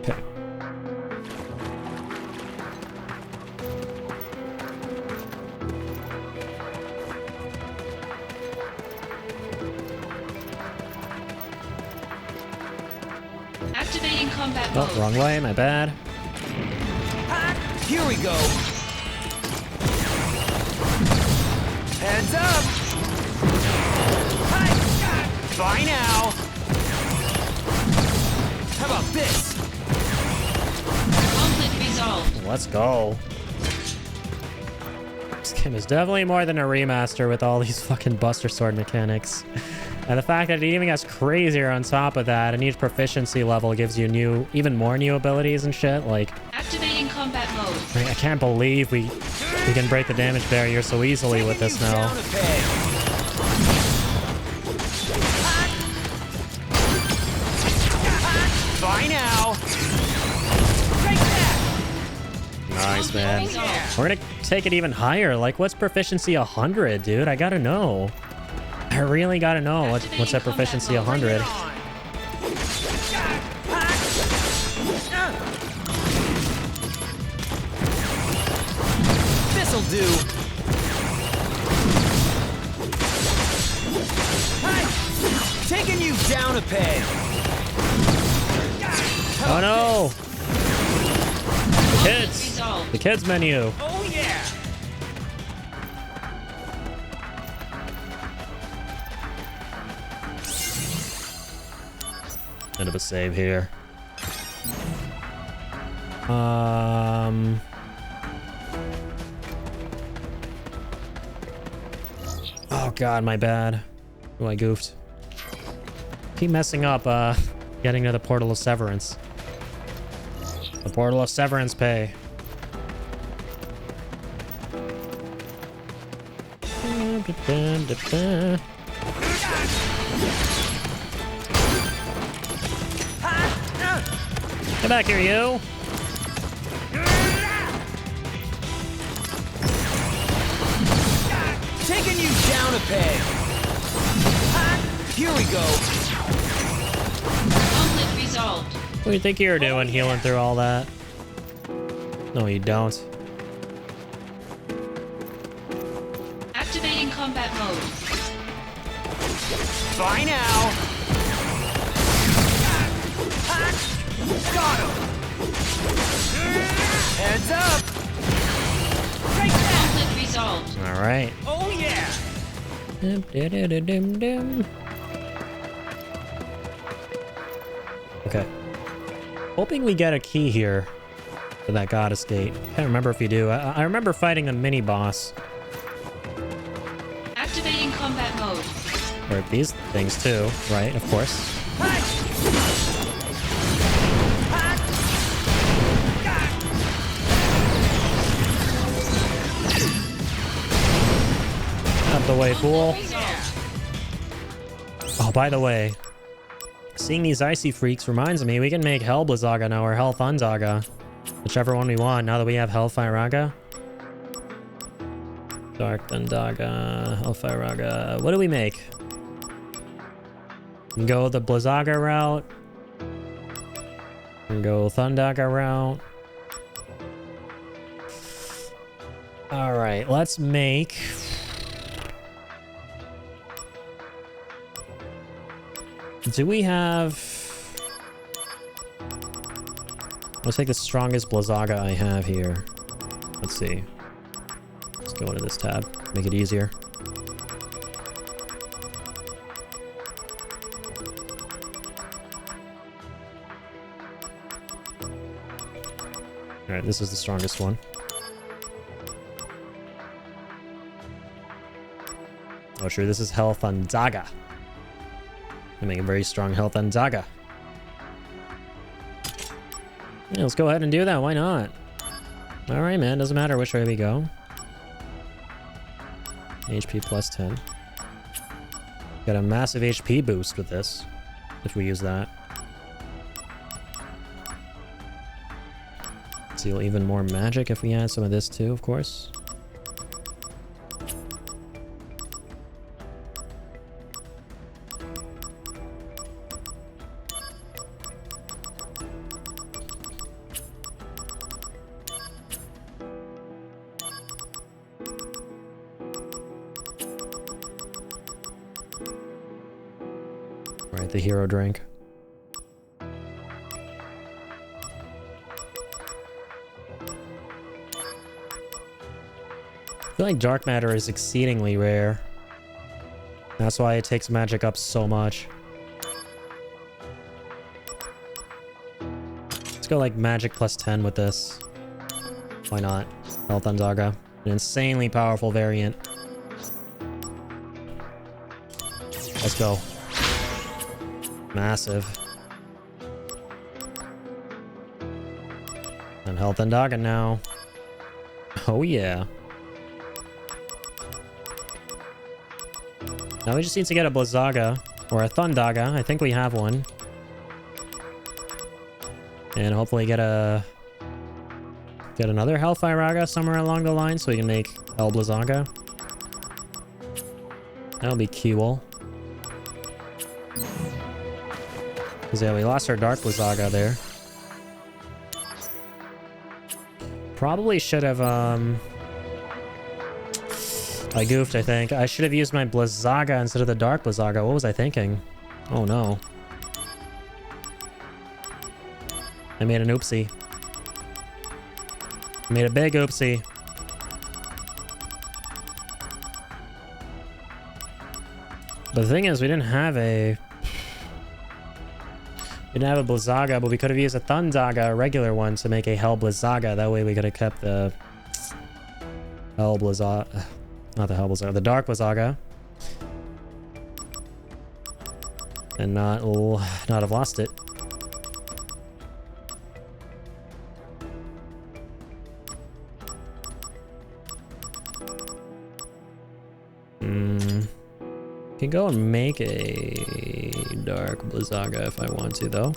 Okay. Activating combat mode. Oh, wrong way, my bad. Here we go. Heads up. Bye now. How about this? Conflict resolved. Let's go. This game is definitely more than a remaster with all these fucking Buster Sword mechanics. And the fact that it even gets crazier on top of that, and each proficiency level gives you new, even more new abilities and shit, like... Activating combat mode. I can't believe we can break the damage barrier so easily with this now. Bye now. Nice, man. We're gonna take it even higher. Like, what's proficiency 100, dude? I gotta know. I really gotta know what's that proficiency 100. This'll do. Hi. Taking you down a peg. Oh no! The kids! The kids menu! Oh yeah. Bit of a save here. Oh god, my bad. Oh, I goofed. Keep messing up, getting to the Portal of Severance. The Portal of Severance pay. Get back here, you! Taking you down a peg. Here we go. Conflict resolved. What do you think you're doing, healing through all that? No, you don't. Activating combat mode. Bye now. Got him. Heads up. Conflict resolved. All right. Oh yeah. Okay. Hoping we get a key here for that goddess gate. Can't remember if you do. I remember fighting a mini boss. Activating combat mode. Or these things too, right? Of course. Out the way, fool. Oh, by the way, seeing these icy freaks reminds me we can make Hell Blizzaga now, or Hell Thunzaga. Whichever one we want, now that we have Hellfire Raga. Dark Thundaga, Hellfire. What do we make? We can go the Blizzaga route. We can go Thundaga route. Alright, let's make... Do we have... Let's take the strongest Blizzaga I have here. Let's see. Let's go into this tab. Make it easier. Alright, this is the strongest one. Oh, sure, this is Hell Thundaga. I make a very strong Hell Thundaga. Yeah, let's go ahead and do that. Why not? Alright, man. Doesn't matter which way we go. HP plus 10. Got a massive HP boost with this, if we use that. Deal even more magic if we add some of this too, of course. Right, the hero drink. I feel like dark matter is exceedingly rare. That's why it takes magic up so much. Let's go like magic plus 10 with this. Why not? Hell Thundaga. An insanely powerful variant. Let's go. Massive. And Hell Thundaga now. Oh yeah. Now we just need to get a Blizzaga or a Thundaga. I think we have one. And hopefully get another Hellfire somewhere along the line so we can make Hell Blizzaga. That'll be cool. Because yeah, we lost our Dark Blizzaga there. Probably should have I goofed, I think. I should have used my Blizzaga instead of the Dark Blizzaga. What was I thinking? Oh no. I made an oopsie. I made a big oopsie. But the thing is, we didn't have a Blizzaga, but we could have used a Thundaga, a regular one, to make a Hell Blizzaga. That way we could have kept the Hell Blizzaga. Not the Hell Blizzaga, the Dark Blizzaga. And not have lost it. Can go and make a Dark Blizzaga if I want to, though.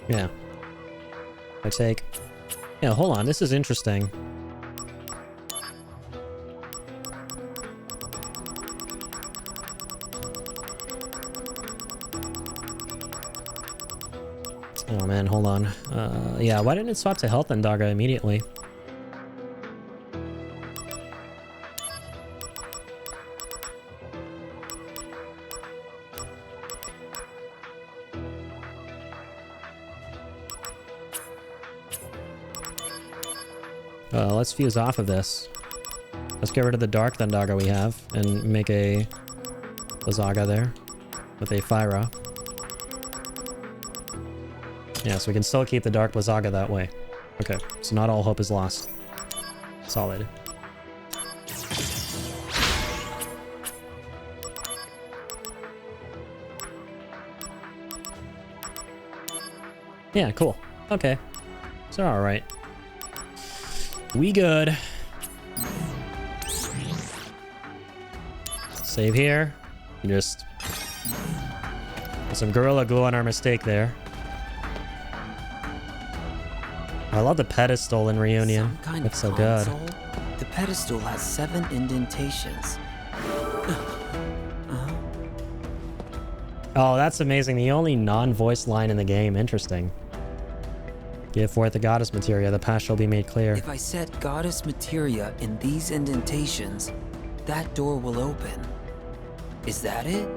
Yeah. I take... Yeah, hold on. This is interesting. Oh man, hold on. Yeah, why didn't it swap to Health Thundaga immediately? Let's fuse off of this. Let's get rid of the Dark Thundaga we have and make a Blizzaga there with a Fyra. Yeah, so we can still keep the Dark Blizzaga that way. Okay, so not all hope is lost. Solid. Yeah, cool. Okay. So alright. We good. Save here. You just put some Gorilla Glue on our mistake there. I love the pedestal in Reunion. Some kind It's of so good. console? The pedestal has 7 indentations. Oh, that's amazing. The only non-voice line in the game. Interesting. Give forth the goddess materia. The path shall be made clear. If I set goddess materia in these indentations, that door will open. Is that it?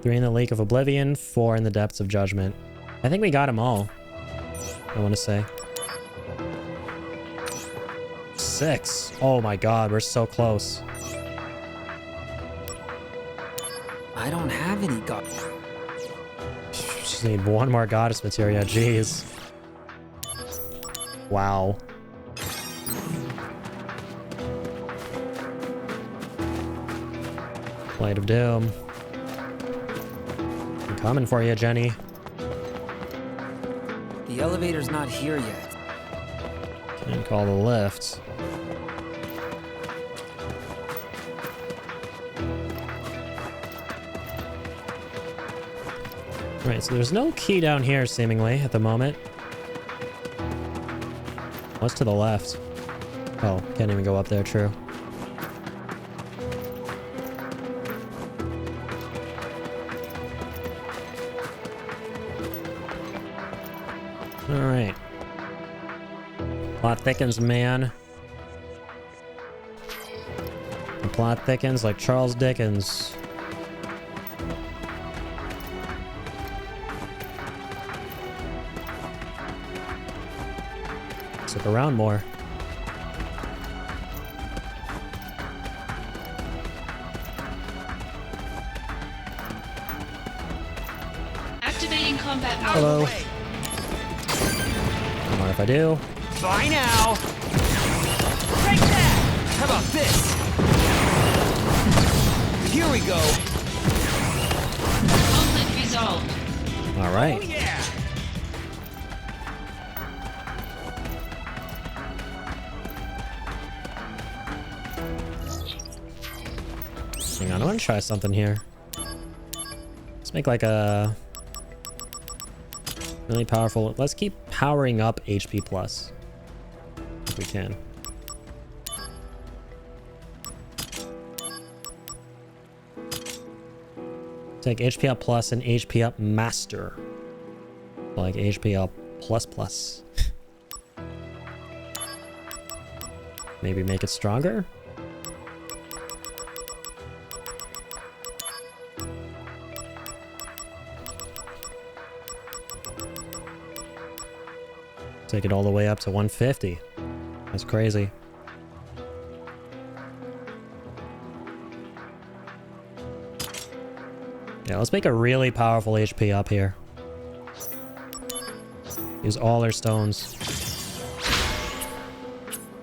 Three in the Lake of Oblivion, 4 in the Depths of Judgment. I think we got them all. I want to say. 6. Oh my god, we're so close. I don't have any god. Just need one more goddess materia. Jeez. Wow. Light of Doom. I'm coming for you, Jenny. The elevator's not here yet. Can't call the lift. Right, so there's no key down here, seemingly, at the moment. What's to the left? Oh, can't even go up there, true. Alright. Plot thickens, man. The plot thickens like Charles Dickens. Let's look around more. Activating combat mode. Hello. Don't mind if I do. Bye now. Take that. How about this? Here we go. Conflict resolved. All right. Oh yeah. Hang on, I want to try something here. Let's make like a really powerful. Let's keep powering up HP plus if we can. Take HP up plus and HP up master. Like HP up plus plus. Maybe make it stronger. Take it all the way up to 150. That's crazy. Yeah, let's make a really powerful HP up here. Use all our stones.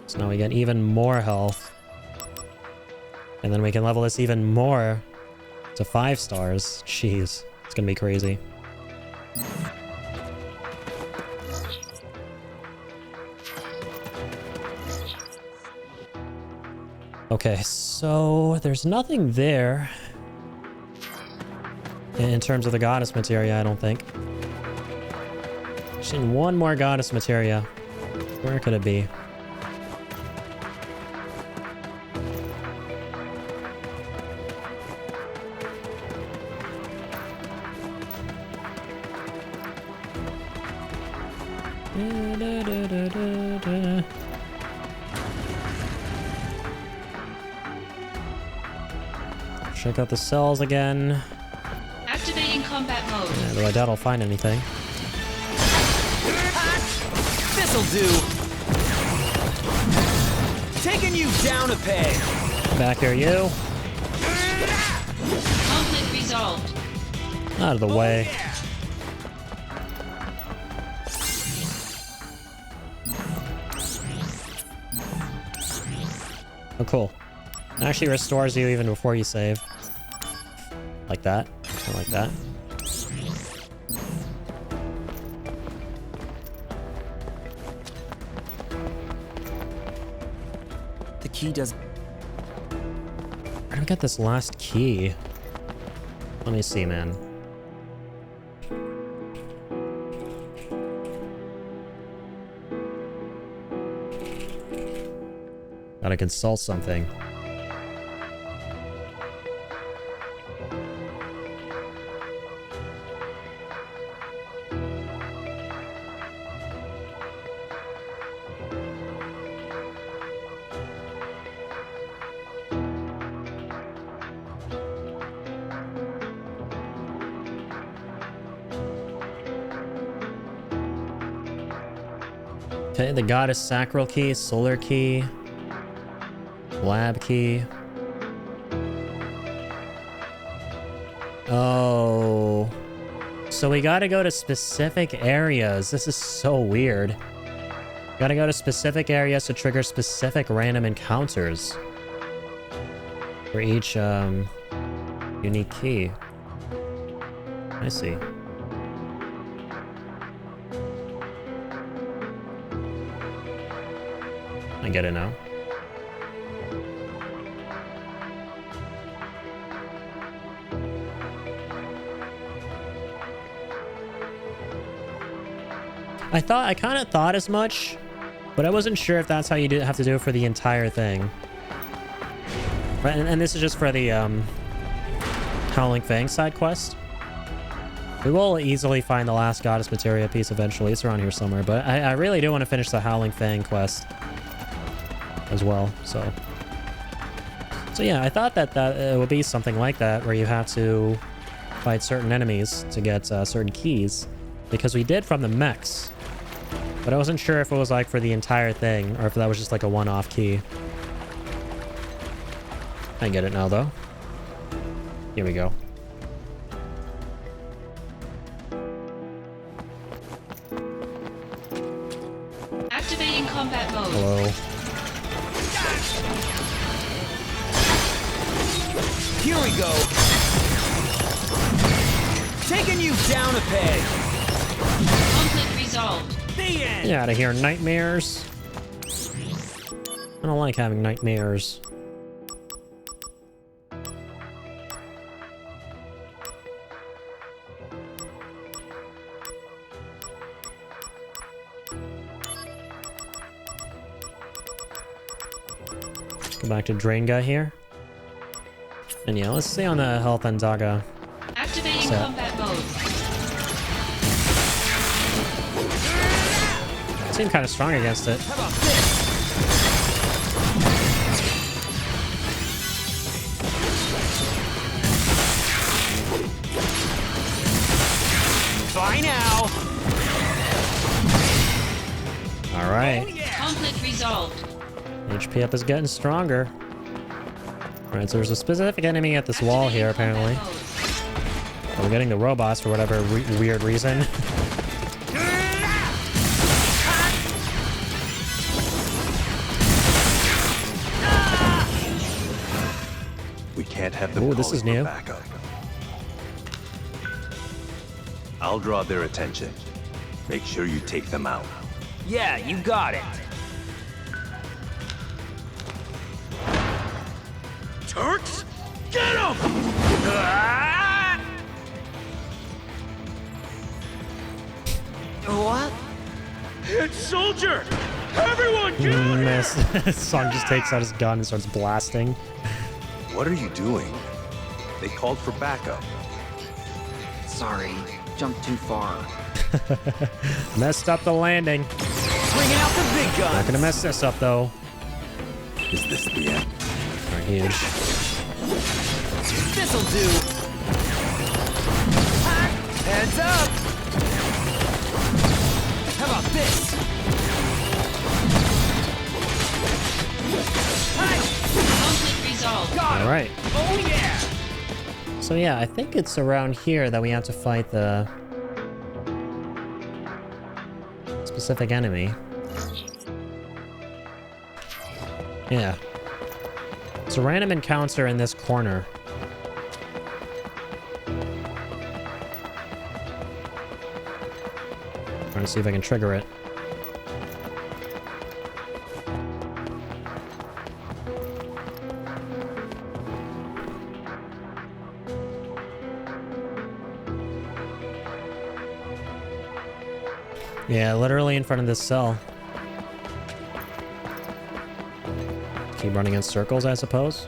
So now we get even more health. And then we can level this even more to 5 stars. Jeez, it's gonna be crazy. Okay, so there's nothing there in terms of the goddess materia, I don't think. Just need one more goddess materia. Where could it be? Check out the cells again. Activating combat mode. Yeah, though I doubt I'll find anything. This'll do. Taking you down a peg. Back here, you. Conflict resolved. Out of the way. Yeah. Oh, cool. It actually restores you even before you save. Like that. Or like that. the key does... Where do we get this last key? Let me see, man. Gotta consult something. Okay, the goddess sacral key, solar key, lab key. Oh. So we gotta go to specific areas. This is so weird. Gotta go to specific areas to trigger specific random encounters for each unique key. I see. I get it now. I kind of thought as much, but I wasn't sure if that's how you have to do it for the entire thing. Right, and this is just for the Howling Fang side quest. We will easily find the last goddess materia piece eventually. It's around here somewhere, but I really do want to finish the Howling Fang quest as well. So yeah, I thought that it would be something like that, where you have to fight certain enemies to get certain keys, because we did from the mechs. But I wasn't sure if it was like for the entire thing, or if that was just like a one-off key. I get it now, though. Here we go. Activating combat mode. Hello. Here we go. Taking you down a peg. Conflict resolved. The end. Get out of here, nightmares. I don't like having nightmares. Let's go back to Drain Guy here. And yeah, let's stay on the health and Daga. Activating combat mode. Seem kind of strong against it. How about this? Bye now. All right. Oh, yeah. Conflict resolved. HP up is getting stronger. All right, so there's a specific enemy at this wall here, apparently. Mode. We're getting the robots for whatever weird reason. We can't have them Ooh, this calling is for new. backup. I'll draw their attention. Make sure you take them out. Yeah, you got it. Turks, get him! What? It's soldier! Everyone, get out here! Song just takes out his gun and starts blasting. What are you doing? They called for backup. Sorry, jumped too far. Messed up the landing. Bringing out the big guns! Not gonna mess this up though. Is this the end? They're huge. This'll do! Heads up! How about this? Conflict resolved. Got him! All right. Oh yeah! So yeah, I think it's around here that we have to fight the specific enemy. Yeah. It's a random encounter in this corner. Trying to see if I can trigger it. Yeah, literally in front of this cell. Keep running in circles, I suppose.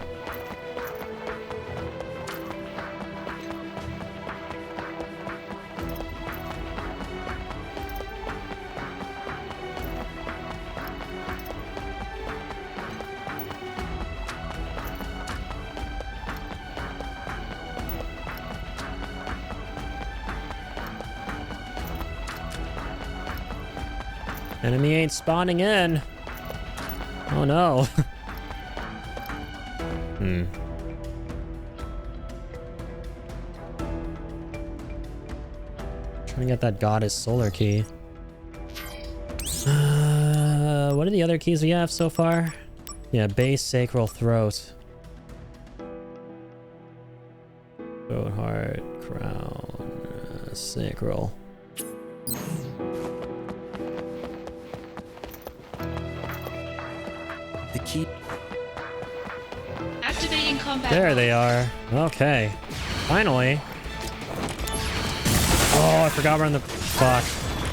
Enemy ain't spawning in. Oh no. Trying to get that goddess solar key. What are the other keys we have so far? Yeah, base, sacral, throat. Throat, heart, crown, sacral. The key. Activating combat There mode. they are. Okay. Finally. Oh, I forgot we're on the... Fuck.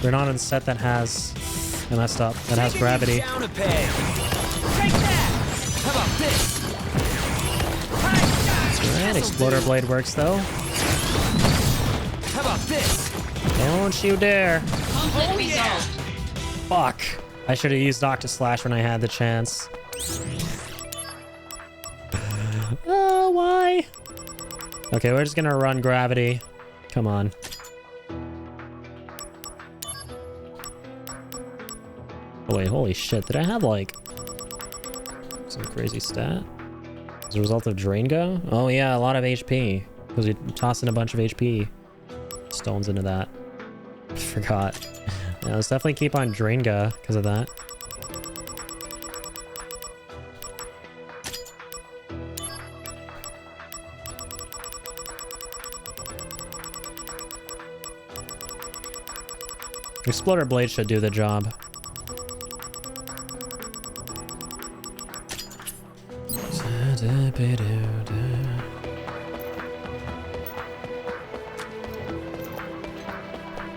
We're not on the set that has... I messed up. That has gravity. Down a peg. Take that. How about this? Alright, Exploder Blade works though. How about this? Don't you dare. Conflict resolved. Fuck. I should have used Doctor Slash when I had the chance. Oh, why? Okay, we're just gonna run gravity. Come on. Oh wait, holy shit. Did I have like some crazy stat? As a result of Drain Go? Oh yeah, a lot of HP. Because we tossed in a bunch of HP stones into that. Forgot. Yeah, let's definitely keep on Drainga because of that. Exploder Blade should do the job.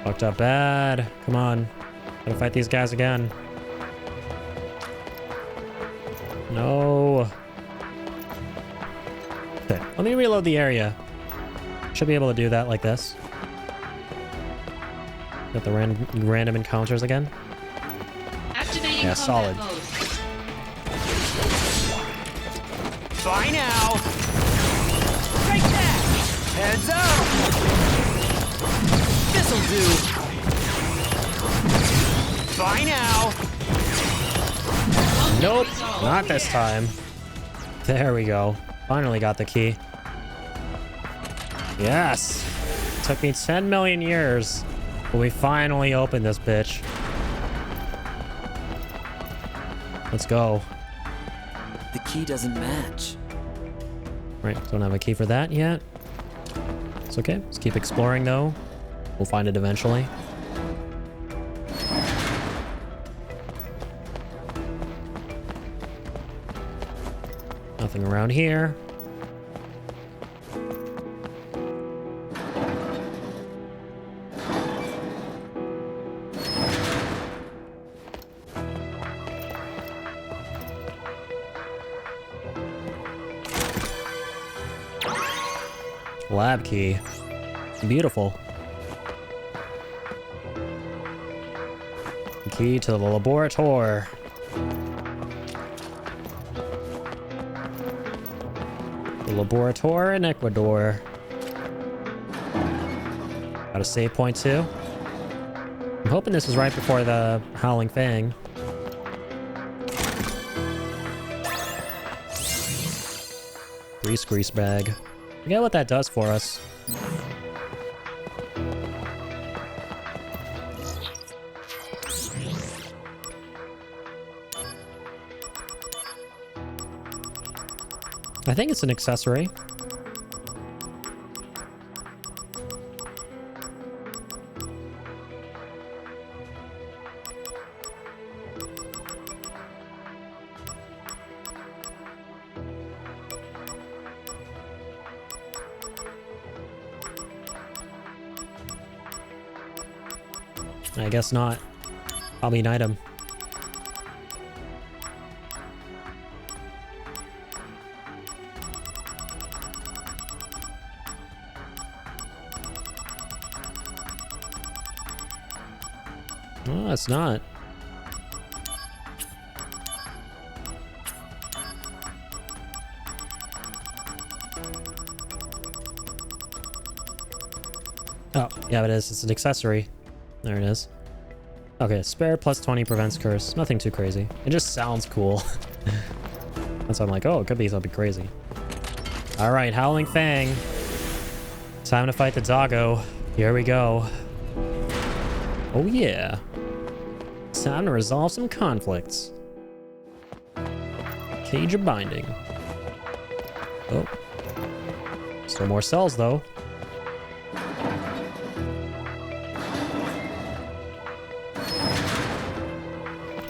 Fucked up bad. Come on. Gotta fight these guys again. No. Okay, let me reload the area. Should be able to do that like this. Got the random encounters again. Activating Yeah, combat solid. mode. Bye now. Take that. Hands up. This'll do. Bye now. Nope, resolved. not this time. There we go. Finally got the key. Yes. Took me 10 million years, but we finally opened this bitch. Let's go. The key doesn't match. Right, don't have a key for that yet. It's okay. Let's keep exploring though. We'll find it eventually. Nothing around here. Lab key. Beautiful. Key to the laboratory. The laboratory in Ecuador. Got a save point too. I'm hoping this is right before the Howling Fang. Grease bag. Forget what that does for us. I think it's an accessory. I guess not. I'll be an item. Oh, it's not. Oh, yeah, it is. It's an accessory. There it is. Okay, spare plus 20 prevents curse. Nothing too crazy. It just sounds cool. That's why I'm like, oh, it could be something crazy. All right, Howling Fang. Time to fight the doggo. Here we go. Oh, yeah. Time to resolve some conflicts. Cage of Binding. Oh. Still more cells, though.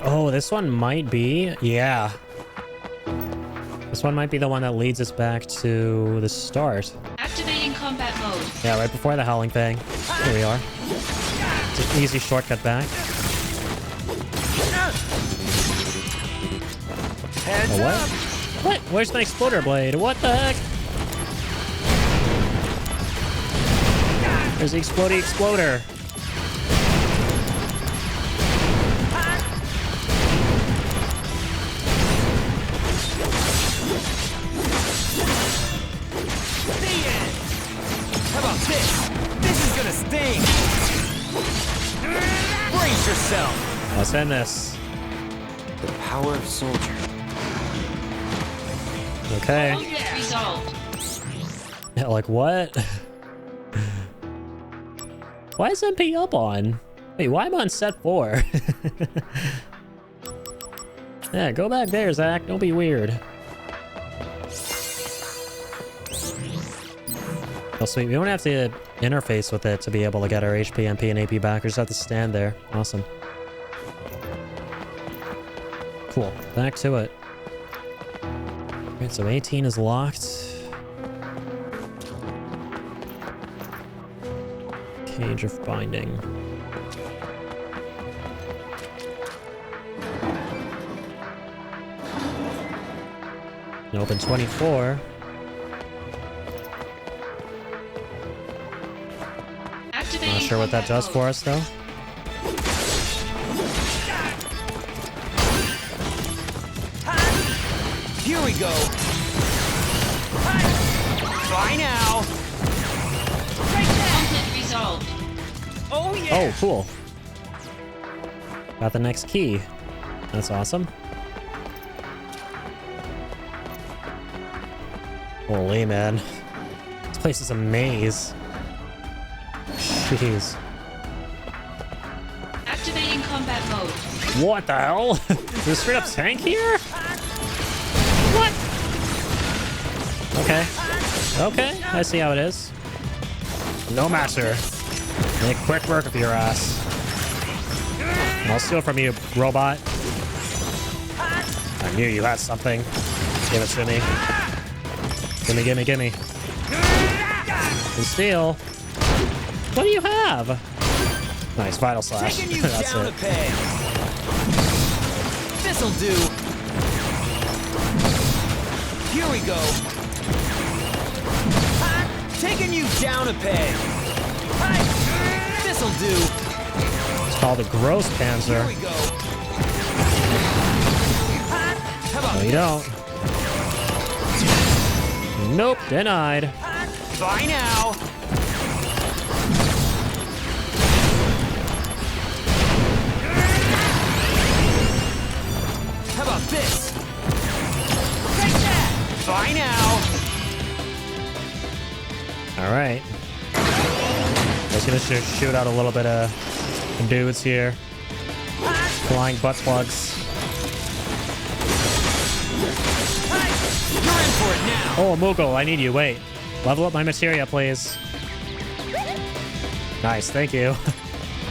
Oh, this one might be... Yeah. This one might be the one that leads us back to the start. Activating combat mode. Yeah, right before the Howling Fang. Here we are. It's an easy shortcut back. Oh, what? What? Where's my exploder blade? What the heck? There's the explodey exploder. How about this? This is gonna sting! Brace yourself! Let's end this. The power of soldier. Okay. Conflict resolved. Yeah, like what? Why is MP up on? Wait, why am I on set 4? Yeah, go back there, Zach. Don't be weird. Oh, sweet. We don't have to interface with it to be able to get our HP, MP, and AP back. We just have to stand there. Awesome. Cool. Back to it. Alright, so 18 is locked. Cage of Binding. And open 24. Not sure what that does for us, though. Here we go! Bye now! Conflict resolved. Oh yeah! Oh, cool. Got the next key. That's awesome. Holy man. This place is a maze. Jeez. Activating combat mode. What the hell? Is there a straight up tank here? What? Okay. Okay, I see how it is. No matter. Make quick work of your ass. I'll steal from you, robot. I knew you had something. Give it to me. Gimme, gimme, gimme. And steal. What do you have? Nice, Vital Slash. Taking you That's down it. a peg. This'll do. Here we go. Taking you down a peg. This'll do. It's called a Gross Panzer. Here we go. How about No, you don't. Nope, denied. Bye now. How about this? Take that! Bye now! Alright. Just gonna shoot out a little bit of dudes here. Flying butt plugs. You're in for it now! Oh, Moogle, I need you. Wait. Level up my materia, please. Nice, thank you.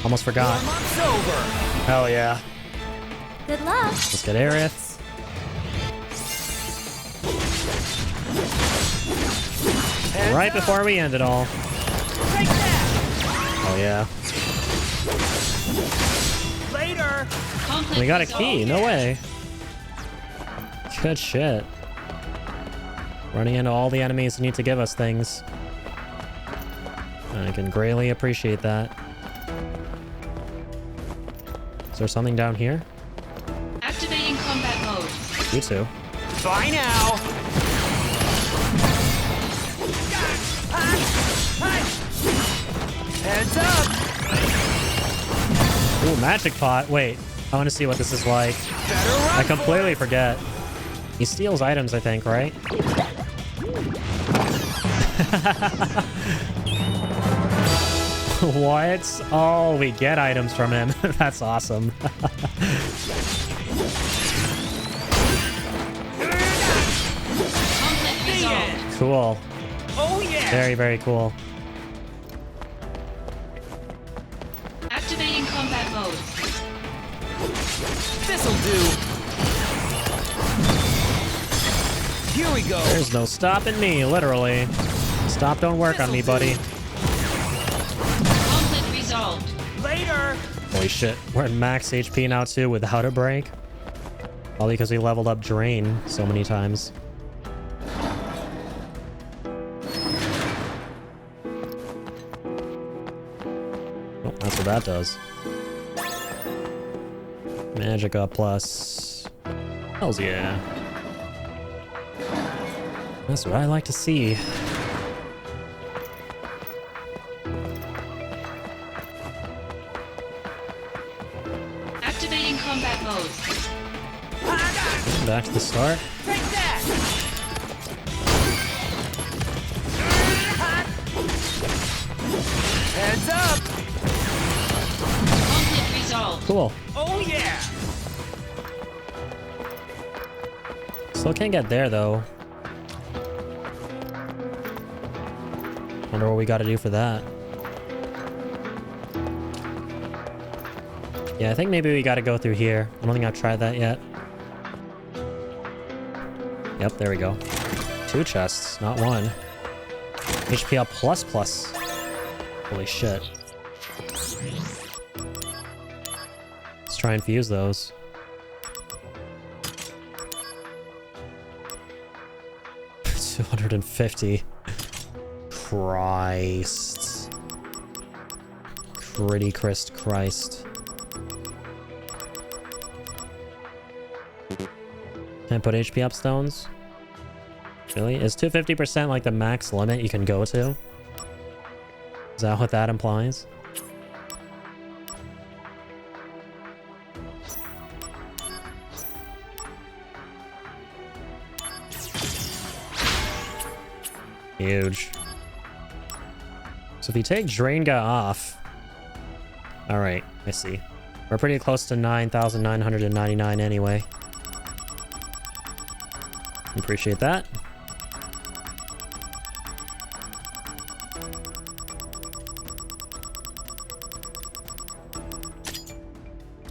Almost forgot. Warm-up's over! Hell yeah. Good luck. Let's get Aerith. Right before we end it all. Take that! Oh yeah. Later! Conflict We got a resolved. key. No way. Good shit. Running into all the enemies who need to give us things. I can greatly appreciate that. Is there something down here? Activating combat mode. You too. Bye now! Heads up! Ooh, magic pot. Wait, I want to see what this is like. Better run I completely forget. He steals items, I think, right? What? Oh, we get items from him. That's awesome. Conflict resolved. Cool. Oh yeah! Very, very cool. Activating combat mode. This'll do! Here we go! There's no stopping me, literally. Stop, don't work on me, buddy. Conflict resolved. Later! Holy shit. We're at max HP now, too, without a break. All because we leveled up Drain so many times. Oh, that's what that does. Magica plus. Hells yeah. That's what I like to see. Activating combat mode. Back to the start. Take that! Heads up! Conflict resolved. Cool. Oh yeah! Still can't get there, though. Wonder what we gotta do for that. Yeah, I think maybe we gotta go through here. I don't think I've tried that yet. Yep, there we go. 2 chests, not 1. HP up plus plus. Holy shit. Let's try and fuse those. $250. Christ. Pretty Christ. Can I put HP up stones? Really? Is 250% like the max limit you can go to? Is that what that implies? Huge. So if you take Draenga off... Alright, I see. We're pretty close to 9,999 anyway. Appreciate that.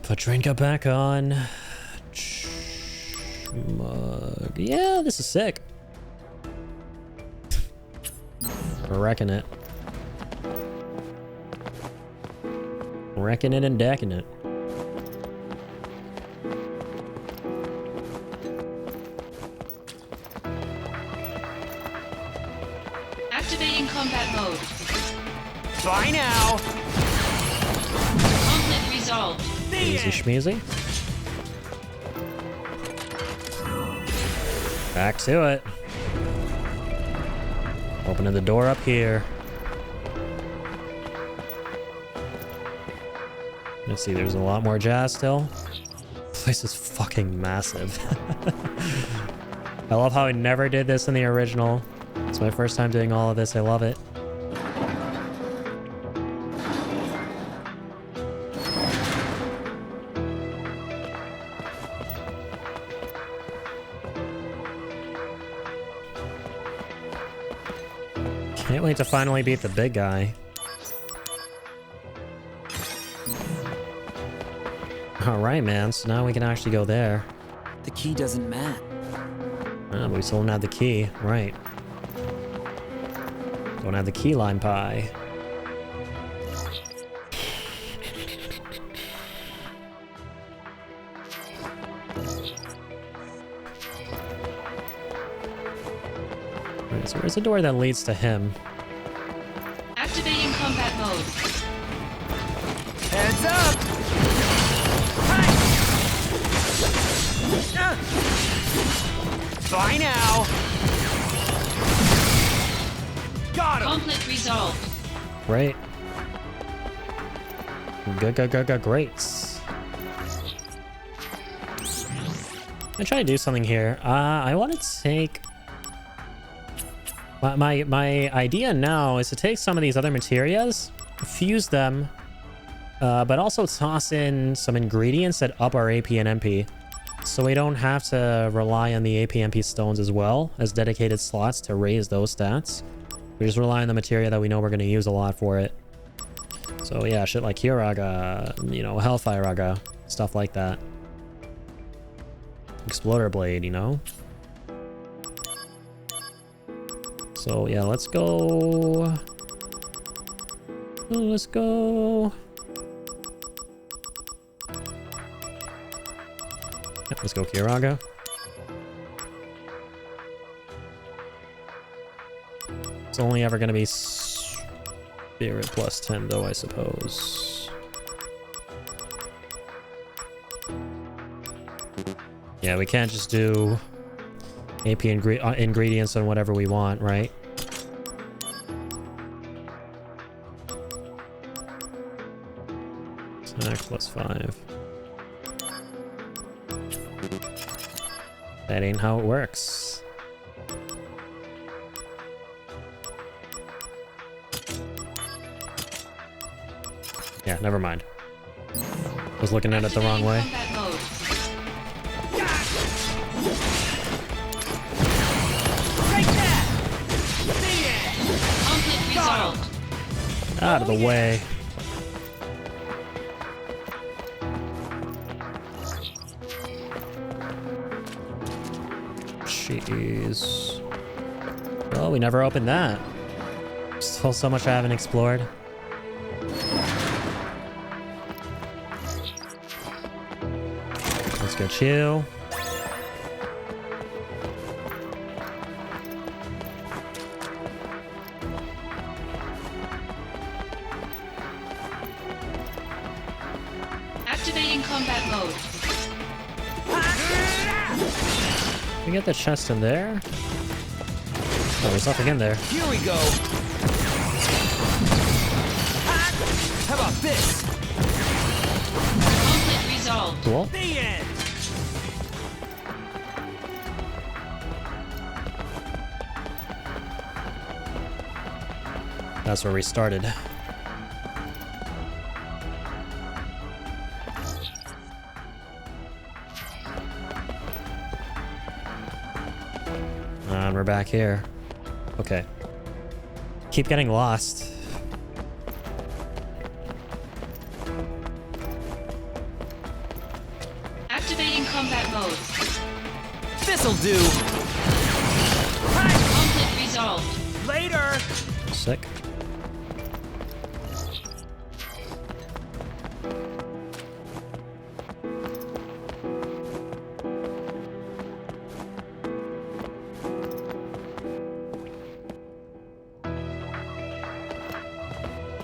Put Draenga back on. Mug. Yeah, this is sick. We're wrecking it. Wrecking it and decking it. Activating combat mode. Bye now! Conflict resolved. Easy schmeezy. Back to it. Opening the door up here. Let's see, there's a lot more jazz still. This place is fucking massive. I love how I never did this in the original. It's my first time doing all of this. I love it. Can't wait to finally beat the big guy. Alright, man. So now we can actually go there. The key doesn't match. Ah, but we still don't have the key. Right. Don't have the key lime pie. So where's the door that leads to him? Activating combat mode. Heads up! Hi! Bye now! Got him! Conflict resolved. Great. Great. I'm trying to do something here. I want to take... My idea now is to take some of these other materials, fuse them, but also toss in some ingredients that up our AP and MP. So we don't have to rely on the AP and MP stones as well as dedicated slots to raise those stats. We just rely on the material that we know we're going to use a lot for it. So yeah, shit like Kyuraga, you know, Hellfire Raga, stuff like that. Exploder Blade, you know? So yeah, let's go... Oh, let's go... Yep, let's go Kyuraga. It's only ever going to be Spirit plus 10 though, I suppose. Yeah, we can't just do AP ingredients on whatever we want, right? Attack plus 5. That ain't how it works. Yeah, never mind. Was looking at it the wrong way. Combat mode. Take that! Conflict resolved. Out of the way. Jeez. Well, we never opened that. Still so much I haven't explored. Let's get you. Activating combat mode. We get the chest in there. Oh, there's nothing in there. Here we go! How about this? Conflict resolved. Cool. The end! That's where we started. And we're back here. Okay. Keep getting lost. Activating combat mode. This'll do! Conflict resolved. Later! Sick.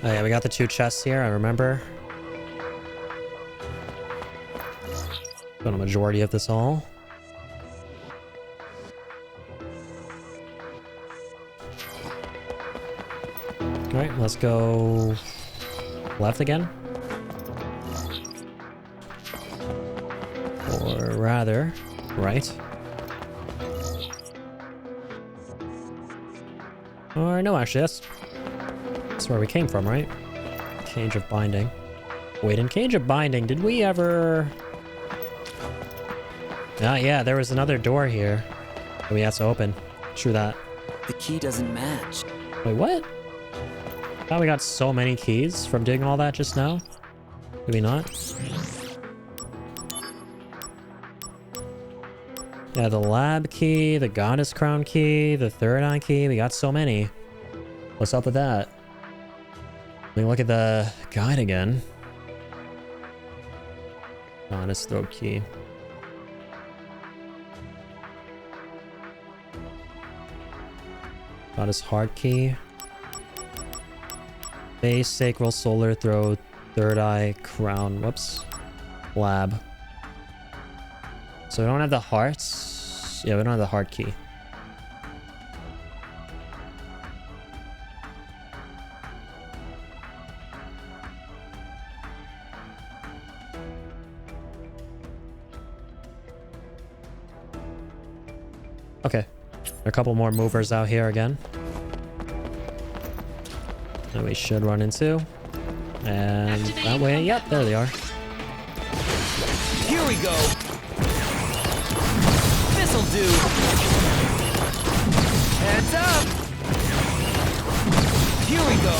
Oh yeah, we got the 2 chests here, I remember. Got a majority of this all. Alright, let's go left again. Or rather, right. Or no, actually, that's where we came from, right? Cage of Binding. Wait, in Cage of Binding, did we ever... Ah, yeah, there was another door here that we had to open. True that. The key doesn't match. Wait, what? I thought we got so many keys from doing all that just now. Did we not? Yeah, the lab key, the goddess crown key, the third eye key. We got so many. What's up with that? Let me look at the guide again. Goddess throat key. Got his heart key. Base, sacral, solar, throat, third eye, crown. Whoops. Lab. So we don't have the hearts. Yeah, we don't have the heart key. Okay. There are a couple more movers out here again. That we should run into. And that way, yep, there they are. Here we go. This'll do. Heads up. Here we go.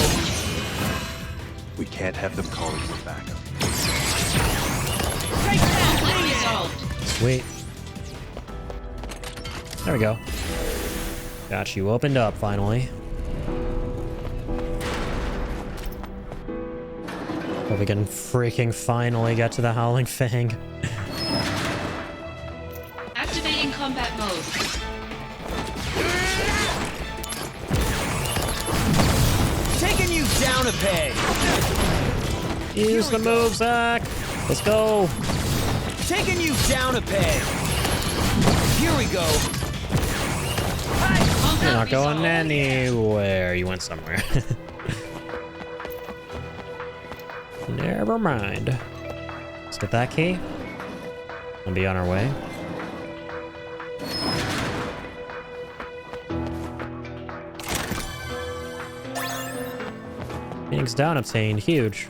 We can't have them calling for backup. Conflict resolved. Sweet. There we go. Got you opened up finally. Hope we can freaking finally get to the Howling Fang. Activating combat mode. Taking you down a peg. Use the move, Zach. Let's go. Taking you down a peg. Here we go. You're not going anywhere. You went somewhere. Never mind. Let's get that key. And be on our way. Phoenix down obtained. Huge.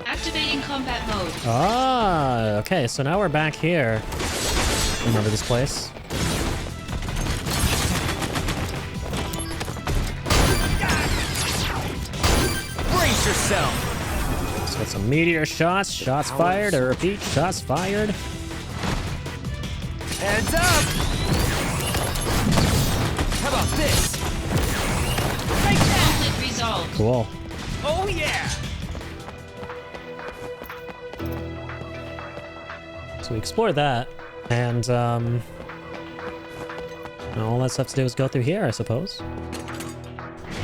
Activating combat mode. Ah, okay, so now we're back here. Remember this place? Brace yourself. Let's get some meteor shots. Shots fired. I repeat, shots fired. Heads up. How about this? Conflict resolved. Cool. Oh yeah. So we explored that, and all that's left to do is go through here, I suppose.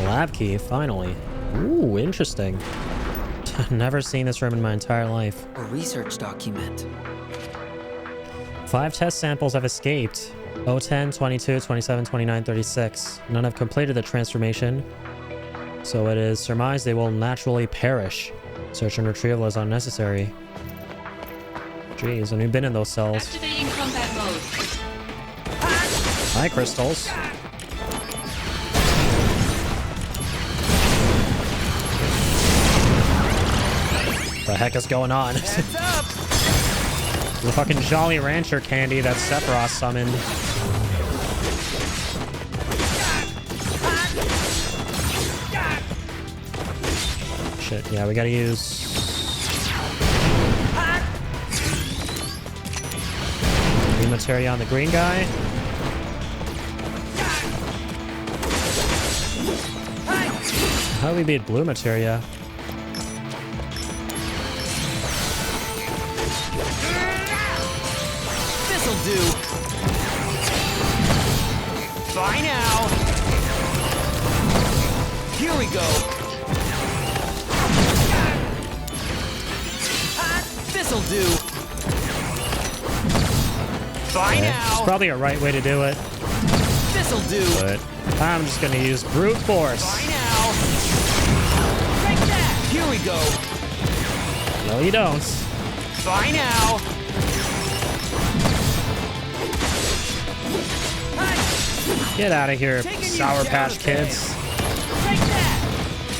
Lab key, finally. Ooh, interesting. Never seen this room in my entire life. A research document. 5 test samples have escaped. 010, 22, 27, 29, 36. None have completed the transformation, so it is surmised they will naturally perish. Search and retrieval is unnecessary. Jeez, and we've been in those cells. Activating combat mode. Hi, crystals. The heck is going on? Heads up. The fucking Jolly Rancher candy that Sephiroth summoned. Shit, yeah, we gotta use... Green materia on the green guy. How do we beat blue materia? This'll do. Bye now. Here we go. This'll do. Bye now. It's probably a right way to do it, This'll do. but I'm just gonna use brute force. Bye now. Take that. Here we go. No, you don't. Bye now. Get out of here, Taking you Sour down Patch a Kids. Take that.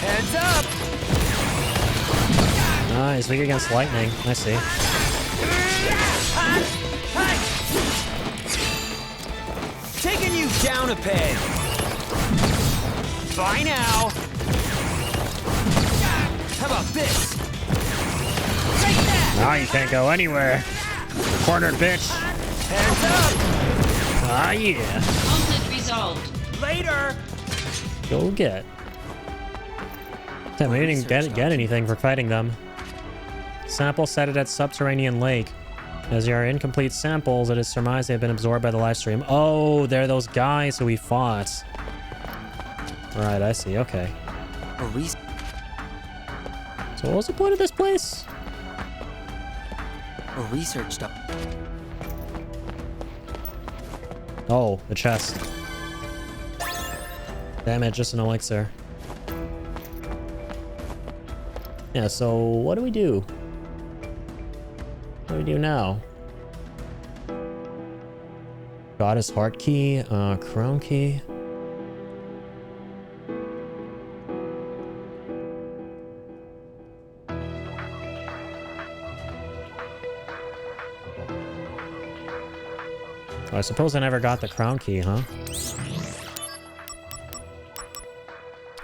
Heads up. Nice, weak against lightning. I see. Taking you down a peg. Bye now. How about this? Take that. Now you can't go anywhere. Cornered bitch. Hands up. Ah, yeah. Conflict resolved. Later. Go get. Damn, we didn't get anything for fighting them. Sample set it at subterranean lake. As there are incomplete samples, it is surmised they have been absorbed by the live stream. Oh, they're those guys who we fought. Right, I see. Okay. So what was the point of this place? A research doc. Oh, the chest. Damn it, just an elixir. Yeah, so what do we do? What do we do now? Goddess heart key, crown key. Oh, I suppose I never got the crown key, huh?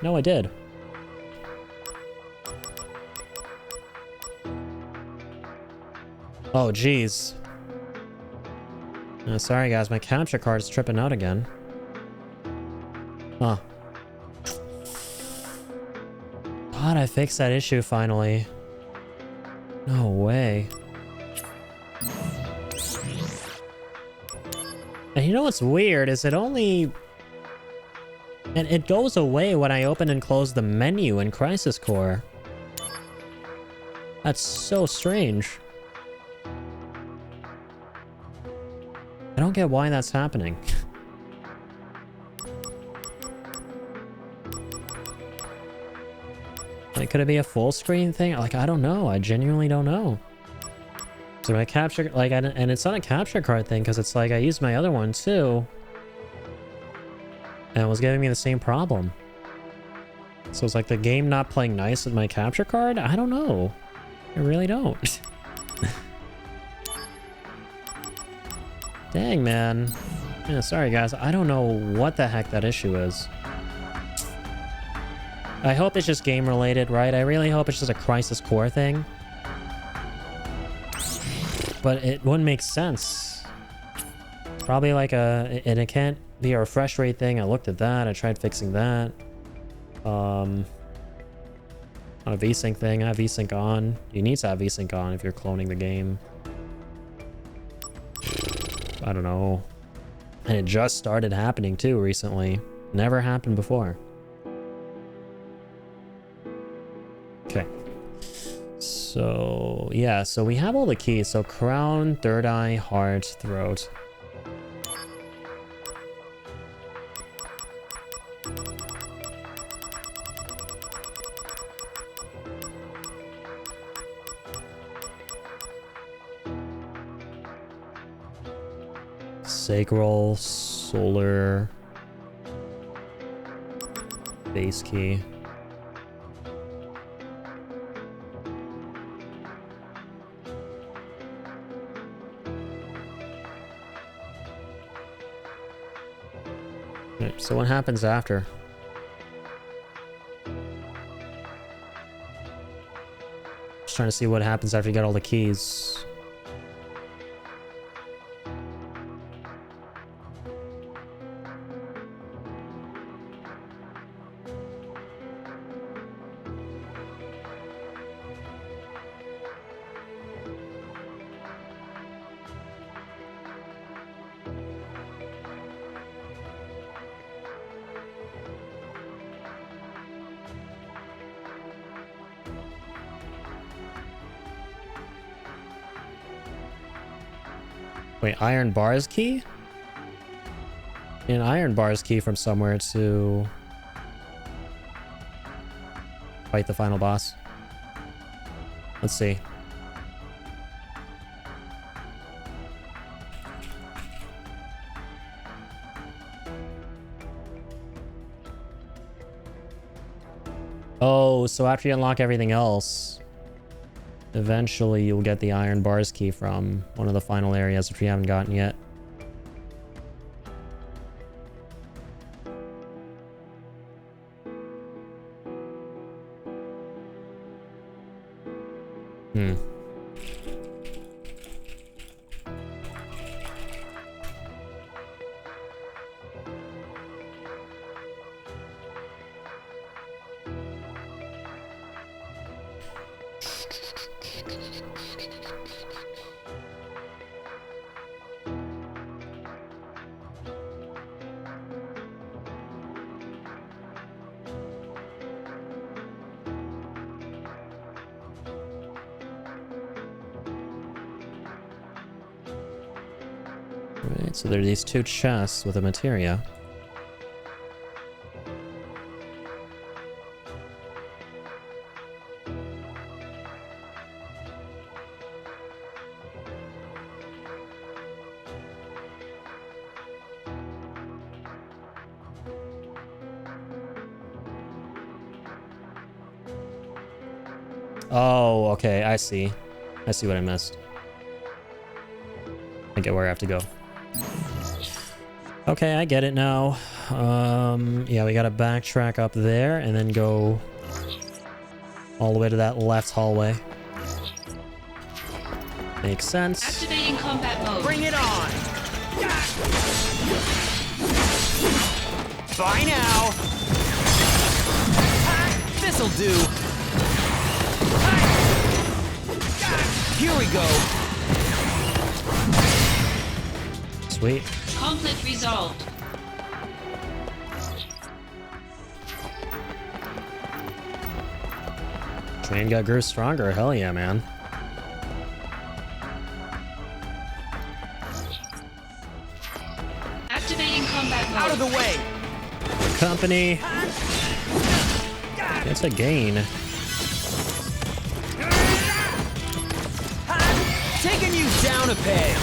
No, I did. Oh, jeez. Sorry, guys. My capture card is tripping out again. Huh. God, I fixed that issue finally. No way. And you know what's weird is it only... And it goes away when I open and close the menu in Crisis Core. That's so strange. I don't get why that's happening. Like, could it be a full screen thing? Like, I don't know. I genuinely don't know. So my capture, like, and it's not a capture card thing because it's like I used my other one too. And it was giving me the same problem. So it's like the game not playing nice with my capture card? I don't know. I really don't. Dang, man. Yeah, sorry, guys. I don't know what the heck that issue is. I hope it's just game-related, right? I really hope it's just a Crisis Core thing. But it wouldn't make sense. It's probably like a... And it can't be a refresh rate thing. I looked at that. I tried fixing that. On a VSync thing. I have VSync on. You need to have VSync on if you're cloning the game. I don't know. And it just started happening too recently. Never happened before. Okay. So, yeah. So we have all the keys. So crown, third eye, heart, throat. Sacral, solar, base key. Okay, so what happens after? Just trying to see what happens after you get all the keys. Wait, iron bars key? An iron bars key from somewhere to fight the final boss. Let's see. Oh, so after you unlock everything else, eventually you'll get the iron bars key from one of the final areas which we haven't gotten yet. Right, so there are these two chests with a materia. Oh, okay, I see. I see what I missed. I get where I have to go. Okay, I get it now. Yeah, we gotta backtrack up there and then go all the way to that left hallway. Makes sense. Activating combat mode. Bring it on! Bye now! This'll do! Here we go! Sweet. Conflict resolved. Train got grew stronger. Hell yeah, man. Activating combat mode. Out of the way! Company. It's a gain. Taking you down a peg!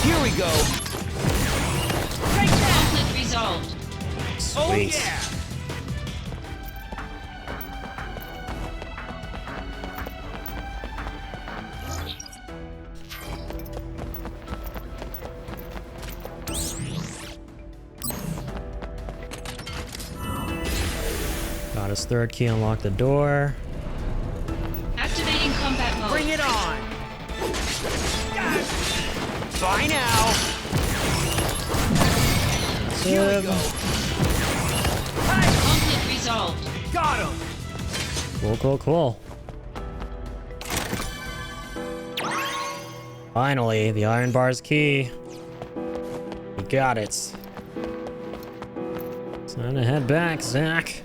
Here we go! Take that! Conflict resolved. Sweet. Oh yeah! Got his third key, unlock the door. Activating combat mode. Bring it on! Bye now! Here we go! Conflict resolved. Got him! Cool, cool, cool. Finally, the iron bar's key. We got it. Time to head back, Zach.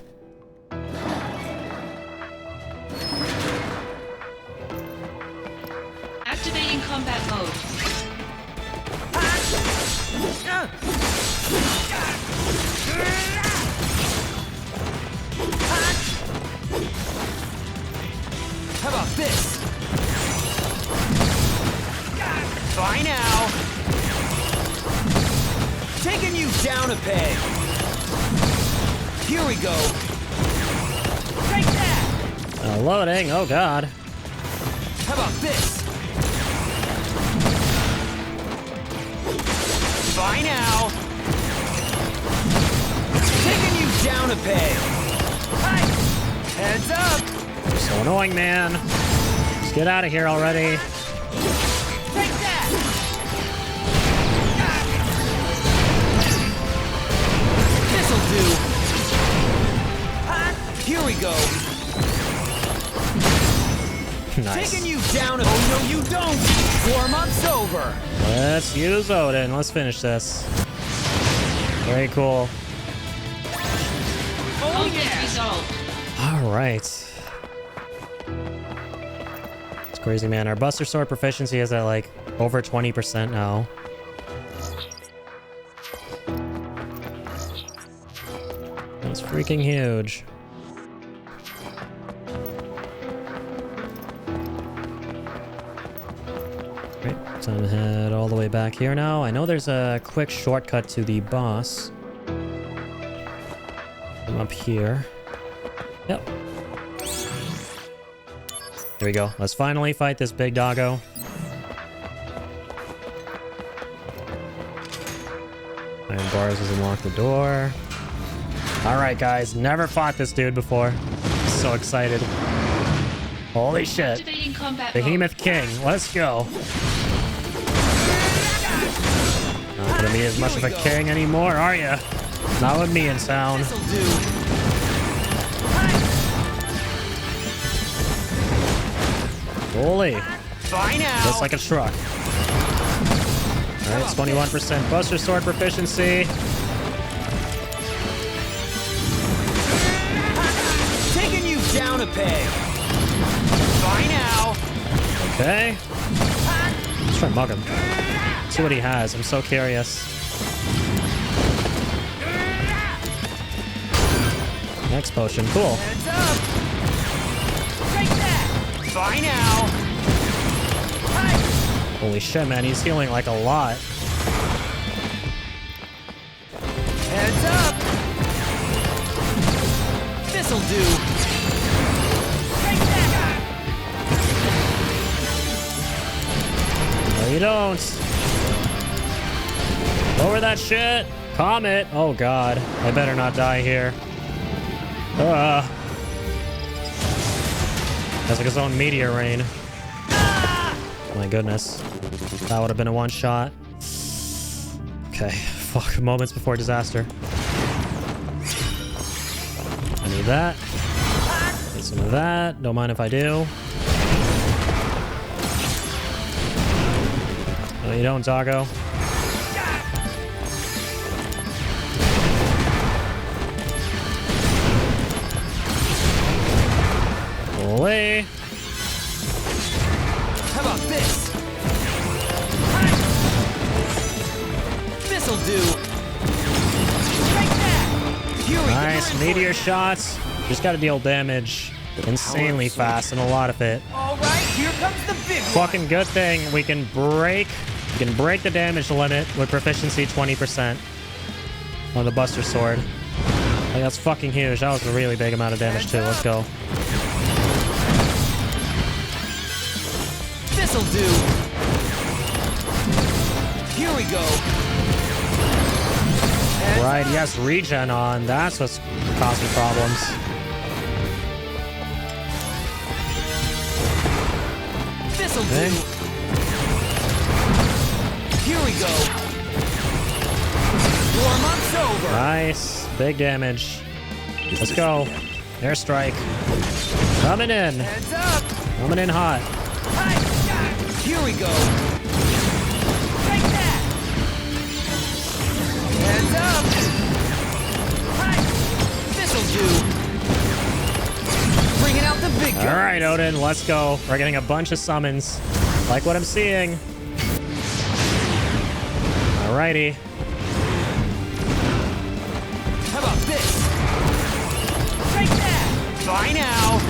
Activating combat mode. How about this? Bye now! Taking you down a peg! Here we go! Take that! Loading, oh god. How about this? Bye now! Taking you down a peg! Hi! Heads up! You're so annoying, man. Just get out of here already. Take that! This'll do! Here we go! Nice. Taking you down a... Oh, no, you don't! Warm-up's over! Let's use Odin. Let's finish this. Very cool. Oh, Conflict yeah! resolved. All right. It's crazy, man. Our Buster Sword proficiency is at like over 20% now. That's freaking huge. Right, time to head all the way back here now. I know there's a quick shortcut to the boss. I'm up here. Yep. There we go. Let's finally fight this big doggo. Iron bars has unlocked the door. Alright, guys. Never fought this dude before. So excited. Holy shit. Activating combat mode. Behemoth King. Let's go. Not gonna be as much of a king anymore, are ya? Not with me in town. This'll do! Holy. Bye now! Looks like a truck. Alright, it's 21% Buster Sword proficiency. Taking you down a peg! Bye now! Okay. Let's try and mug him. See what he has. I'm so curious. Next potion. Cool. Heads up! Take that! Bye now! Hi! Holy shit, man. He's healing like a lot. Heads up! This'll do! Take that! No, you don't. Lower that shit. Comet. Oh, God. I better not die here. Has like his own meteor rain. My goodness. That would have been a one-shot. Okay. Fuck. Moments before disaster. I need that. Need some of that. Don't mind if I do. No, you don't, doggo. Away. How about this? This'll do. Take that! Here we Nice. go. Meteor shots. Just gotta deal damage insanely fast and a lot of it. All right, here comes the big one. Fucking good thing we can break the damage limit with proficiency 20% on the Buster Sword. Like, that's fucking huge. That was a really big amount of damage too. Let's go. This'll do. Here we go. Right, he has regen on. That's what's causing problems. This'll Okay. do. Here we go. 4 months over. Nice. Big damage. Let's go. Airstrike. Coming in. Heads up. Coming in hot. Hi. Here we go. Take that. Heads up. Hi. This'll do. Bringing out the big guns. All right, Odin, let's go. We're getting a bunch of summons. Like what I'm seeing. Alrighty. How about this? Take that. Bye now.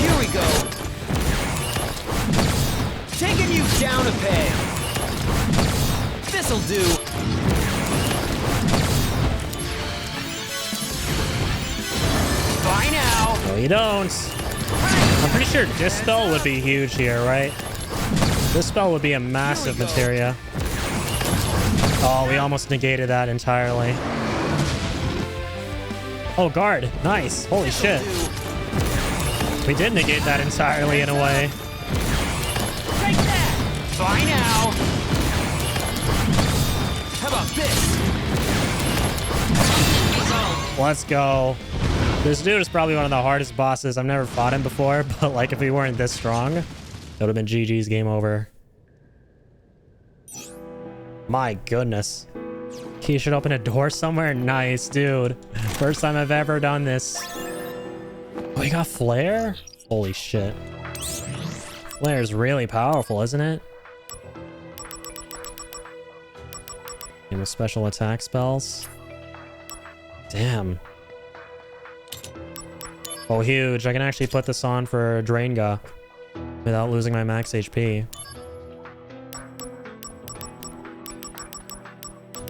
Here we go. Taking you down a peg. This'll do. Bye now. No, you don't. I'm pretty sure Dispel would be huge here, right? Dispel would be a massive materia. Oh, we almost negated that entirely. Oh, guard. Nice. Holy shit. We did negate that entirely in a way. Take that. Bye now. How about this? Let's go. This dude is probably one of the hardest bosses. I've never fought him before, but like if he weren't this strong, it would have been GG's, game over. My goodness. Key should open a door somewhere? Nice, dude. First time I've ever done this. Oh, you got Flare? Holy shit. Flare's really powerful, isn't it? And with special attack spells. Damn. Oh, huge. I can actually put this on for Draenga without losing my max HP.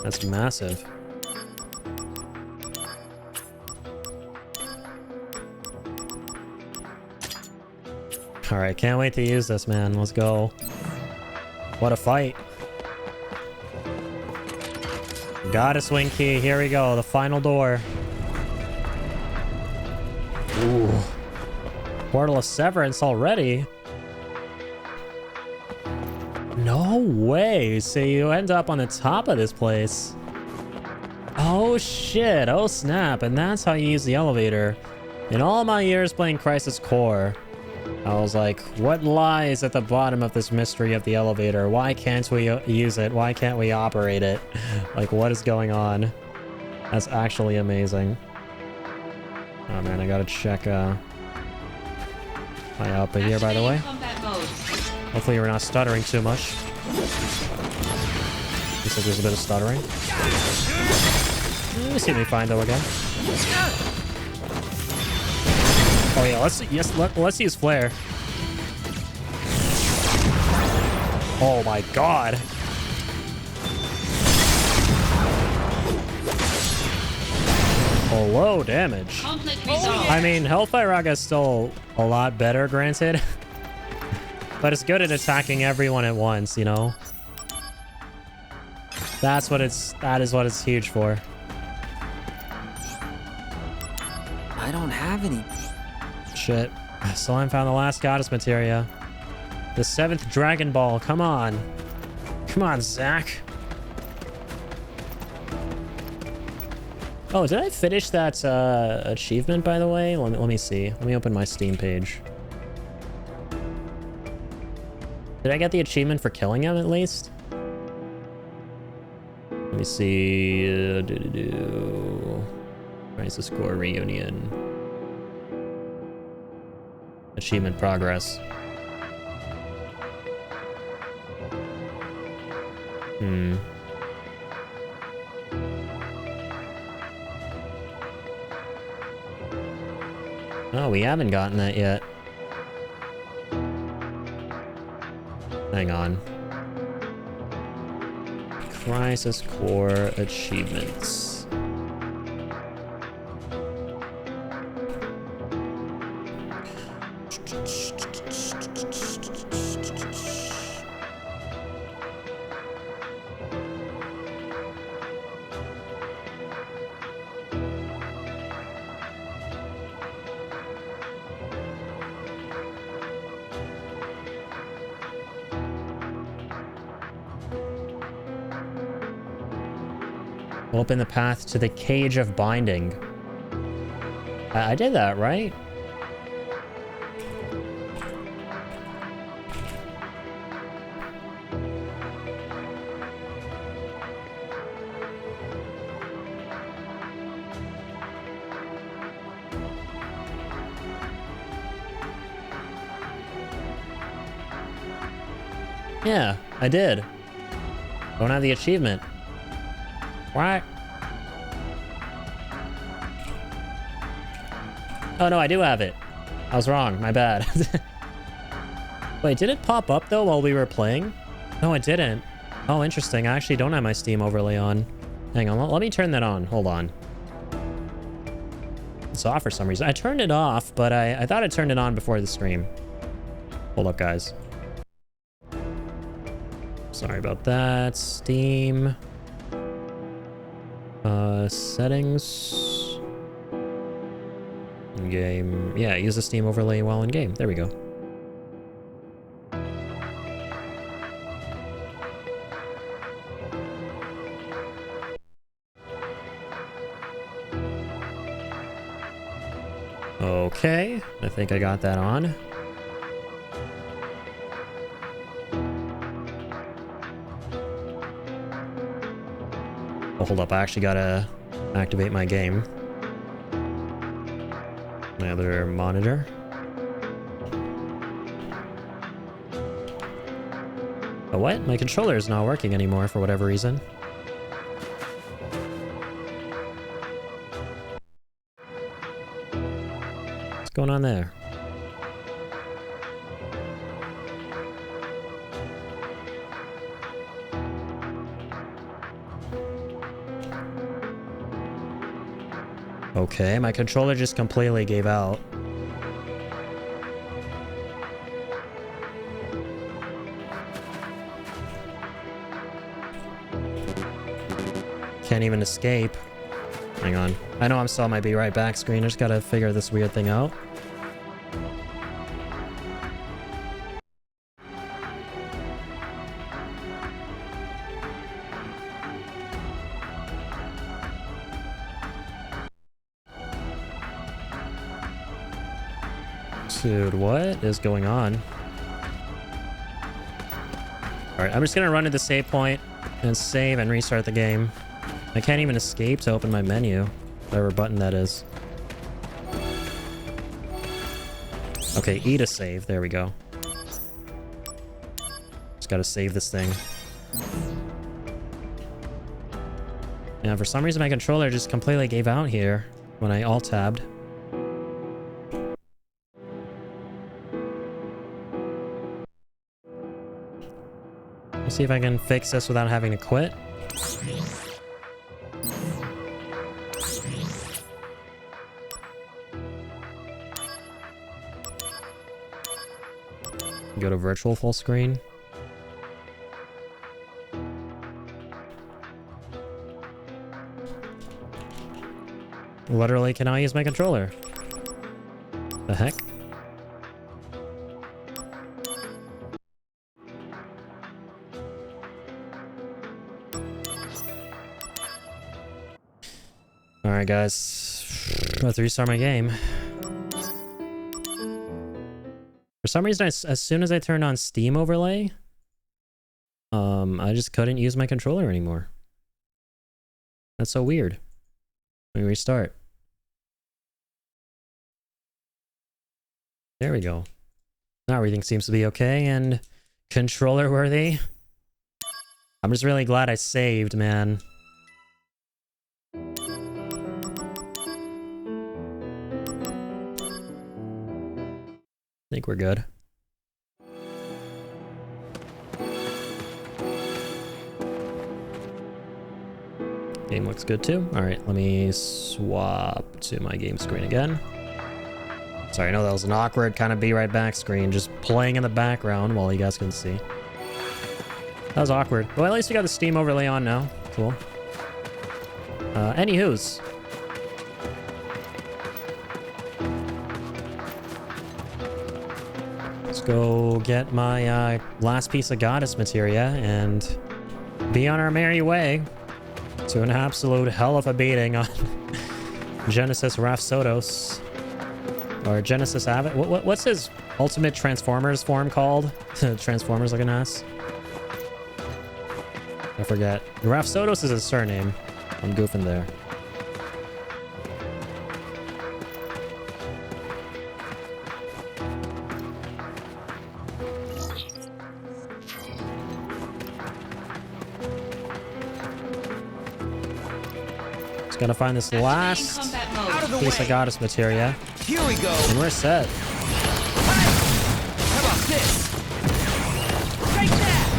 That's massive. Alright, can't wait to use this, man. Let's go. What a fight. Got a swing key. Here we go. The final door. Ooh. Portal of Severance already? No way. So you end up on the top of this place. Oh shit. Oh snap. And that's how you use the elevator. In all my years playing Crisis Core, I was like, what lies at the bottom of this mystery of the elevator? Why can't we use it? Why can't we operate it? Like, what is going on? That's actually amazing. Oh man, I gotta check my output here, by the way. Combat mode. Hopefully we're not stuttering too much. Looks like there's a bit of stuttering. Let me see if we find though again. Oh yeah, let's use flare. Oh my god. Oh, low damage. Conflict resolved. I mean, Hellfire Raga is still a lot better, granted. But it's good at attacking everyone at once, you know? That is what it's huge for. I don't have any. Shit. Still haven't found the last goddess materia. The 7th Dragon Ball. Come on. Come on, Zach. Oh, did I finish that achievement, by the way? Let me see. Let me open my Steam page. Did I get the achievement for killing him, at least? Let me see. Crisis Core Reunion. Achievement progress. Oh, we haven't gotten that yet. Hang on. Crisis Core achievements. Open the path to the Cage of Binding. I did that, right? Yeah, I did. Don't have the achievement. What? Oh no, I do have it. I was wrong. My bad. Wait, did it pop up though while we were playing? No, it didn't. Oh, interesting. I actually don't have my Steam overlay on. Hang on. Let me turn that on. Hold on. It's off for some reason. I turned it off, but I thought I turned it on before the stream. Hold up, guys. Sorry about that. Steam. Settings. In-game. Yeah, use the Steam overlay while in game. There we go. Okay, I think I got that on. Oh, hold up, I actually gotta activate my game. My other monitor. Oh, what? My controller is not working anymore for whatever reason. What's going on there? Okay, my controller just completely gave out. Can't even escape. Hang on. I know I'm still on my Be Right Back screen. I just gotta figure this weird thing out. Dude, what is going on? Alright, I'm just gonna run to the save point and save and restart the game. I can't even escape to open my menu. Whatever button that is. Okay, E to save. There we go. Just gotta save this thing. Yeah, for some reason my controller just completely gave out here when I alt-tabbed. Let's see if I can fix this without having to quit. Go to virtual full screen. Literally cannot use my controller. The heck? Alright guys, I'm about to restart my game. For some reason, as soon as I turned on Steam overlay, I just couldn't use my controller anymore. That's so weird. Let me restart. There we go. Now everything seems to be okay and controller worthy. I'm just really glad I saved, man. I think we're good. Game looks good too. All right, let me swap to my game screen again. Sorry, I know that was an awkward kind of be right back screen, just playing in the background while you guys can see. That was awkward. Well, at least we got the Steam overlay on now. Cool. Anywho's. Let's go get my last piece of goddess materia and be on our merry way to an absolute hell of a beating on Genesis Rhapsodos. Or Genesis Abbott. What's his ultimate Transformers form called? Transformers looking ass. I forget. Rhapsodos is his surname. I'm goofing there. Just gotta find this last piece of goddess materia. Here we go. And we're set. How about this? Take that.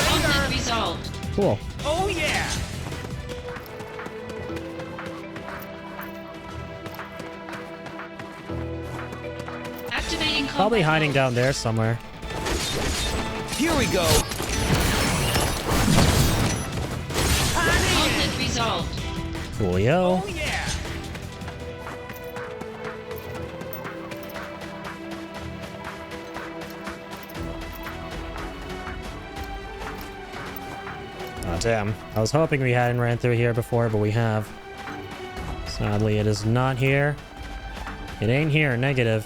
Conflict resolved. Cool. Oh yeah. Activating combat Probably hiding mode. down there somewhere. Here we go. Conflict resolved. Coolio. Oh yeah. Oh, damn. I was hoping we hadn't ran through here before, but we have. Sadly, it is not here. It ain't here. Negative.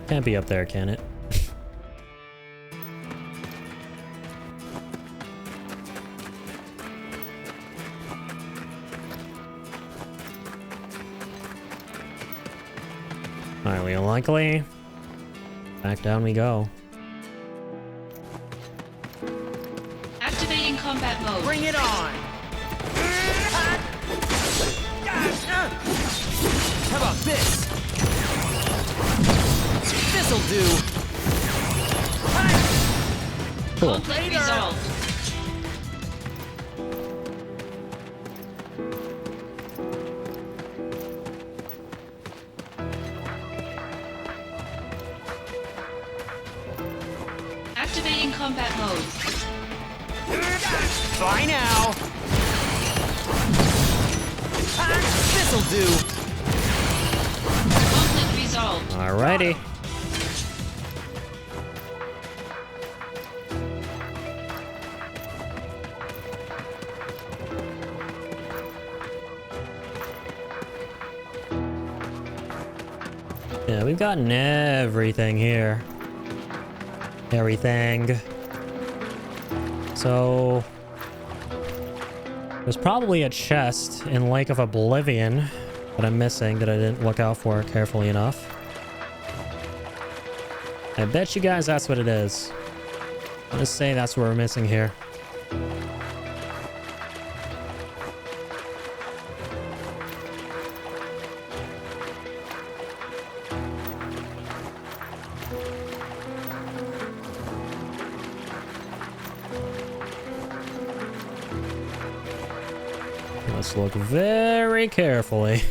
Can't be up there, can it? Highly unlikely. Back down we go. Activating combat mode. Bring it on. How about this? This'll do. Cool. Conflict resolved. Activating combat mode. Bye now. This'll do. Conflict resolved. Alrighty. Yeah, we've gotten everything here. Everything. So there's probably a chest in Lake of Oblivion that I'm missing that I didn't look out for carefully enough. I bet you guys that's what it is. I'm gonna say that's what we're missing here. Let's look very carefully.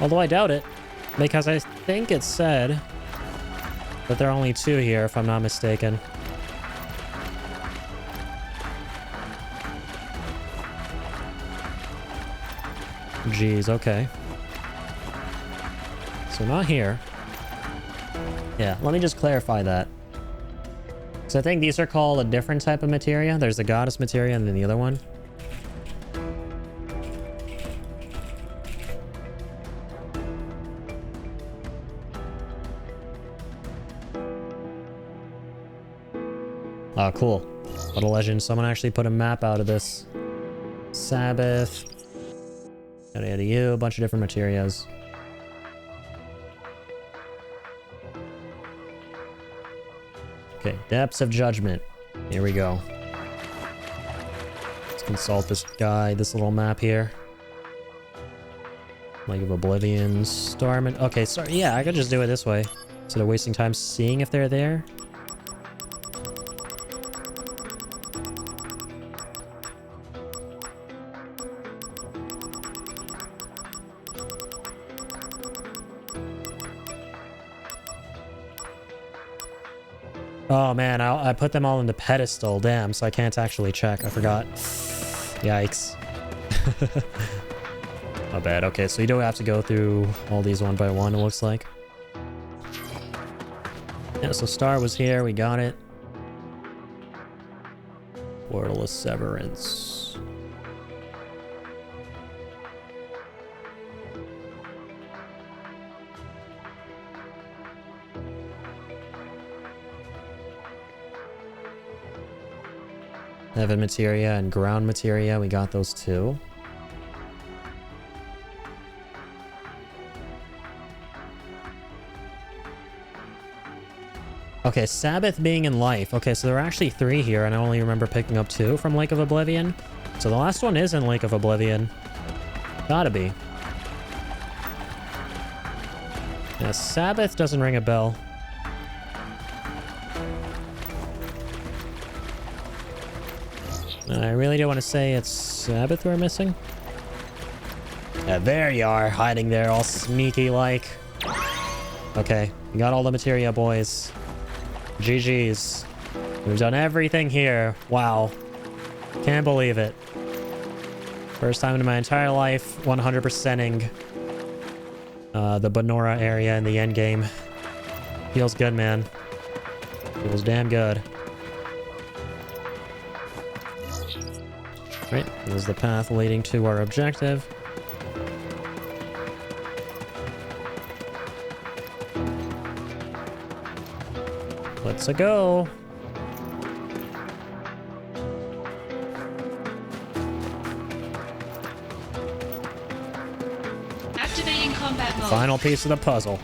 Although I doubt it, because I think it said that there are only 2 here, if I'm not mistaken. Jeez, okay. So not here. Yeah, let me just clarify that. So I think these are called a different type of materia. There's the goddess materia and then the other one. Oh, cool. What a legend. Someone actually put a map out of this. Sabbath. Yada yada you. A bunch of different materias. Okay, depths of judgment. Here we go. Let's consult this guide, this little map here. Lake of Oblivion, Starman. Okay, sorry. Yeah, I could just do it this way instead of wasting time seeing if they're there. Oh man, I put them all in the pedestal. Damn, so I can't actually check. I forgot. Yikes. My bad. Okay, so you do have to go through all these one by one, it looks like. Yeah, so Star was here. We got it. Portal of Severance. Heaven materia and ground materia, we got those too. Okay, Sabbath being in life. Okay, so there are actually 3 here, and I only remember picking up 2 from Lake of Oblivion. So the last one is in Lake of Oblivion. Gotta be. Yeah, Sabbath doesn't ring a bell. I really do want to say it's Sabbath we're missing. Yeah, there you are, hiding there, all sneaky like. Okay, we got all the materia, boys. GG's. We've done everything here. Wow. Can't believe it. First time in my entire life 100%ing the Bonora area in the end game. Feels good, man. Feels damn good. Right, this is the path leading to our objective. Let's go. Activating combat mode. Final piece of the puzzle.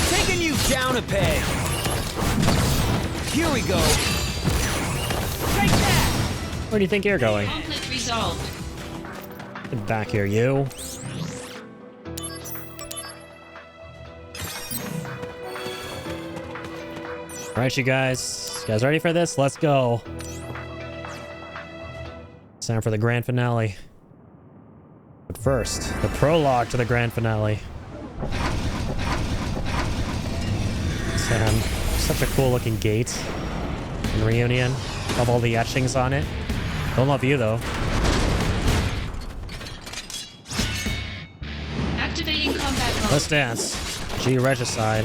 Taking you down a peg. Here we go. Take that. Where do you think you're going? Conflict resolved. Get back here, you. Alright, you guys. You guys ready for this? Let's go. It's time for the grand finale. But first, the prologue to the grand finale. Such a cool looking gate in Reunion. Love all the etchings on it. Don't love you though. Activating combat mode. Let's dance. G Regicide.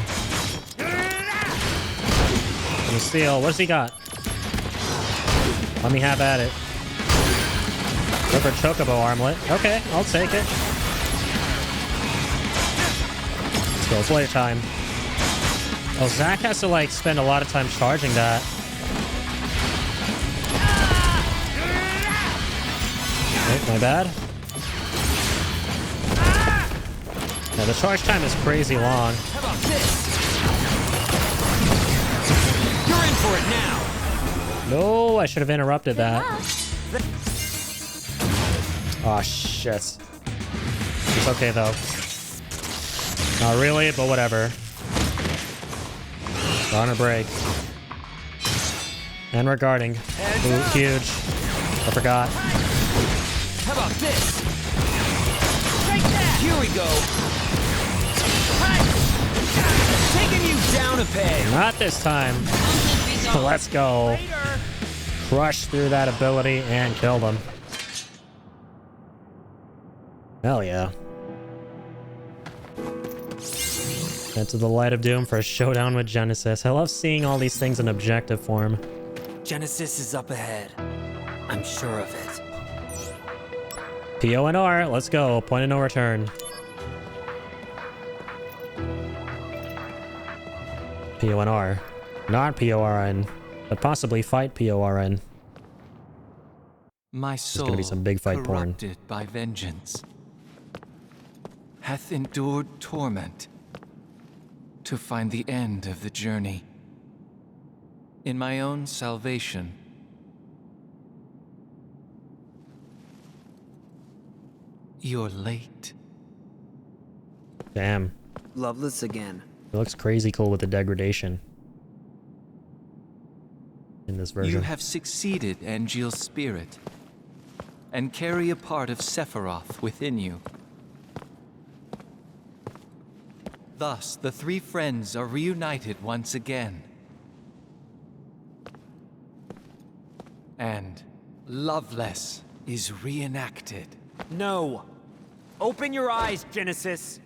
Let me steal. What's he got? Let me have at it. Go for Chocobo Armlet. Okay, I'll take it. Let's go. It's later time. Oh, Zack has to like spend a lot of time charging that. Oh, my bad. Yeah, the charge time is crazy long. How about this? You're in for it now. No, I should have interrupted that. Oh, shit. It's okay, though. Not really, but whatever. On a break. And we're guarding. Ooh, huge. I forgot. How about this? Take that! Here we go. Taking you down a peg. Not this time. Let's go. Crush through that ability and kill them. Hell yeah. Into the light of doom for a showdown with Genesis. I love seeing all these things in objective form. Genesis is up ahead. I'm sure of it. PONR, let's go. Point of no return. PONR. Not PORN, but possibly fight PORN. My There's soul, gonna be some big fight porn. corrupted by vengeance, hath endured torment to find the end of the journey. In my own salvation, you're late. Damn. Loveless again. It looks crazy cool with the degradation in this version. You have succeeded, Angeal's spirit, and carry a part of Sephiroth within you. Thus, the three friends are reunited once again. And Loveless is reenacted. No. Open your eyes, Genesis.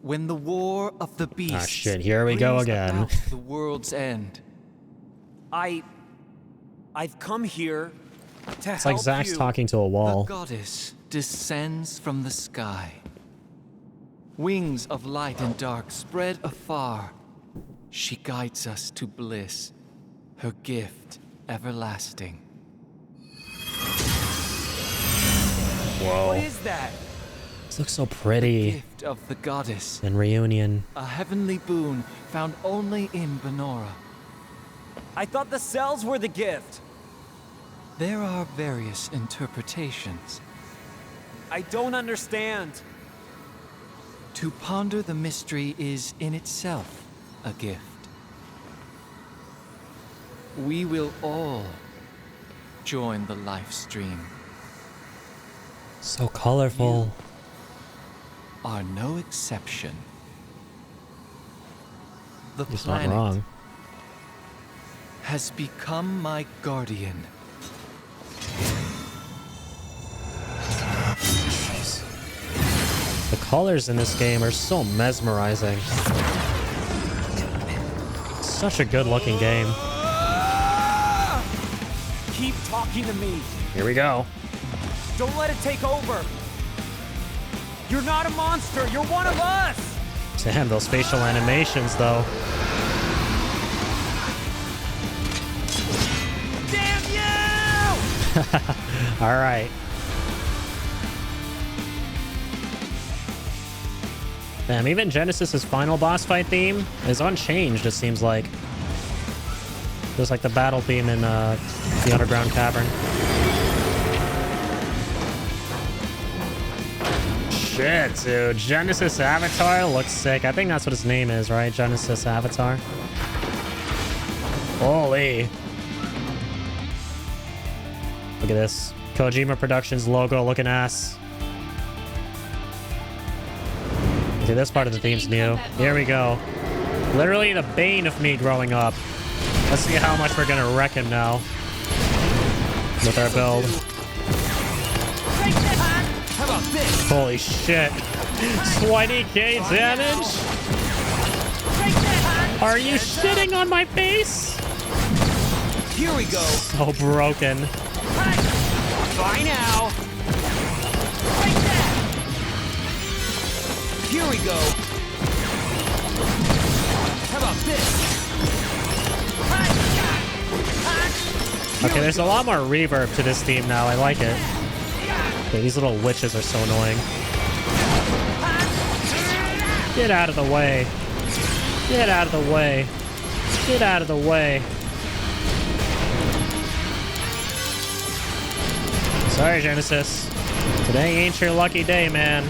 When the war of the beasts Ah, shit, here we go brings again. about the world's end. I've come here to It's like help Zack's you. talking to a The wall. goddess descends from the sky. Wings of light and dark spread afar. She guides us to bliss, her gift everlasting. Whoa. What is that? This looks so pretty. Gift of the goddess, In Reunion. a heavenly boon found only in Benora. I thought the cells were the gift. There are various interpretations. I don't understand. To ponder the mystery is in itself a gift. We will all join the life stream. So colorful. Are no exception. The He's not planet wrong. has become my guardian. The colors in this game are so mesmerizing. Such a good looking game. Keep talking to me. Here we go. Don't let it take over. You're not a monster. You're one of us. Damn, those facial animations though. Damn you! All right. Damn, even Genesis's final boss fight theme is unchanged, it seems like. Just like the battle theme in the underground cavern. Shit, dude. Genesis Avatar looks sick. I think that's what his name is, right? Genesis Avatar. Holy. Look at this. Kojima Productions logo looking ass. Okay, this part of the theme's new. Here we go. Literally the bane of me growing up. Let's see how much we're gonna wreck him now with our build. How about this? Holy shit. 20k damage? Are you shitting on my face? Here we go. So broken. Bye now. Here we go. How about this? Okay, there's a lot more reverb to this theme now. I like it. Okay, these little witches are so annoying. Get out of the way. Get out of the way. Get out of the way. Sorry, Genesis. Today ain't your lucky day, man.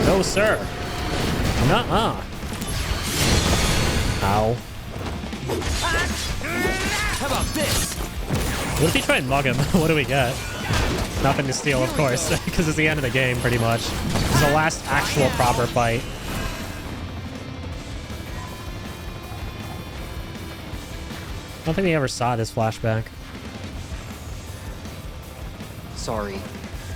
No, sir. Nuh-uh. Ow. How about this? What if you try and mug him? What do we get? Nothing to steal, of course, because it's the end of the game, pretty much. It's the last actual proper fight. I don't think we ever saw this flashback. Sorry,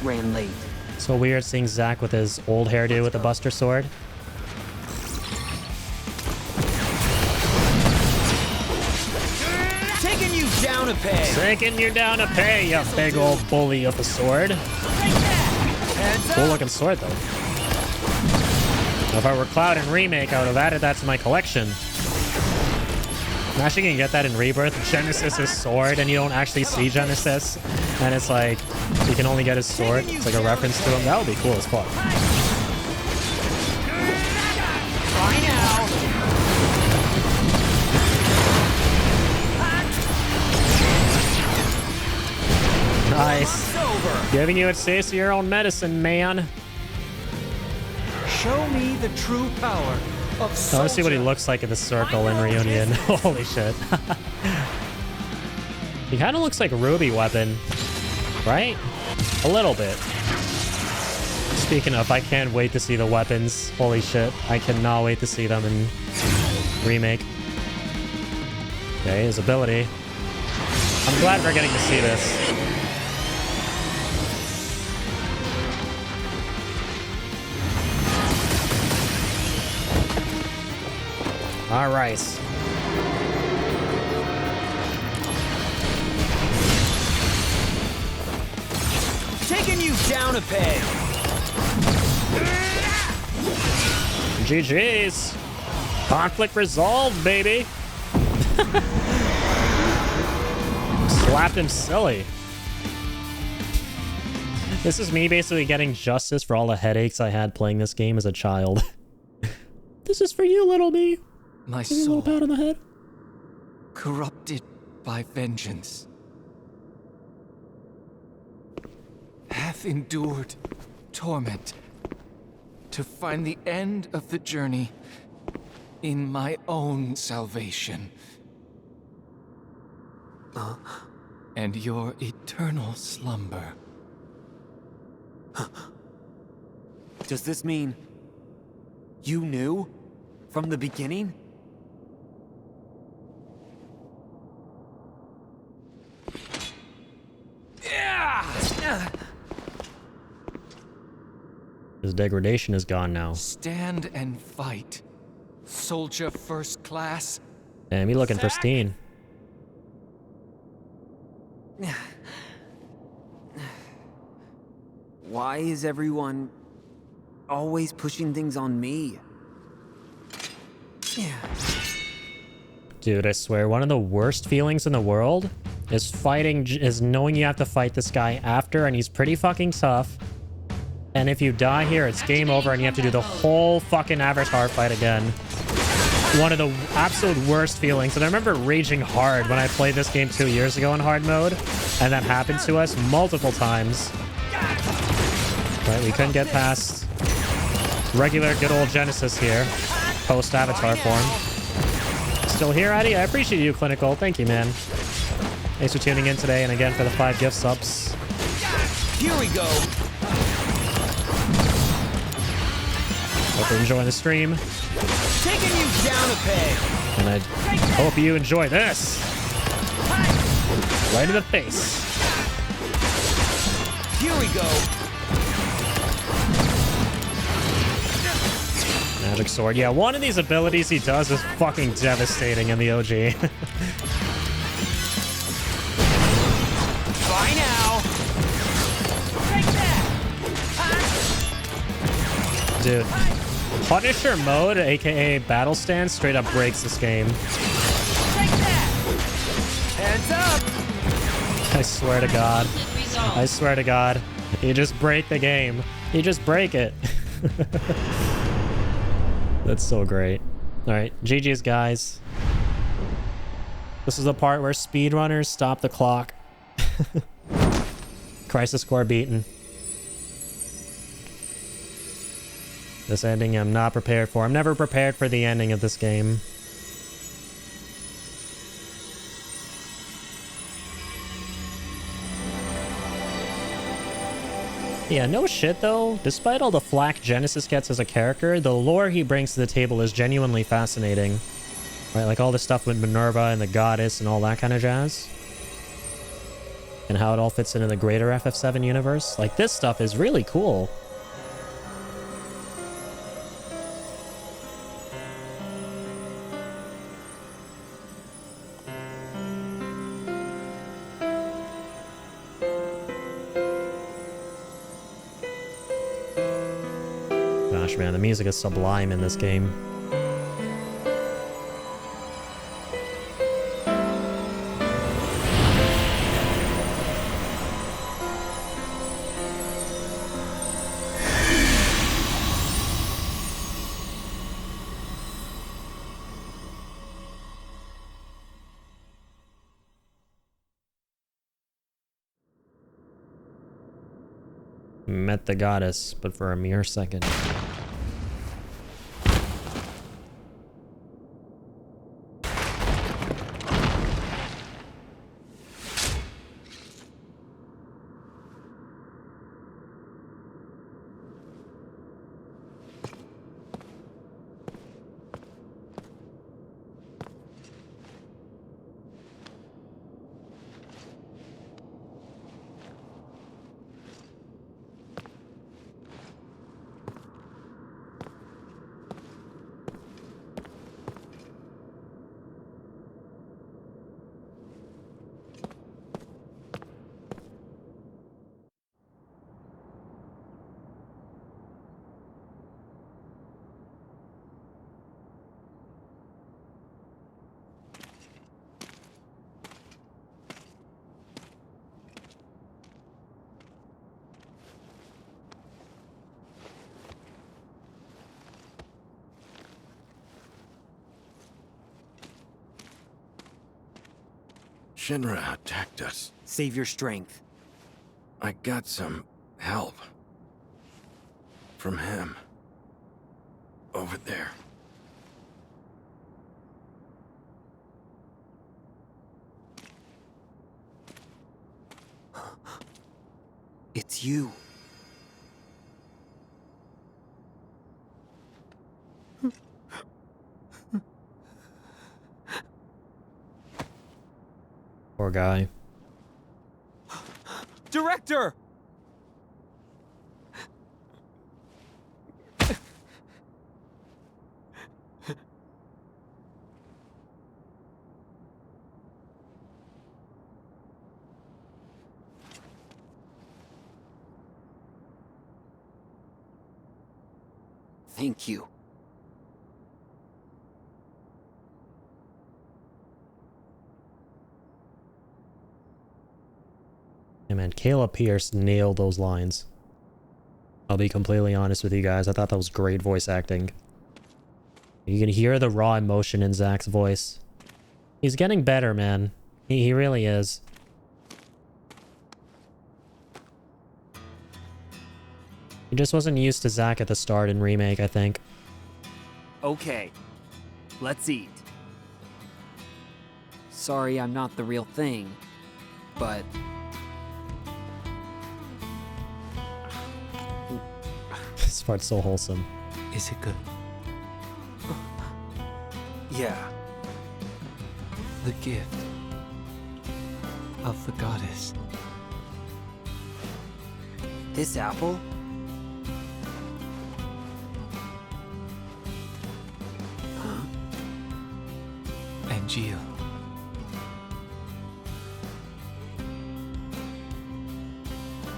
ran late. So weird seeing Zack with his old hairdo with the Buster Sword. Taking you down a peg. Taking you down a peg, you big old bully of a sword. Cool looking sword, though. If I were Cloud in Remake, I would have added that to my collection. I'm actually gonna get that in Rebirth. Genesis' sword, and you don't actually see Genesis. And it's like, you can only get his sword. It's like a reference to him. That would be cool as fuck. Bye now. Nice. Giving you a taste of your own medicine, man. Show me the true power of I want to see what he looks like in the circle in Reunion. Holy shit. He kind of looks like Ruby Weapon, right? A little bit. Speaking of, I can't wait to see the weapons. Holy shit. I cannot wait to see them in Remake. Okay, his ability. I'm glad we're getting to see this. All right. Taking you down a peg. GG's. Conflict resolved, baby. Slapped him silly. This is me basically getting justice for all the headaches I had playing this game as a child. This is for you, little me. My Give me a little soul, pat on the head. corrupted by vengeance, hath endured torment to find the end of the journey in my own salvation. And your eternal slumber. Does this mean you knew from the beginning? His degradation is gone now. Stand and fight, soldier first class. Damn, he looking pristine. Why is everyone always pushing things on me? Dude, I swear, one of the worst feelings in the world is knowing you have to fight this guy after, and he's pretty fucking tough. And if you die here, it's game over, and you have to do the whole fucking Avatar fight again. One of the absolute worst feelings. And I remember raging hard when I played this game 2 years ago in hard mode, and that happened to us multiple times. Right, we couldn't get past regular good old Genesis here, post-Avatar form. Still here, Addy? I appreciate you, Clinical. Thank you, man. Thanks for tuning in today, and again for the 5 gift subs. Here we go. Hope you're enjoying the stream. Taking you down a peg. And I hope you enjoy this. Right in the face. Here we go. Magic sword. Yeah, one of these abilities he does is fucking devastating in the OG. Bye now. Take that. Dude, Punisher mode, aka Battle Stance, straight up breaks this game. Take that. Hands up. I swear to God. I swear to God. You just break the game. You just break it. That's so great. Alright, GG's, guys. This is the part where speedrunners stop the clock. Crisis core beaten. This ending I'm not prepared for. I'm never prepared for the ending of this game. Yeah, no shit though. Despite all the flack Genesis gets as a character, the lore he brings to the table is genuinely fascinating. Right, like all the stuff with Minerva and the goddess and all that kind of jazz. And how it all fits into the greater FF7 universe. Like, this stuff is really cool. Gosh, man, the music is sublime in this game. Met the goddess, but for a mere second. Shinra attacked us. Save your strength. I got some help. From him. Over there. It's you. Poor guy. Director! Thank you. Yeah, man, Kayla Pierce nailed those lines. I'll be completely honest with you guys. I thought that was great voice acting. You can hear the raw emotion in Zach's voice. He's getting better, man. He really is. He just wasn't used to Zach at the start in Remake, I think. Okay, let's eat. Sorry I'm not the real thing, but... This part's so wholesome. Is it good? Yeah. The gift. of the goddess. This apple? Huh? Angeal.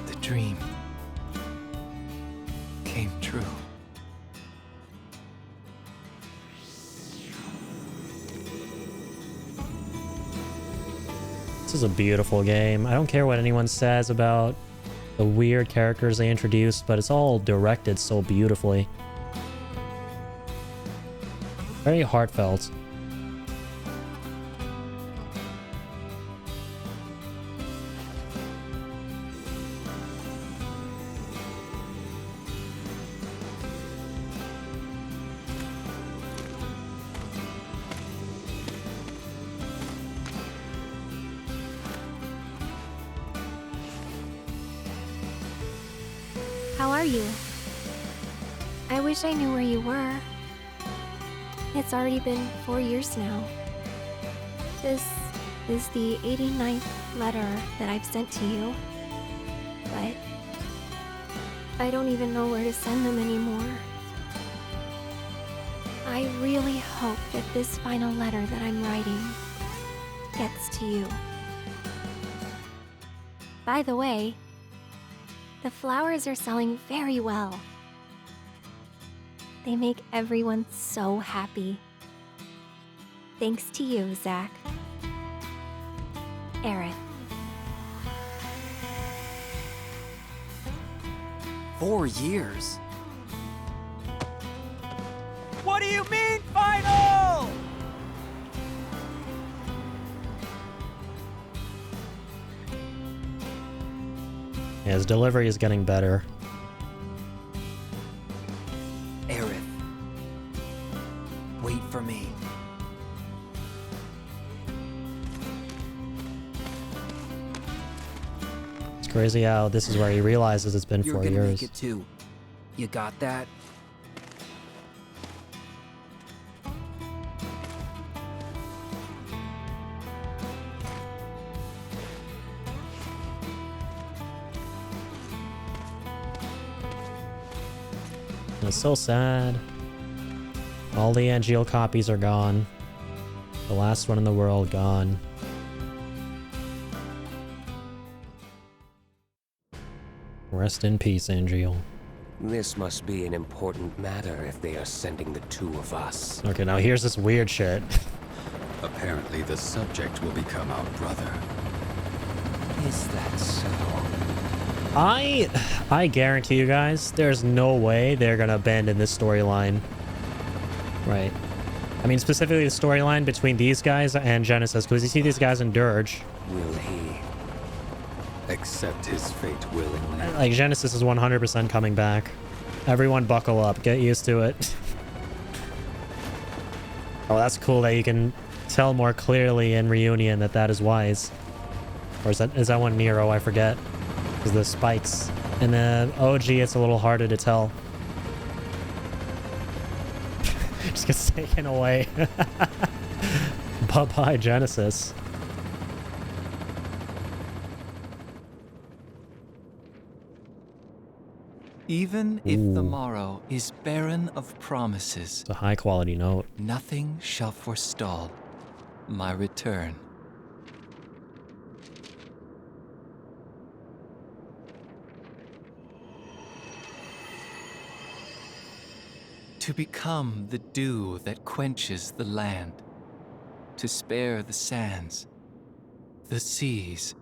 The dream came true. This is a beautiful game. I don't care what anyone says about the weird characters they introduced, but it's all directed so beautifully. Very heartfelt. How are you? I wish I knew where you were. It's already been 4 years now. This is the 89th letter that I've sent to you. But I don't even know where to send them anymore. I really hope that this final letter that I'm writing gets to you. By the way, the flowers are selling very well. They make everyone so happy. Thanks to you, Zach. Aerith. 4 years? What do you mean, final? Yeah, his delivery is getting better. Aerith. Wait for me. It's crazy how this is where he realizes it's been You're 4 gonna years. make it too. You got that? It's so sad. All the Angeal copies are gone. The last one in the world gone. Rest in peace, Angeal. This must be an important matter if they are sending the two of us. Okay, now here's this weird shit. Apparently the subject will become our brother. Is that so? I guarantee you guys, there's no way they're gonna abandon this storyline. Right. I mean, specifically the storyline between these guys and Genesis, because you see these guys in Dirge. Will he accept his fate willingly? Like, Genesis is 100% coming back. Everyone buckle up. Get used to it. Oh, that's cool that you can tell more clearly in Reunion that that is Wise. Or is that one Nero? I forget. Because the spikes. In the OG, it's a little harder to tell. Just gets taken away. Bye-bye, Genesis. Even if the Ooh. morrow is barren of promises, It's a high-quality note. nothing shall forestall my return. To become the dew that quenches the land, to spare the sands, the seas,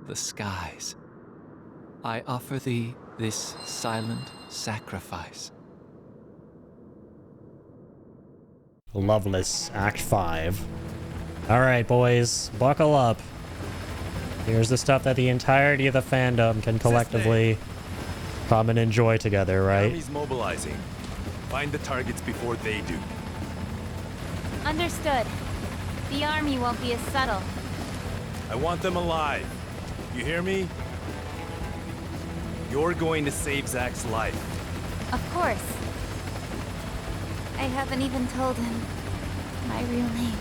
the skies, I offer thee this silent sacrifice. Loveless, Act 5. Alright, boys, buckle up. Here's the stuff that the entirety of the fandom can collectively come and enjoy together, right? Army's mobilizing. Find the targets before they do. Understood. The army won't be as subtle. I want them alive. You hear me? You're going to save Zach's life. Of course. I haven't even told him my real name.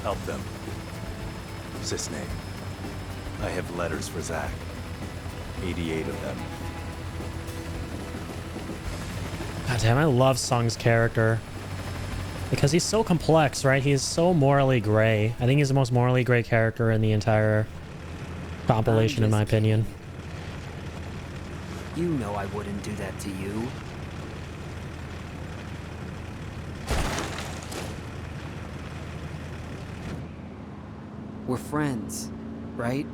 Help them. Sisney, I have letters for Zack. 88 of them. God damn, I love Sung's character. Because he's so complex, right? He's so morally gray. I think he's the most morally gray character in the entire compilation, in my opinion. You know I wouldn't do that to you. We're friends, right?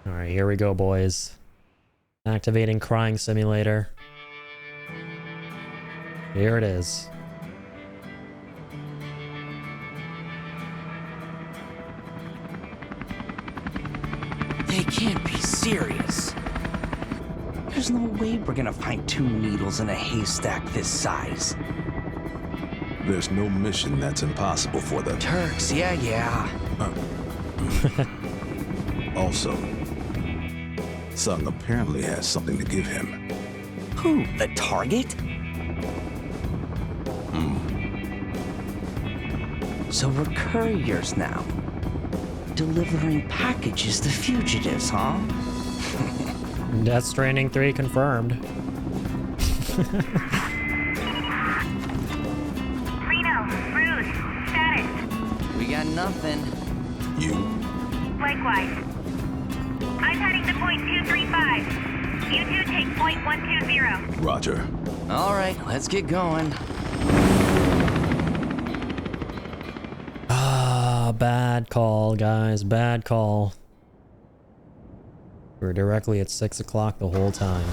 Alright, here we go, boys. Activating Crying Simulator. Here it is. They can't be serious. There's no way we're gonna find 2 needles in a haystack this size. There's no mission that's impossible for them. Turks, yeah. Also, Sung apparently has something to give him. Who? The target? So we're couriers now. Delivering packages to fugitives, huh? Death Stranding 3 confirmed. Reno, Bruce, status. We got nothing. You? Likewise. I'm heading to point 235. You two take point 120. Roger. All right, let's get going. Bad call, guys. Bad call. We're directly at 6 o'clock the whole time.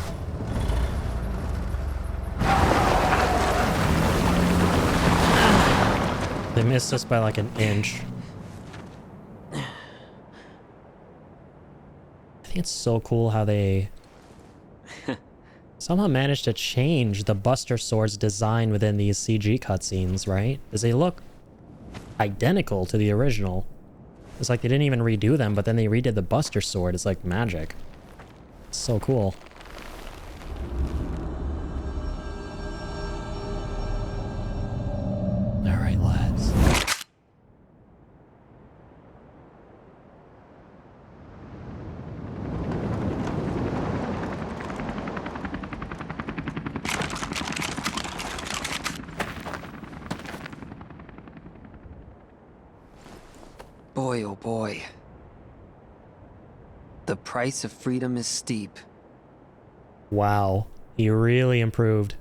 They missed us by like an inch. I think it's so cool how they somehow managed to change the Buster Sword's design within these CG cutscenes, right? Because they look identical to the original. It's like they didn't even redo them, but then they redid the Buster Sword. It's like magic. It's so cool. All right, lads. Boy, oh boy. The price of freedom is steep. Wow, he really improved.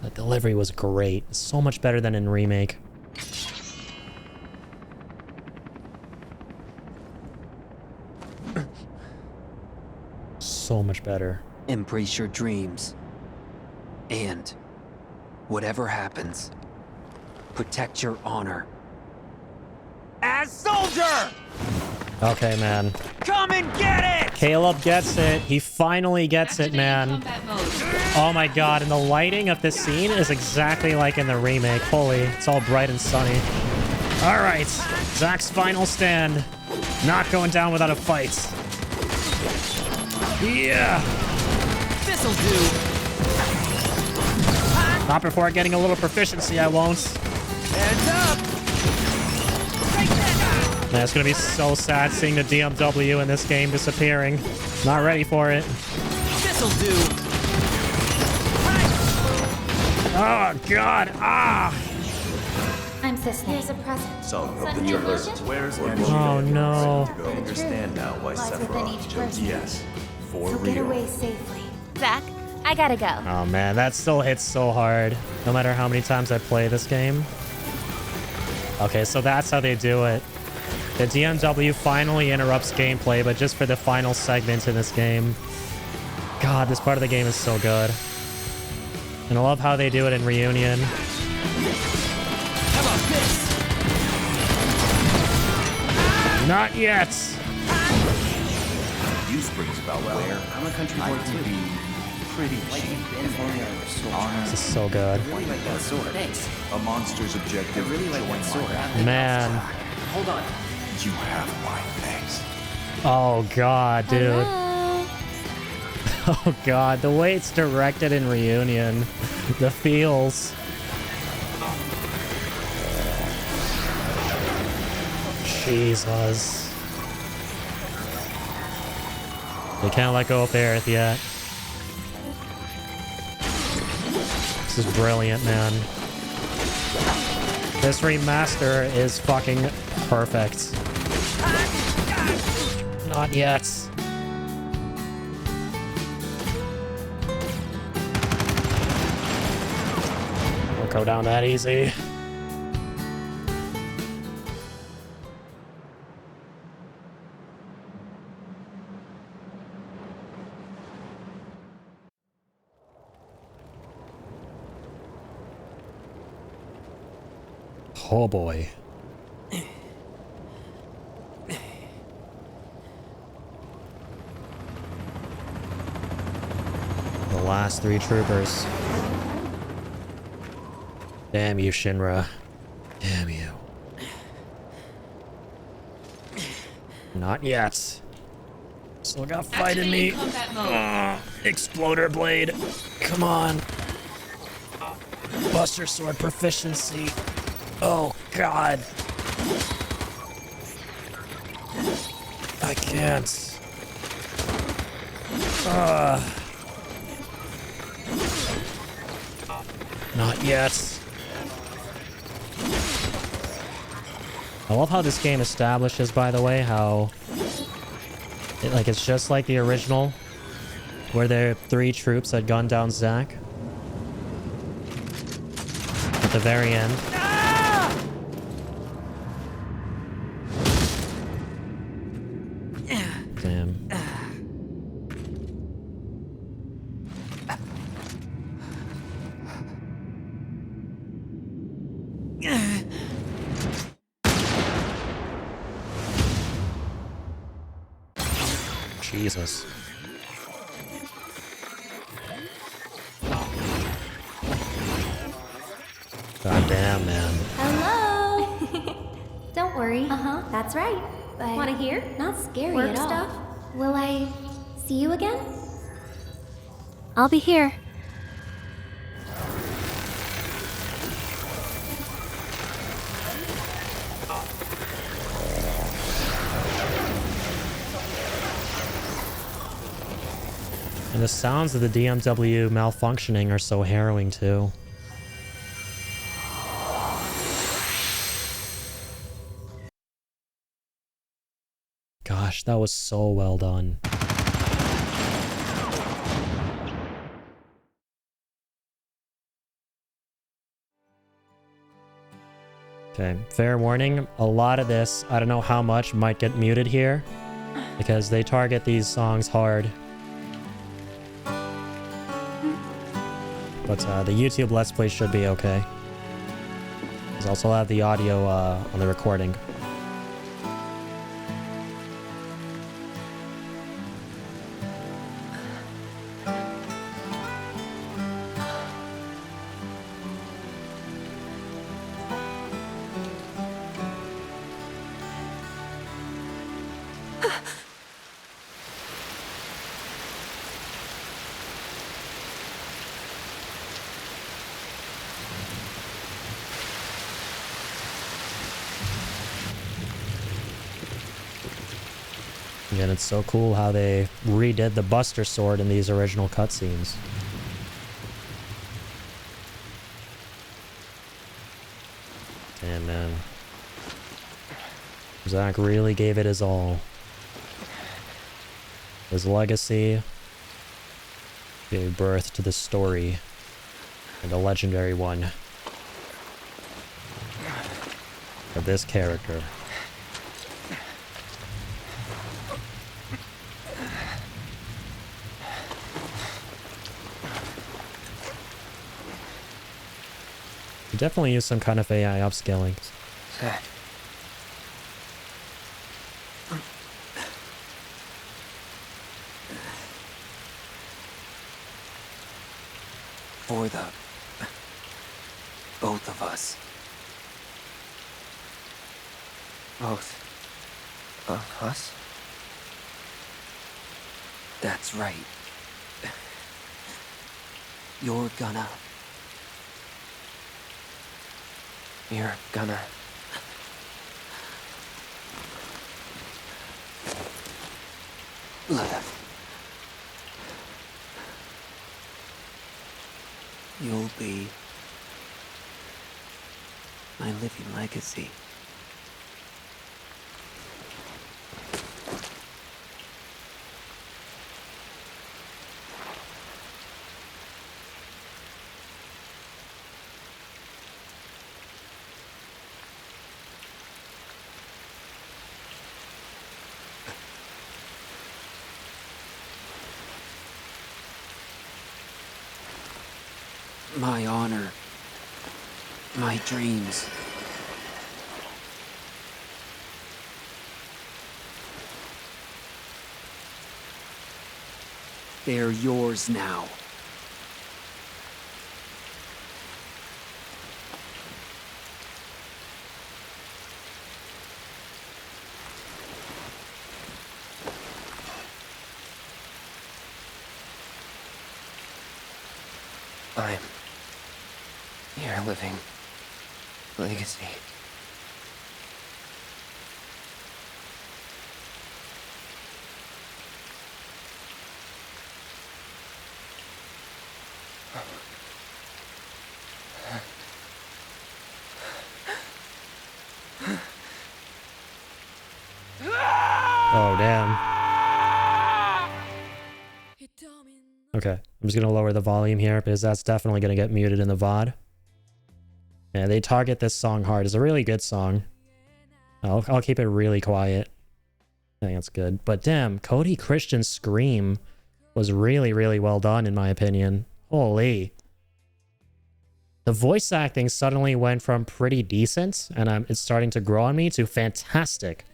The delivery was great. So much better than in Remake. So much better. Embrace your dreams. And whatever happens, protect your honor. As soldier! Okay, man. Come and get it! Caleb gets it. He finally gets it, man. Oh my god, and the lighting of this scene is exactly like in the remake. Holy, it's all bright and sunny. Alright, Zack's final stand. Not going down without a fight. Yeah! This'll do! Not before getting a little proficiency, I won't. Heads up! Man, it's gonna be so sad seeing the DMW in this game disappearing. Not ready for it. This'll do! Oh god! Ah! I'm Sisney. Here's a present. So, the journalist, where's Andrew? Oh no. To go understand now why Sephiroth chose yes. For So get real. away safely. Zack, I gotta go. Oh man, that still hits so hard. No matter how many times I play this game. Okay, so that's how they do it. The DMW finally interrupts gameplay, but just for the final segment in this game. God, this part of the game is so good. And I love how they do it in Reunion. How about this? Not yet! You springs about where I'm a country boy too. pretty cheap. This is so good. Really like that sword. Thanks. A monster's objective. Really like that sword. Man. Hold on. You have my thanks. Oh god, dude. Hello? Oh god, the way it's directed in Reunion. The feels. Jesus. They can't let go of Aerith yet. This is brilliant, man. This remaster is fucking perfect. Not yet. Won't go down that easy. Oh boy. The last 3 troopers. Damn you, Shinra. Damn you. Not yet. Still got fight in me. Exploder blade. Come on. Buster sword proficiency. Oh god. I can't. Not yet. I love how this game establishes, by the way, how it's just like the original, where the 3 troops had gunned down Zack at the very end. Damn. Jesus. God damn, man. Hello! Don't worry. That's right. But wanna hear? Not scary Work at all. stuff? Will I see you again? I'll be here. And the sounds of the DMW malfunctioning are so harrowing too. Gosh, that was so well done. Okay, fair warning, a lot of this, I don't know how much, might get muted here, because they target these songs hard. But the YouTube Let's Play should be okay. There's also have the audio on the recording. And it's so cool how they redid the Buster Sword in these original cutscenes. Damn, man. Zack really gave it his all. His legacy gave birth to the story, and a legendary one, of this character. You definitely use some kind of AI upscaling. For the both of us. Both of us? That's right. You're gonna You'll be my living legacy. My honor. My dreams. They're yours now. I'm your living legacy. Oh, damn. Okay, I'm just gonna lower the volume here because that's definitely gonna get muted in the VOD. Yeah, they target this song hard. It's a really good song. I'll keep it really quiet. I think that's good. But damn, Cody Christian's scream was really, really well done in my opinion. Holy. The voice acting suddenly went from pretty decent, and it's starting to grow on me, to fantastic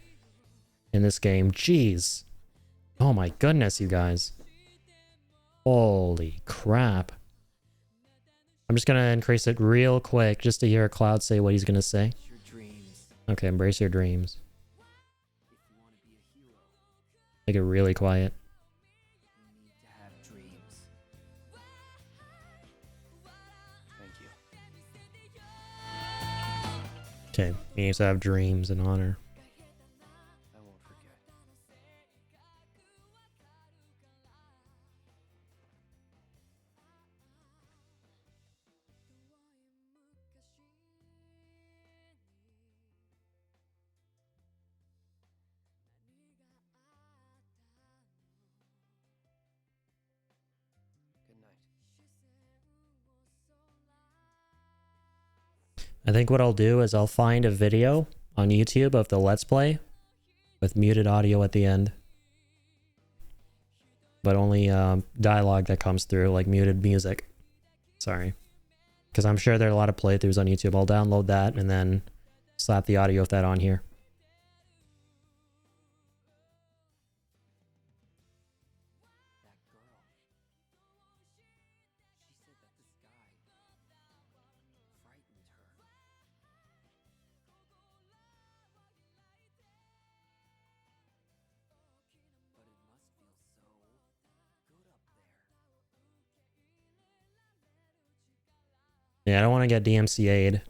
in this game. Jeez. Oh my goodness, you guys. Holy crap. I'm just gonna increase it real quick just to hear Cloud say what he's gonna say. Okay, embrace your dreams. Make it really quiet. Okay, he needs to have dreams and honor. I think what I'll do is I'll find a video on YouTube of the Let's Play with muted audio at the end. But only dialogue that comes through, like muted music. Sorry. Because I'm sure there are a lot of playthroughs on YouTube. I'll download that and then slap the audio of that on here. Yeah, I don't want to get DMCA'd.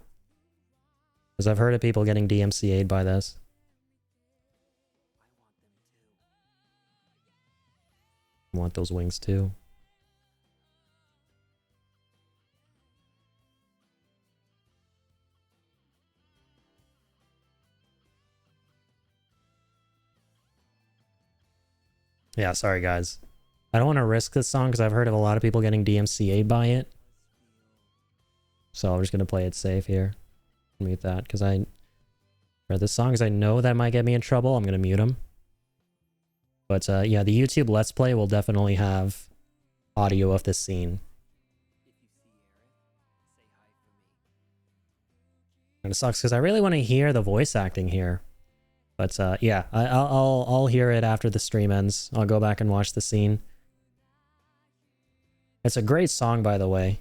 Because I've heard of people getting DMCA'd by this. I want those wings too. Yeah, sorry guys. I don't want to risk this song because I've heard of a lot of people getting DMCA'd by it. So I'm just going to play it safe here. Mute that because for the songs I know that might get me in trouble, I'm going to mute them. But yeah, the YouTube Let's Play will definitely have audio of this scene. And it sucks because I really want to hear the voice acting here. But yeah, I'll hear it after the stream ends. I'll go back and watch the scene. It's a great song, by the way.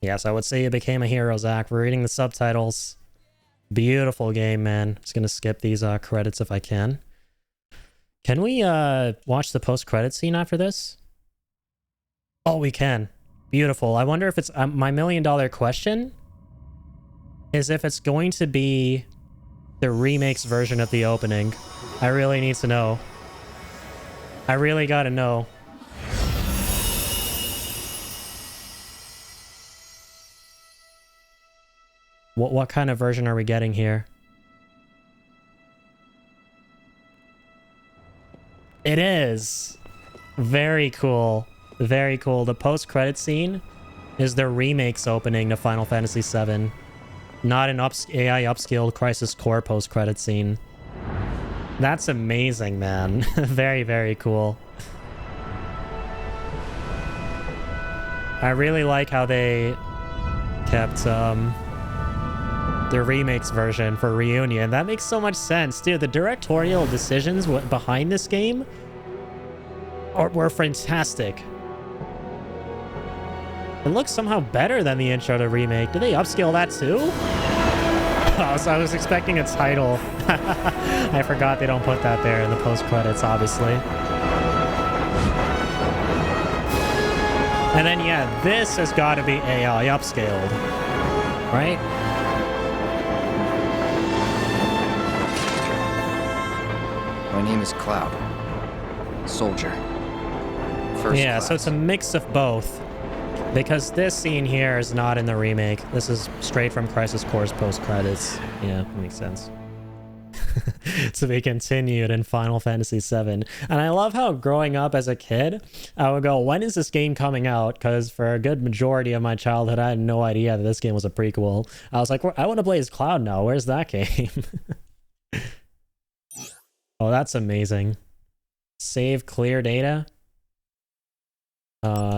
Yes, I would say you became a hero, Zach. We're reading the subtitles. Beautiful game, man. Just gonna skip these credits if I can. Can we watch the post-credit scene after this? Oh, we can. Beautiful. I wonder if it's my $1,000,000 question is if it's going to be the remakes version of the opening. I really need to know. I really gotta know. What kind of version are we getting here? It is. Very cool. Very cool. The post-credit scene is the remakes opening to Final Fantasy VII. Not an AI upscaled Crisis Core post-credit scene. That's amazing, man. Very, very cool. I really like how they kept the remakes version for Reunion. That makes so much sense, dude. The directorial decisions behind this game were fantastic. It looks somehow better than the intro to remake. Did they upscale that too? Oh, so I was expecting a title. I forgot they don't put that there in the post-credits, obviously. And then, yeah, this has got to be AI upscaled, right? My name is Cloud. Soldier. First yeah, class. So it's a mix of both. Because this scene here is not in the remake. This is straight from Crisis Core's post-credits. Yeah, makes sense. To be continued in Final Fantasy VII. And I love how growing up as a kid, I would go, when is this game coming out? Because for a good majority of my childhood, I had no idea that this game was a prequel. I was like, I want to play as Cloud now. Where's that game? Oh, that's amazing. Save clear data.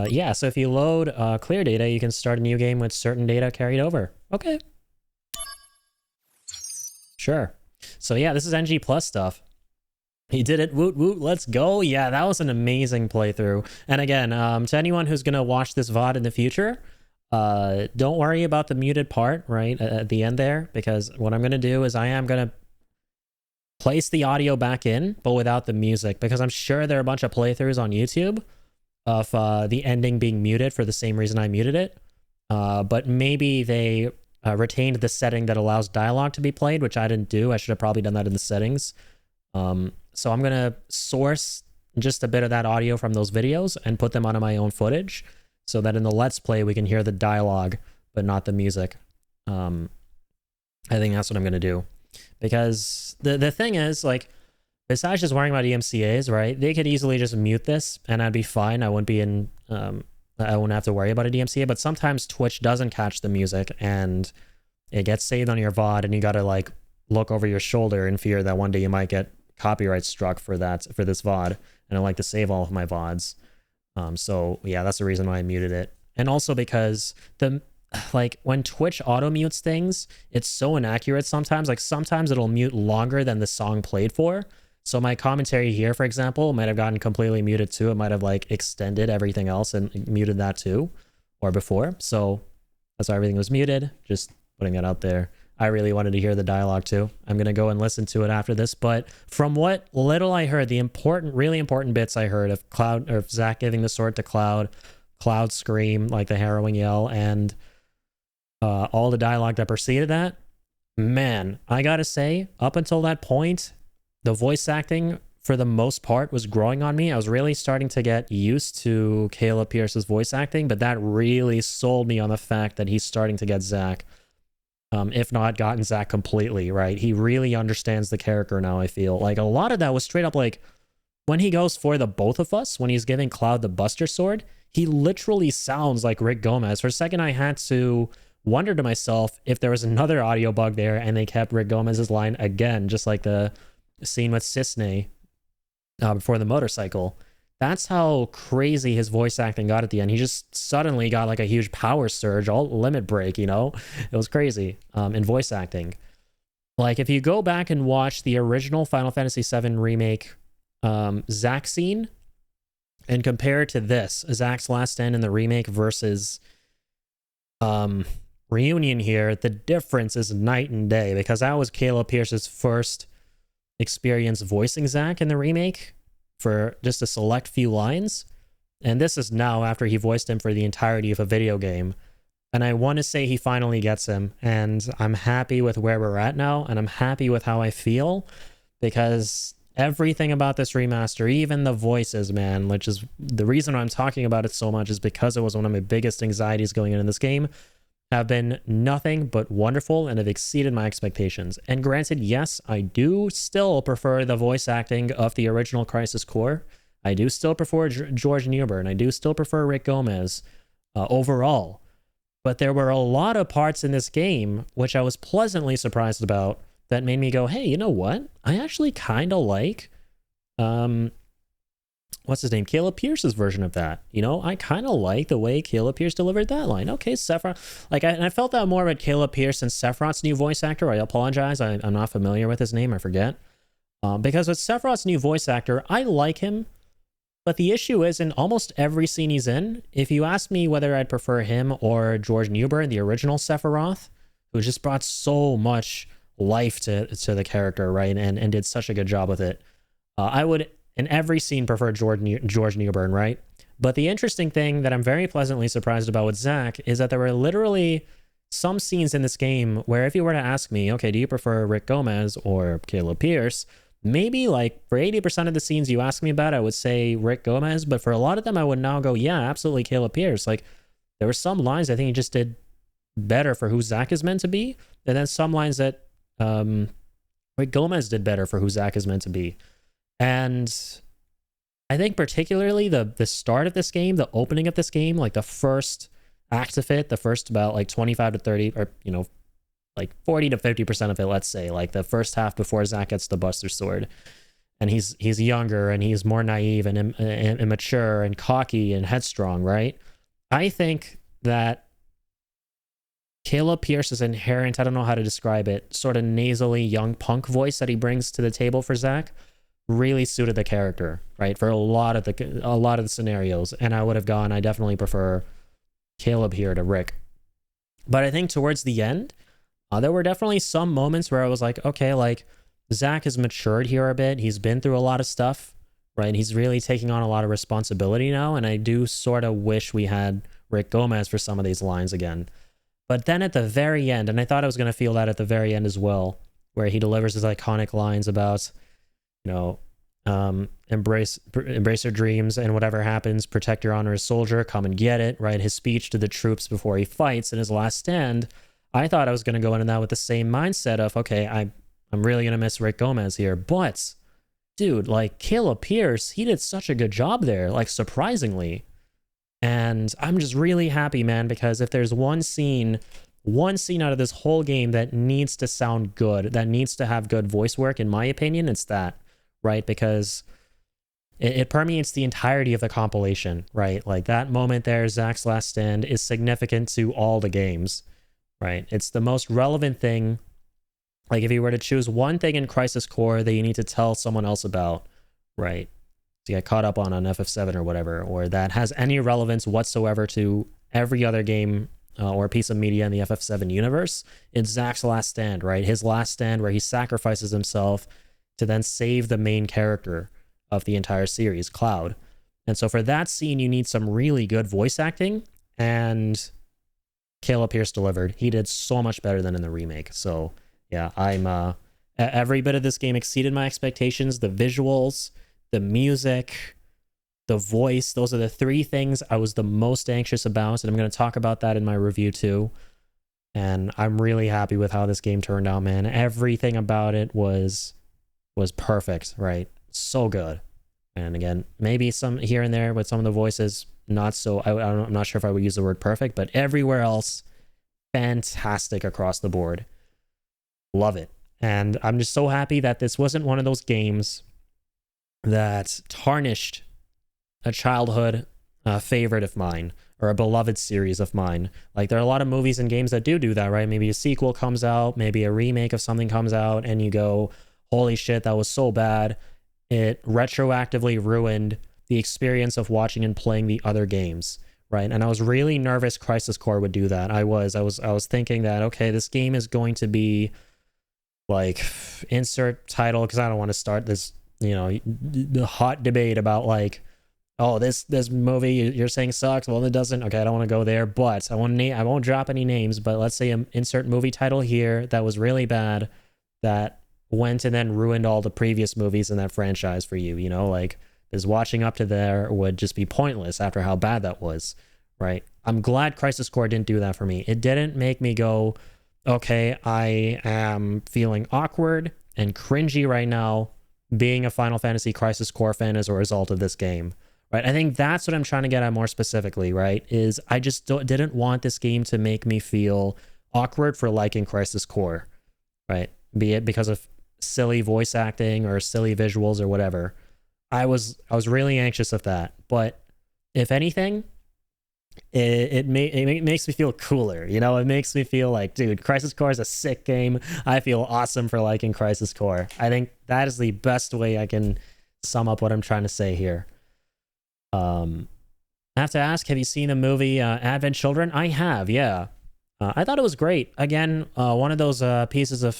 Yeah, so if you load clear data, you can start a new game with certain data carried over. Okay. Sure. So yeah, this is NG Plus stuff. He did it. Woot woot, let's go. Yeah, that was an amazing playthrough. And again, to anyone who's going to watch this VOD in the future, don't worry about the muted part, right, at the end there, because what I'm going to do is I am going to place the audio back in, but without the music, because I'm sure there are a bunch of playthroughs on YouTube of the ending being muted for the same reason I muted it. But maybe they retained the setting that allows dialogue to be played, which I didn't do. I should have probably done that in the settings. So I'm going to source just a bit of that audio from those videos and put them onto my own footage so that in the Let's Play we can hear the dialogue, but not the music. I think that's what I'm going to do. Because the thing is, like, besides just worrying about EMCAs, right? They could easily just mute this and I'd be fine. I wouldn't be in, I wouldn't have to worry about a DMCA, but sometimes Twitch doesn't catch the music and it gets saved on your VOD and you got to like look over your shoulder in fear that one day you might get copyright struck for this VOD. And I like to save all of my VODs. So yeah, that's the reason why I muted it. And also because like when Twitch auto mutes things, it's so inaccurate sometimes. Like sometimes it'll mute longer than the song played for. So my commentary here, for example, might have gotten completely muted too. It might have like extended everything else and muted that too, or before. So that's why everything was muted. Just putting it out there. I really wanted to hear the dialogue too. I'm going to go and listen to it after this. But from what little I heard, the really important bits I heard of Cloud, or Zack giving the sword to Cloud, Cloud scream, like the harrowing yell, and all the dialogue that preceded that, man, I gotta say, up until that point, the voice acting, for the most part, was growing on me. I was really starting to get used to Caleb Pierce's voice acting, but that really sold me on the fact that he's starting to get Zack, if not gotten Zack completely, right? He really understands the character now, I feel. Like, a lot of that was straight up, like, when he goes for the both of us, when he's giving Cloud the Buster Sword, he literally sounds like Rick Gomez. For a second, I had to wonder to myself if there was another audio bug there and they kept Rick Gomez's line again, just like the scene with Cisne before the motorcycle. That's how crazy his voice acting got at the end. He just suddenly got like a huge power surge, all limit break, you know? It was crazy in voice acting. Like, if you go back and watch the original Final Fantasy VII Remake Zack scene and compare it to this, Zack's last stand in the remake versus Reunion here, the difference is night and day, because that was Caleb Pierce's first experience voicing Zack in the remake for just a select few lines. And this is now after he voiced him for the entirety of a video game. And I want to say he finally gets him. And I'm happy with where we're at now. And I'm happy with how I feel. Because everything about this remaster, even the voices, man, which is the reason I'm talking about it so much, is because it was one of my biggest anxieties going into this game, have been nothing but wonderful and have exceeded my expectations. And granted, yes, I do still prefer the voice acting of the original Crisis Core. I do still prefer George Newbern. I do still prefer Rick Gomez overall. But there were a lot of parts in this game which I was pleasantly surprised about that made me go, hey, you know what? I actually kind of like, what's his name? Caleb Pierce's version of that. You know, I kind of like the way Caleb Pierce delivered that line. Okay, Sephiroth. Like, and I felt that more about Caleb Pierce than Sephiroth's new voice actor. I apologize. I'm not familiar with his name. I forget. Because with Sephiroth's new voice actor, I like him. But the issue is, in almost every scene he's in, if you ask me whether I'd prefer him or George Newbern, the original Sephiroth, who just brought so much life to the character, right, and did such a good job with it, I would, in every scene, prefer George Newbern, right? But the interesting thing that I'm very pleasantly surprised about with Zach is that there were literally some scenes in this game where if you were to ask me, okay, do you prefer Rick Gomez or Caleb Pierce? Maybe like for 80% of the scenes you ask me about, I would say Rick Gomez, but for a lot of them, I would now go, yeah, absolutely Caleb Pierce. Like, there were some lines I think he just did better for who Zach is meant to be, and then some lines that Rick Gomez did better for who Zach is meant to be. And I think particularly the start of this game, the opening of this game, like the first act of it, the first about like 25 to 30, or, you know, like 40 to 50% of it, let's say, like the first half before Zach gets the Buster Sword. And he's younger and he's more naive and immature and cocky and headstrong, right? I think that Caleb Pierce's inherent, I don't know how to describe it, sort of nasally young punk voice that he brings to the table for Zach really suited the character, right? For a lot of the scenarios. And I would have gone, I definitely prefer Caleb here to Rick. But I think towards the end, there were definitely some moments where I was like, okay, like Zach has matured here a bit. He's been through a lot of stuff, right? He's really taking on a lot of responsibility now. And I do sort of wish we had Rick Gomez for some of these lines again. But then at the very end, and I thought I was going to feel that at the very end as well, where he delivers his iconic lines about, you know, embrace your dreams and whatever happens, protect your honor as soldier, come and get it, right? His speech to the troops before he fights in his last stand. I thought I was going to go into that with the same mindset of, okay, I'm really going to miss Rick Gomez here. But, dude, like Caleb Pierce, he did such a good job there, like surprisingly. And I'm just really happy, man, because if there's one scene out of this whole game that needs to sound good, that needs to have good voice work, in my opinion, it's that, right? Because it permeates the entirety of the compilation, right? Like that moment there, Zach's last stand, is significant to all the games, right? It's the most relevant thing. Like if you were to choose one thing in Crisis Core that you need to tell someone else about, right? To get caught up on FF7 or whatever, or that has any relevance whatsoever to every other game or piece of media in the FF7 universe, it's Zach's last stand, right? His last stand where he sacrifices himself to then save the main character of the entire series, Cloud. And so for that scene, you need some really good voice acting, and Caleb Pierce delivered. He did so much better than in the remake. So yeah, every bit of this game exceeded my expectations. The visuals, the music, the voice, those are the three things I was the most anxious about, and I'm going to talk about that in my review too. And I'm really happy with how this game turned out, man. Everything about it was perfect, right? So good. And again, maybe some here and there with some of the voices, not so, I'm not sure if I would use the word perfect, but everywhere else, fantastic across the board. Love it. And I'm just so happy that this wasn't one of those games that tarnished a childhood favorite of mine or a beloved series of mine. Like there are a lot of movies and games that do that, right? Maybe a sequel comes out, maybe a remake of something comes out, and you go, holy shit, that was so bad. It retroactively ruined the experience of watching and playing the other games, right? And I was really nervous Crisis Core would do that. I was thinking that, okay, this game is going to be like insert title, because I don't want to start this, you know, the hot debate about like oh, this movie you're saying sucks. Well, it doesn't. Okay, I don't want to go there, but I won't drop any names, but let's say insert movie title here that was really bad, that went and then ruined all the previous movies in that franchise for you, you know, like, because watching up to there would just be pointless after how bad that was, right? I'm glad Crisis Core didn't do that for me. It didn't make me go, okay, I am feeling awkward and cringy right now being a Final Fantasy Crisis Core fan as a result of this game, right? I think that's what I'm trying to get at more specifically, right? Is I just didn't want this game to make me feel awkward for liking Crisis Core, right? Be it because of silly voice acting or silly visuals or whatever. I was really anxious of that, but if anything, it makes me feel cooler, you know. It makes me feel like, dude, Crisis Core is a sick game. I feel awesome for liking Crisis Core. I think that is the best way I can sum up what I'm trying to say here. I have to ask, have you seen the movie Advent Children? I have, yeah. I thought it was great. Again, one of those pieces of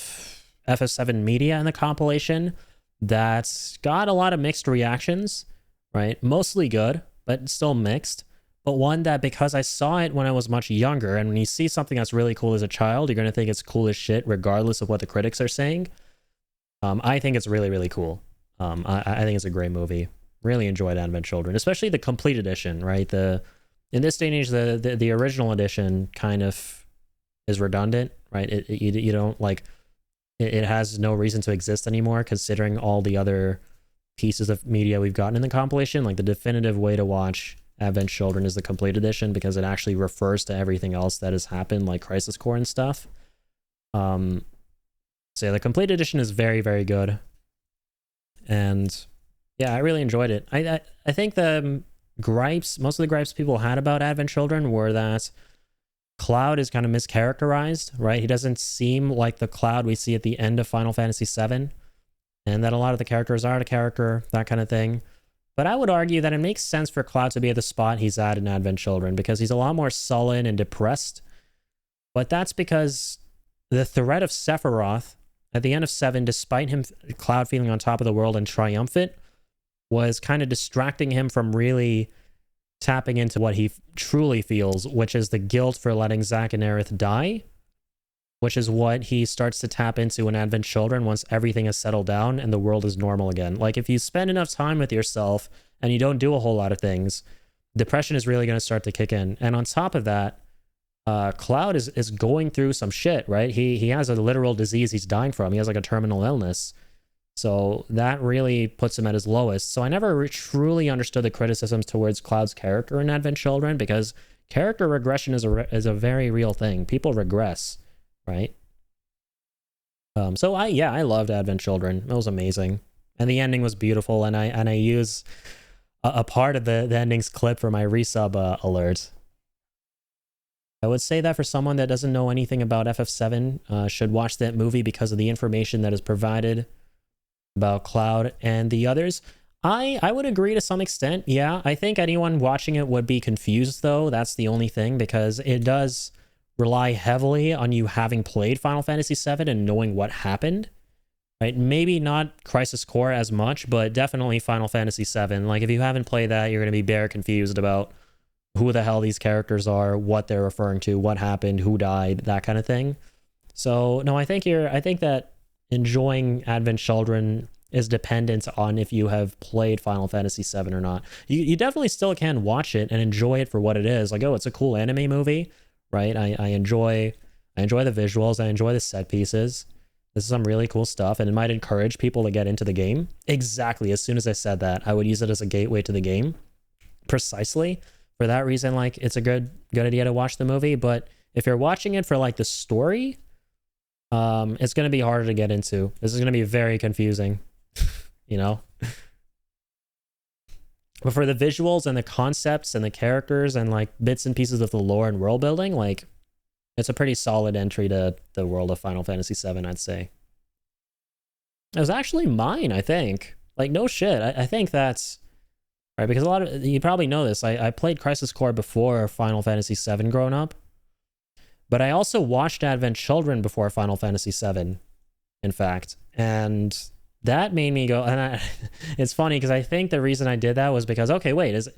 FF7 media in the compilation that's got a lot of mixed reactions, right? Mostly good, but still mixed. But one that, because I saw it when I was much younger, and when you see something that's really cool as a child, you're going to think it's cool as shit, regardless of what the critics are saying. I think it's really, really cool. I think it's a great movie. Really enjoyed Advent Children, especially the complete edition, right? In this day and age, the original edition kind of is redundant, right? You don't like, it has no reason to exist anymore, considering all the other pieces of media we've gotten in the compilation. Like, the definitive way to watch Advent Children is the complete edition, because it actually refers to everything else that has happened, like Crisis Core and stuff. So yeah, the complete edition is very, very good. And yeah, I really enjoyed it. I think the gripes, most of the gripes people had about Advent Children were that Cloud is kind of mischaracterized, right? He doesn't seem like the Cloud we see at the end of Final Fantasy VII, and that a lot of the characters are out of character, that kind of thing. But I would argue that it makes sense for Cloud to be at the spot he's at in Advent Children, because he's a lot more sullen and depressed. But that's because the threat of Sephiroth at the end of 7, despite Cloud feeling on top of the world and triumphant, was kind of distracting him from really tapping into what he truly feels, which is the guilt for letting Zack and Aerith die, which is what he starts to tap into in Advent Children once everything has settled down and the world is normal again. Like, if you spend enough time with yourself and you don't do a whole lot of things, depression is really going to start to kick in. And on top of that, Cloud is going through some shit, right? He has a literal disease he's dying from. He has like a terminal illness. So that really puts him at his lowest. So I never truly understood the criticisms towards Cloud's character in Advent Children, because character regression is a very real thing. People regress, right? So I loved Advent Children. It was amazing, and the ending was beautiful. And I use a part of the ending's clip for my resub alert. I would say that for someone that doesn't know anything about FF7, should watch that movie because of the information that is provided about Cloud and the others. I would agree to some extent. Yeah, I think anyone watching it would be confused, though. That's the only thing, because it does rely heavily on you having played Final Fantasy VII and knowing what happened, right? Maybe not Crisis Core as much, but definitely Final Fantasy VII. Like, if you haven't played that, you're going to be bare confused about who the hell these characters are, what they're referring to, what happened, who died, that kind of thing. So no, I think that enjoying Advent Children is dependent on if you have played Final Fantasy VII or not. You definitely still can watch it and enjoy it for what it is. Like, oh, it's a cool anime movie, right? I enjoy the visuals. I enjoy the set pieces. This is some really cool stuff, and it might encourage people to get into the game. Exactly. As soon as I said that, I would use it as a gateway to the game. Precisely. For that reason, like, it's a good idea to watch the movie. But if you're watching it for like the story, it's going to be harder to get into. This is going to be very confusing, you know? But for the visuals and the concepts and the characters and like bits and pieces of the lore and world building, like, it's a pretty solid entry to the world of Final Fantasy VII, I'd say. It was actually mine, I think. Like, no shit. I think that's right, because a lot of you probably know this. I played Crisis Core before Final Fantasy VII growing up. But I also watched Advent Children before Final Fantasy VII, in fact. And that made me go, and it's funny because I think the reason I did that was because, okay, wait, is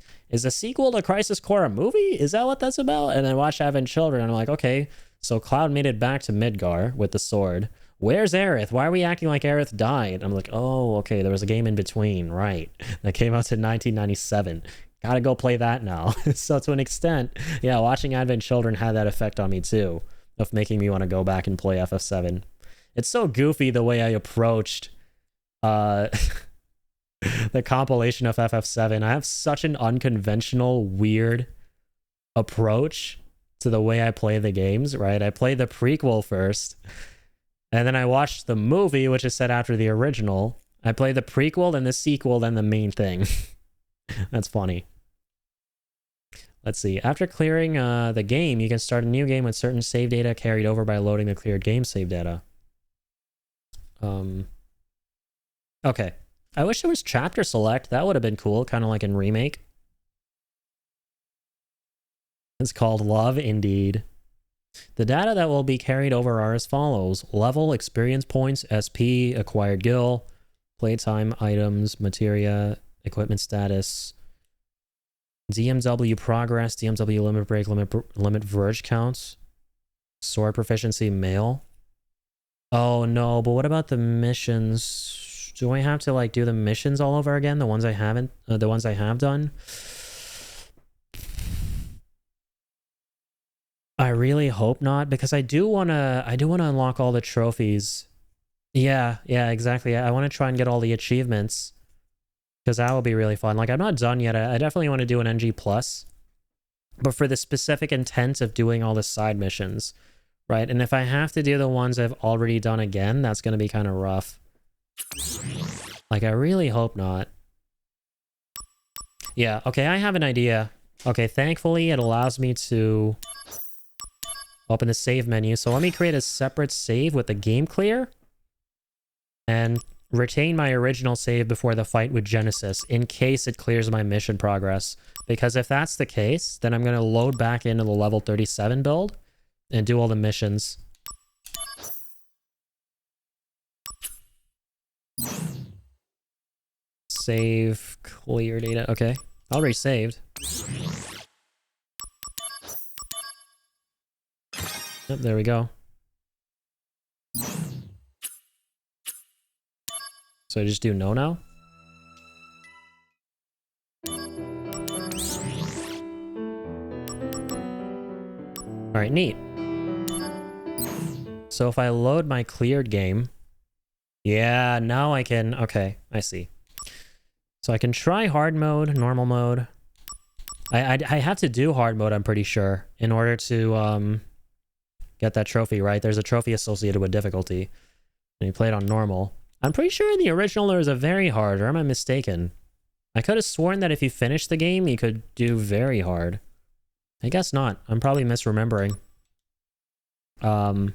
a sequel to Crisis Core a movie? Is that what that's about? And I watched Advent Children, and I'm like, okay, so Cloud made it back to Midgar with the sword. Where's Aerith? Why are we acting like Aerith died? I'm like, oh, okay, there was a game in between, right? That came out in 1997. Gotta go play that now. So to an extent, yeah, watching Advent Children had that effect on me too, of making me want to go back and play FF7. It's so goofy the way I approached the compilation of FF7. I have such an unconventional, weird approach to the way I play the games, right? I played the prequel first, and then I watched the movie, which is set after the original. I played the prequel, then the sequel, then the main thing. That's funny. Let's see. After clearing the game, you can start a new game with certain save data carried over by loading the cleared game save data. Okay. I wish there was chapter select. That would have been cool, kind of like in Remake. It's called Love, indeed. The data that will be carried over are as follows. Level, experience points, SP, acquired gil, playtime, items, materia, equipment status, DMW progress, DMW limit break, limit verge counts, sword proficiency, male. Oh no, but what about the missions? Do I have to like do the missions all over again? The ones I haven't, the ones I have done? I really hope not, because I do want to unlock all the trophies. Yeah, exactly. I want to try and get all the achievements, because that will be really fun. Like, I'm not done yet. I definitely want to do an NG+, but for the specific intent of doing all the side missions, right? And if I have to do the ones I've already done again, that's going to be kind of rough. Like, I really hope not. Yeah, okay, I have an idea. Okay, thankfully, it allows me to open the save menu. So let me create a separate save with the game clear and retain my original save before the fight with Genesis in case it clears my mission progress. Because if that's the case, then I'm going to load back into the level 37 build and do all the missions. Save, clear data. Okay, already saved. Yep, there we go. So I just do no now? Alright, neat. So if I load my cleared game... Yeah, now I can... Okay, I see. So I can try hard mode, normal mode. I have to do hard mode, I'm pretty sure, in order to get that trophy, right? There's a trophy associated with difficulty. And you play it on normal. I'm pretty sure in the original there was a very hard, or am I mistaken? I could have sworn that if you finish the game, you could do very hard. I guess not. I'm probably misremembering. But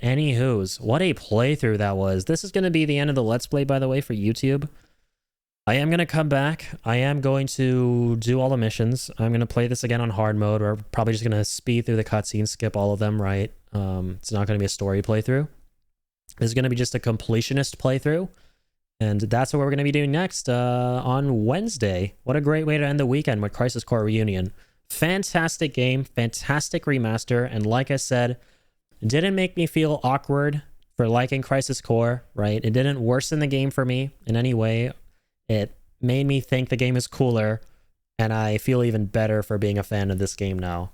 anywho's, what a playthrough that was. This is going to be the end of the Let's Play, by the way, for YouTube. I am going to come back. I am going to do all the missions. I'm going to play this again on hard mode. We're probably just going to speed through the cutscenes, skip all of them, right? It's not going to be a story playthrough. This is going to be just a completionist playthrough. And that's what we're going to be doing next on Wednesday. What a great way to end the weekend with Crisis Core Reunion. Fantastic game, fantastic remaster. And like I said, it didn't make me feel awkward for liking Crisis Core, right? It didn't worsen the game for me in any way. It made me think the game is cooler. And I feel even better for being a fan of this game now.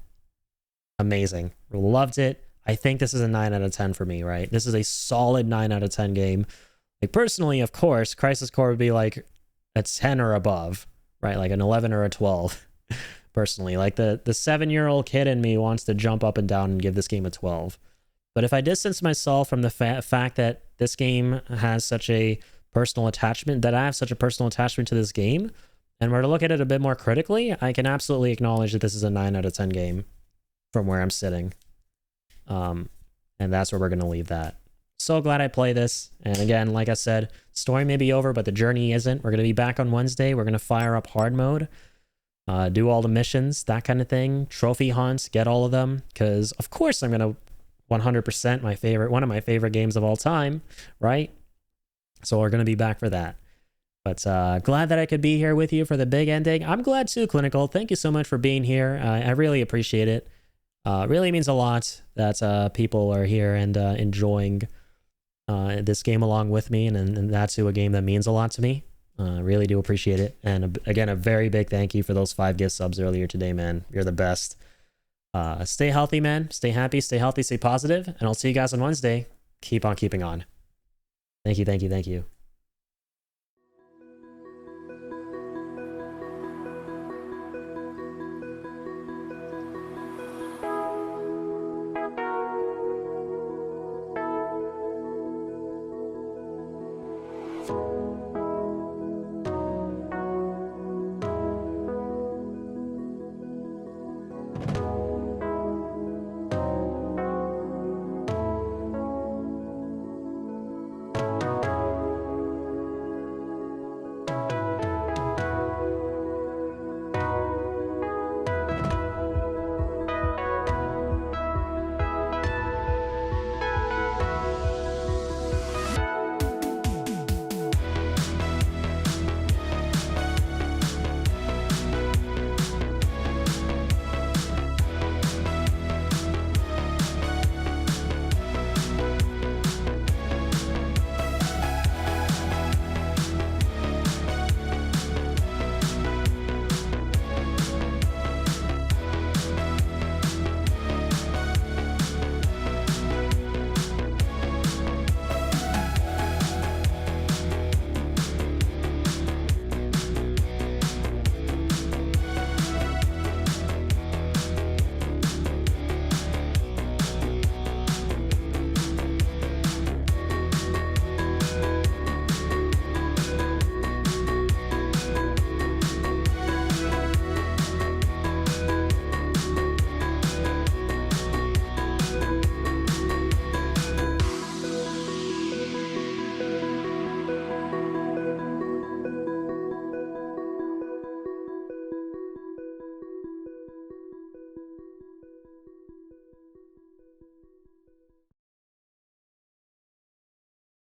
Amazing. Loved it. I think this is a 9 out of 10 for me, right? This is a solid 9 out of 10 game. Like, personally, of course, Crisis Core would be like a 10 or above, right? Like an 11 or a 12, personally. Like, the 7-year-old kid in me wants to jump up and down and give this game a 12. But if I distance myself from the fact that this game has such a personal attachment, that I have such a personal attachment to this game, and were to look at it a bit more critically, I can absolutely acknowledge that this is a 9 out of 10 game from where I'm sitting. And that's where we're going to leave that. So glad I play this. And again, like I said, story may be over, but the journey isn't. We're going to be back on Wednesday. We're going to fire up hard mode, do all the missions, that kind of thing, trophy hunts, get all of them. Because of course I'm going to 100% one of my favorite games of all time, right? So we're going to be back for that. But glad that I could be here with you for the big ending. I'm glad too, Clinical. Thank you so much for being here. I really appreciate it. Really means a lot that people are here and enjoying this game along with me. And that's a game that means a lot to me. Really do appreciate it. And again, a very big thank you for those 5 gift subs earlier today, man. You're the best. Stay healthy, man. Stay happy, stay healthy, stay positive. And I'll see you guys on Wednesday. Keep on keeping on. Thank you, thank you, thank you. You